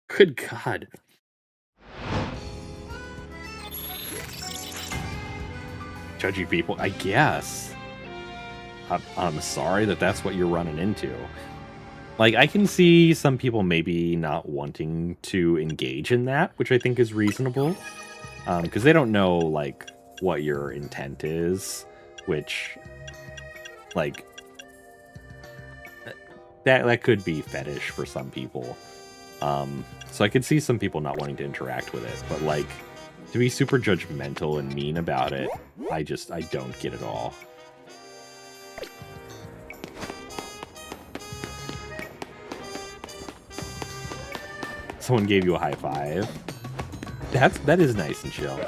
Good God. Judgy people, I guess. I'm sorry that that's what you're running into. Like, I can see some people maybe not wanting to engage in that, which I think is reasonable. Because they don't know, like, what your intent is, which, like, that could be fetish for some people. So I could see some people not wanting to interact with it, but like to be super judgmental and mean about it, I don't get it all. Someone gave you a high five. That is nice and chill.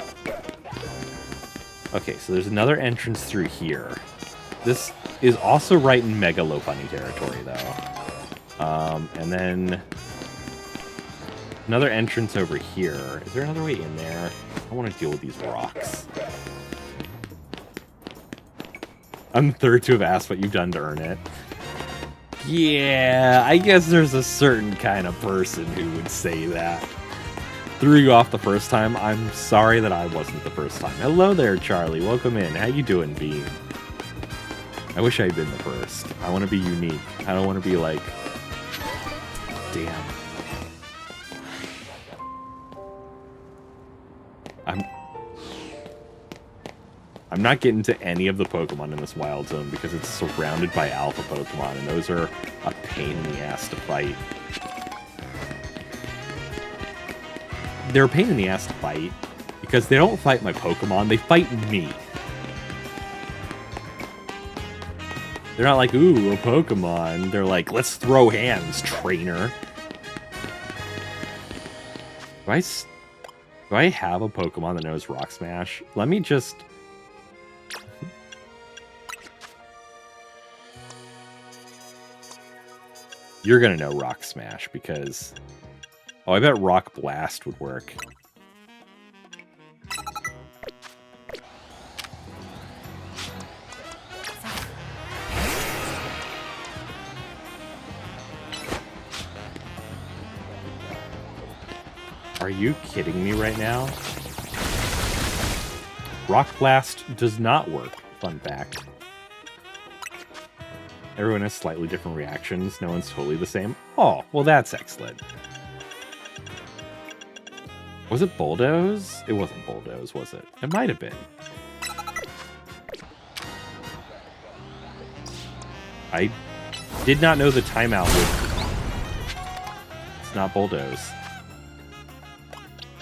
Okay, so there's another entrance through here. This is also right in Mega Lopunny territory, though. And then another entrance over here. Is there another way in there? I want to deal with these rocks. I'm the third to have asked what you've done to earn it. Yeah, I guess there's a certain kind of person who would say that. Threw you off the first time. I'm sorry that I wasn't the first time. Hello there, Charlie. Welcome in. How you doing, Bean? I wish I had been the first. I want to be unique. I don't want to be like... Damn. I'm not getting to any of the Pokemon in this wild zone because it's surrounded by alpha Pokemon, and those are a pain in the ass to fight. They're a pain in the ass to fight because they don't fight my Pokemon, they fight me. They're not like, ooh, a Pokemon. They're like, let's throw hands, trainer. Do I have a Pokemon that knows Rock Smash? Let me just... You're gonna know Rock Smash because... Oh, I bet Rock Blast would work. Are you kidding me right now? Rock Blast does not work, fun fact. Everyone has slightly different reactions. No one's totally the same. Oh, well that's excellent. Was it Bulldoze? It wasn't Bulldoze, was it? It might have been. I did not know the timeout would... It's not Bulldoze.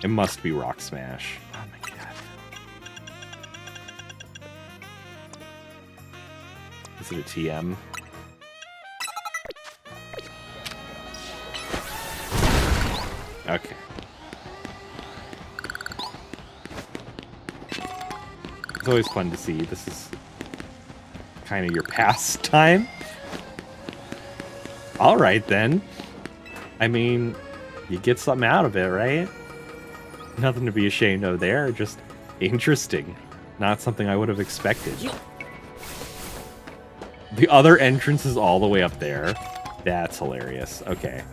It must be Rock Smash. Oh my god. Is it a TM? Okay. It's always fun to see. This is kind of your pastime. All right, then. I mean, you get something out of it, right? Nothing to be ashamed of there. Just interesting. Not something I would have expected. The other entrance is all the way up there. That's hilarious. Okay.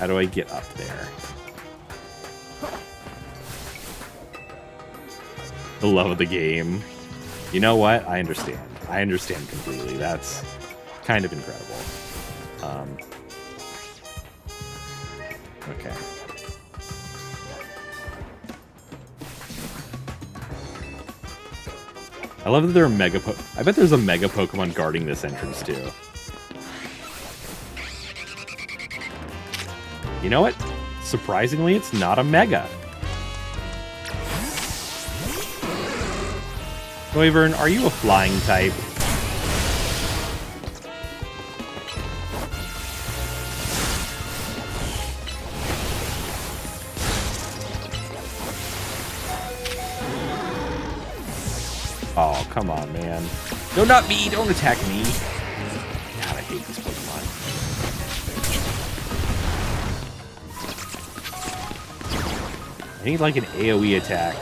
How do I get up there? The love of the game. You know what? I understand. I understand completely. That's kind of incredible. Okay. I love that there are I bet there's a mega Pokemon guarding this entrance too. You know what? Surprisingly, it's not a mega. Nyavarr, are you a flying type? Oh, come on, man. No, not me! Don't attack me! God, I hate this Pokemon. I need, like, an AoE attack.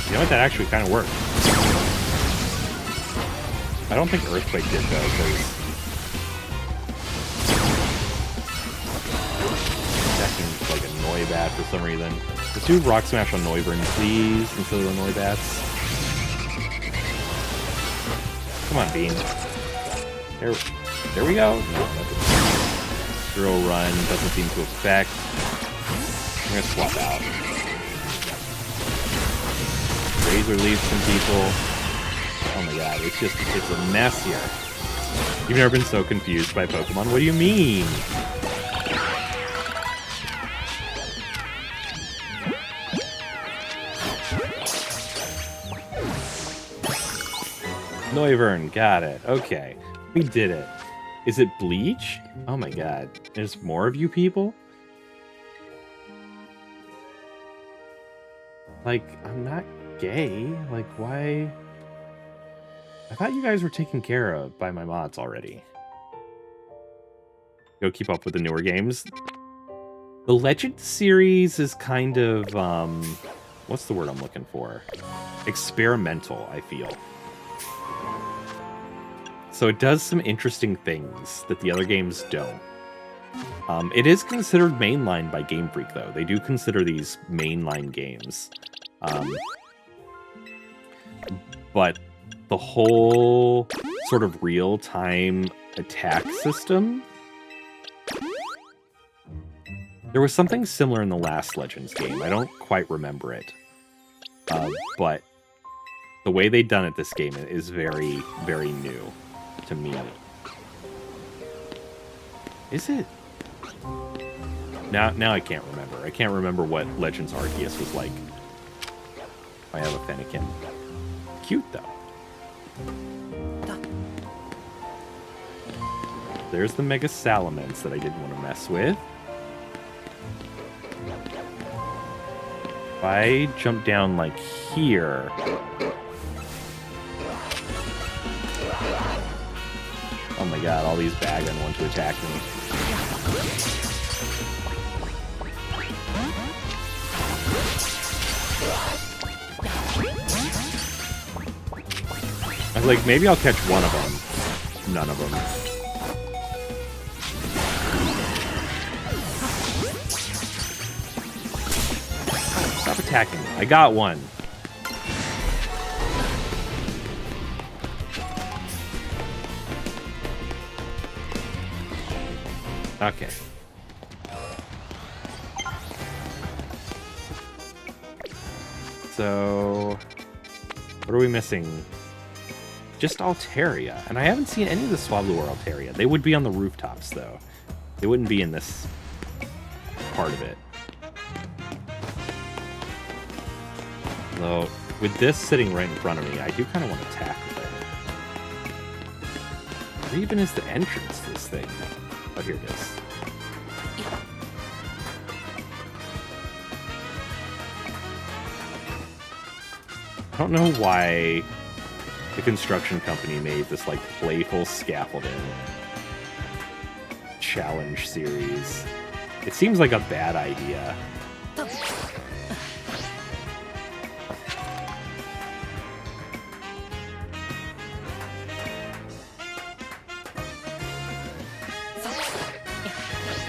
You know what? That actually kind of worked. I don't think Earthquake did, though, because... like a Noibat for some reason. Let's do Rock Smash on Nyavarr, please, instead of the Noibats. Come on, Bean. There we go. No, Drill Run doesn't seem to affect. I'm gonna swap out. Razor leaves some people. Oh my god, it's a mess here. You've never been so confused by Pokemon. What do you mean? Nyavarr, got it. Okay, we did it. Is it Bleach? Oh my god, there's more of you people? Like, I'm not gay. Like, why? I thought you guys were taken care of by my mods already. Go keep up with the newer games. The Legend series is kind of, what's the word I'm looking for? Experimental, I feel. So it does some interesting things that the other games don't. It is considered mainline by Game Freak, though. They do consider these mainline games. But the whole sort of real-time attack system... There was something similar in the last Legends game. I don't quite remember it. But the way they've done it this game is very, very new to me. Is it? Now I can't remember. I can't remember what Legends Arceus was like. I have a Fennekin. Cute, though. There's the Mega Salamence that I didn't want to mess with. If I jump down like here... Oh my god, all these Bagon want to attack me. I was like, maybe I'll catch one of them. None of them. Stop attacking me. I got one. Okay. So, what are we missing? Just Altaria. And I haven't seen any of the Swablu or Altaria. They would be on the rooftops, though. They wouldn't be in this part of it. Though, with this sitting right in front of me, I do kind of want to attack with it. Where even is the entrance to this thing? Oh, here it is. I don't know why the construction company made this, like, playful scaffolding challenge series. It seems like a bad idea.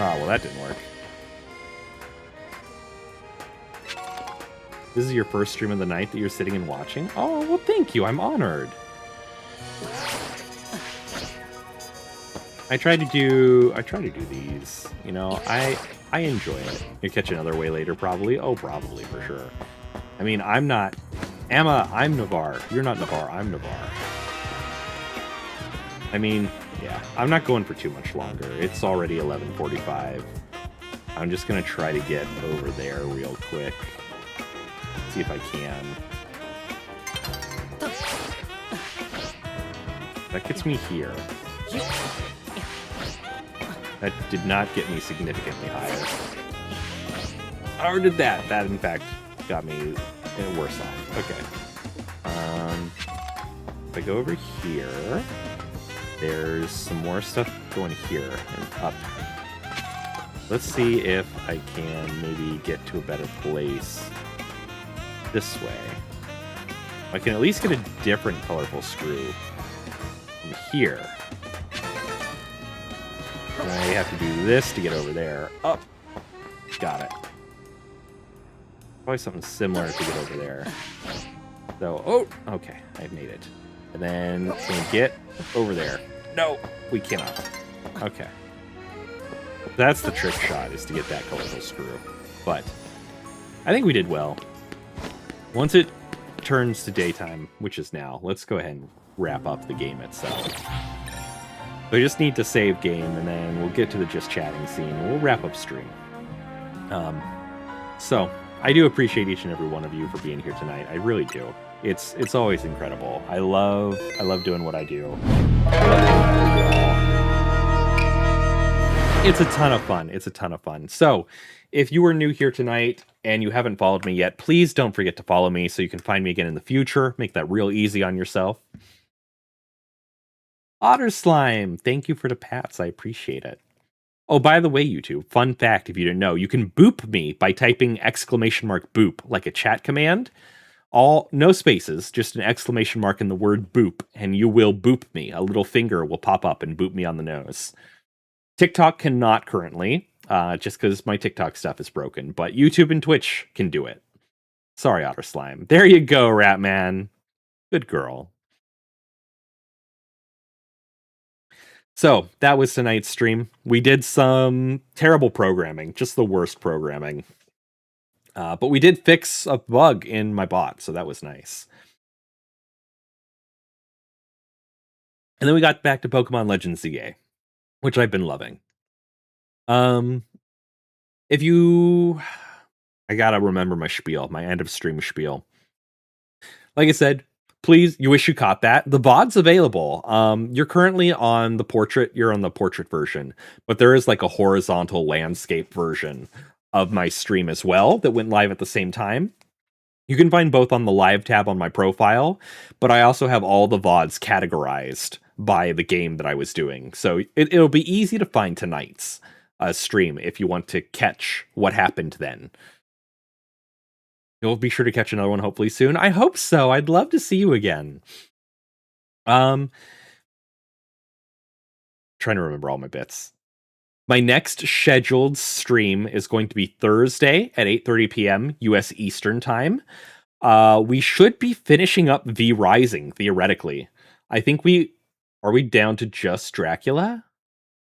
Oh, well, that didn't work. This is your first stream of the night that you're sitting and watching? Oh, well, thank you. I'm honored. I try to do these. You know, I enjoy it. You'll catch another way later, probably. Oh, probably, for sure. I mean, I'm not... Emma, I'm Nyavarr. You're not Nyavarr. I'm Nyavarr. I mean, yeah. I'm not going for too much longer. It's already 11:45. I'm just going to try to get over there real quick. See if I can. That gets me here. That did not get me significantly higher. Or did that? That, in fact, got me worse off. Okay. If I go over here, there's some more stuff going here and up. Let's see if I can maybe get to a better place this way. I can at least get a different colorful screw from here. And I have to do this to get over there. Up. Got it. Probably something similar to get over there. So, oh, okay, I've made it. And then can we get over there? No, we cannot. Okay. That's the trick shot, is to get that colorful screw. But I think we did well. Once it turns to daytime, which is now, let's go ahead and wrap up the game itself. We just need to save game, and then we'll get to the just chatting scene, and we'll wrap up stream. So, I do appreciate each and every one of you for being here tonight. I really do. It's always incredible. I love doing what I do. It's a ton of fun. It's a ton of fun. So, if you are new here tonight and you haven't followed me yet, please don't forget to follow me so you can find me again in the future. Make that real easy on yourself. Otter Slime, thank you for the pats. I appreciate it. Oh, by the way, YouTube, fun fact if you didn't know, you can boop me by typing !boop, like a chat command. No spaces, just an exclamation mark in the word boop, and you will boop me. A little finger will pop up and boop me on the nose. TikTok cannot currently, just because my TikTok stuff is broken, but YouTube and Twitch can do it. Sorry, Otter Slime. There you go, Ratman. Good girl. So, that was tonight's stream. We did some terrible programming, just the worst programming. But we did fix a bug in my bot, so that was nice. And then we got back to Pokémon Legends Z-A, which I've been loving. I gotta remember my spiel, my end of stream spiel. Like I said, please, you wish you caught that. The VOD's available. You're currently on the portrait. You're on the portrait version, but there is like a horizontal landscape version of my stream as well that went live at the same time. You can find both on the live tab on my profile, but I also have all the VODs categorized by the game that I was doing. So it'll be easy to find tonight's stream if you want to catch what happened then. You'll be sure to catch another one hopefully soon. I hope so. I'd love to see you again. Trying to remember all my bits. My next scheduled stream is going to be Thursday at 8:30 p.m. US Eastern Time. We should be finishing up V Rising, theoretically. I think are we down to just Dracula?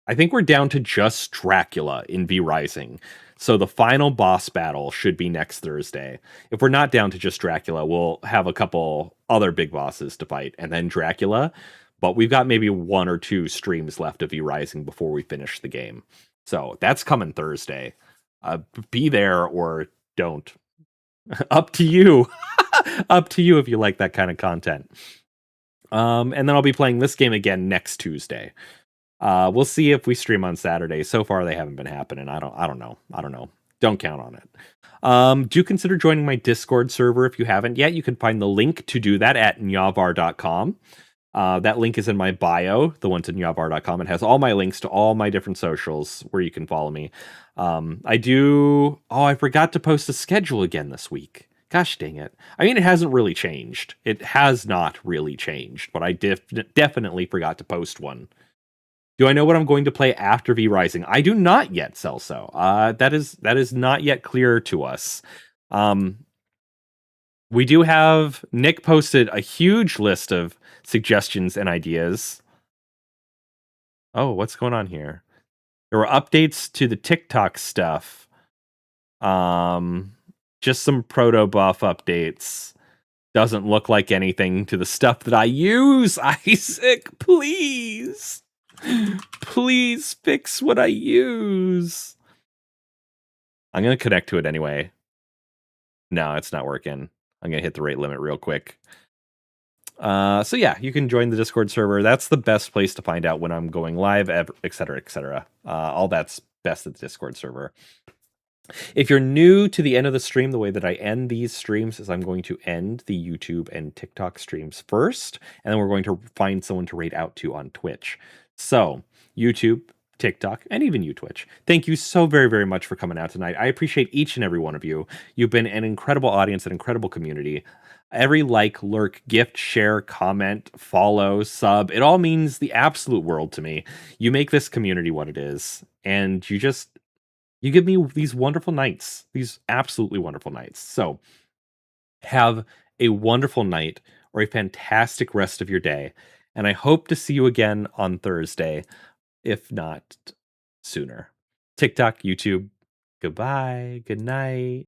I think we're down to just Dracula in V Rising. So the final boss battle should be next Thursday. If we're not down to just Dracula, we'll have a couple other big bosses to fight, and then Dracula. But we've got maybe 1 or 2 streams left of V Rising before we finish the game. So that's coming Thursday. Be there or don't. Up to you. Up to you if you like that kind of content. And then I'll be playing this game again next Tuesday. We'll see if we stream on Saturday. So far, they haven't been happening. I don't know. Don't count on it. Do consider joining my Discord server if you haven't yet. You can find the link to do that at nyavarr.com. That link is in my bio, the one to nyavarr.com. It has all my links to all my different socials where you can follow me. I forgot to post a schedule again this week. Gosh dang it. I mean, it hasn't really changed. It has not really changed, but I definitely forgot to post one. Do I know what I'm going to play after V Rising? I do not yet, Celso. That is not yet clear to us. We do have Nick posted a huge list of suggestions and ideas. Oh, what's going on here? There were updates to the TikTok stuff. Just some proto buff updates. Doesn't look like anything to the stuff that I use. Isaac, please. Please fix what I use. I'm going to connect to it anyway. No, it's not working. I'm going to hit the rate limit real quick. So yeah, you can join the Discord server. That's the best place to find out when I'm going live, etc., etc. All that's best at the Discord server. If you're new to the end of the stream, the way that I end these streams is I'm going to end the YouTube and TikTok streams first, and then we're going to find someone to rate out to on Twitch. So YouTube, TikTok, and even you, Twitch. Thank you so very, very much for coming out tonight. I appreciate each and every one of you. You've been an incredible audience, an incredible community. Every like, lurk, gift, share, comment, follow, sub, it all means the absolute world to me. You make this community what it is, and you give me these wonderful nights, these absolutely wonderful nights. So have a wonderful night or a fantastic rest of your day. And I hope to see you again on Thursday, if not sooner. TikTok, YouTube, goodbye, good night.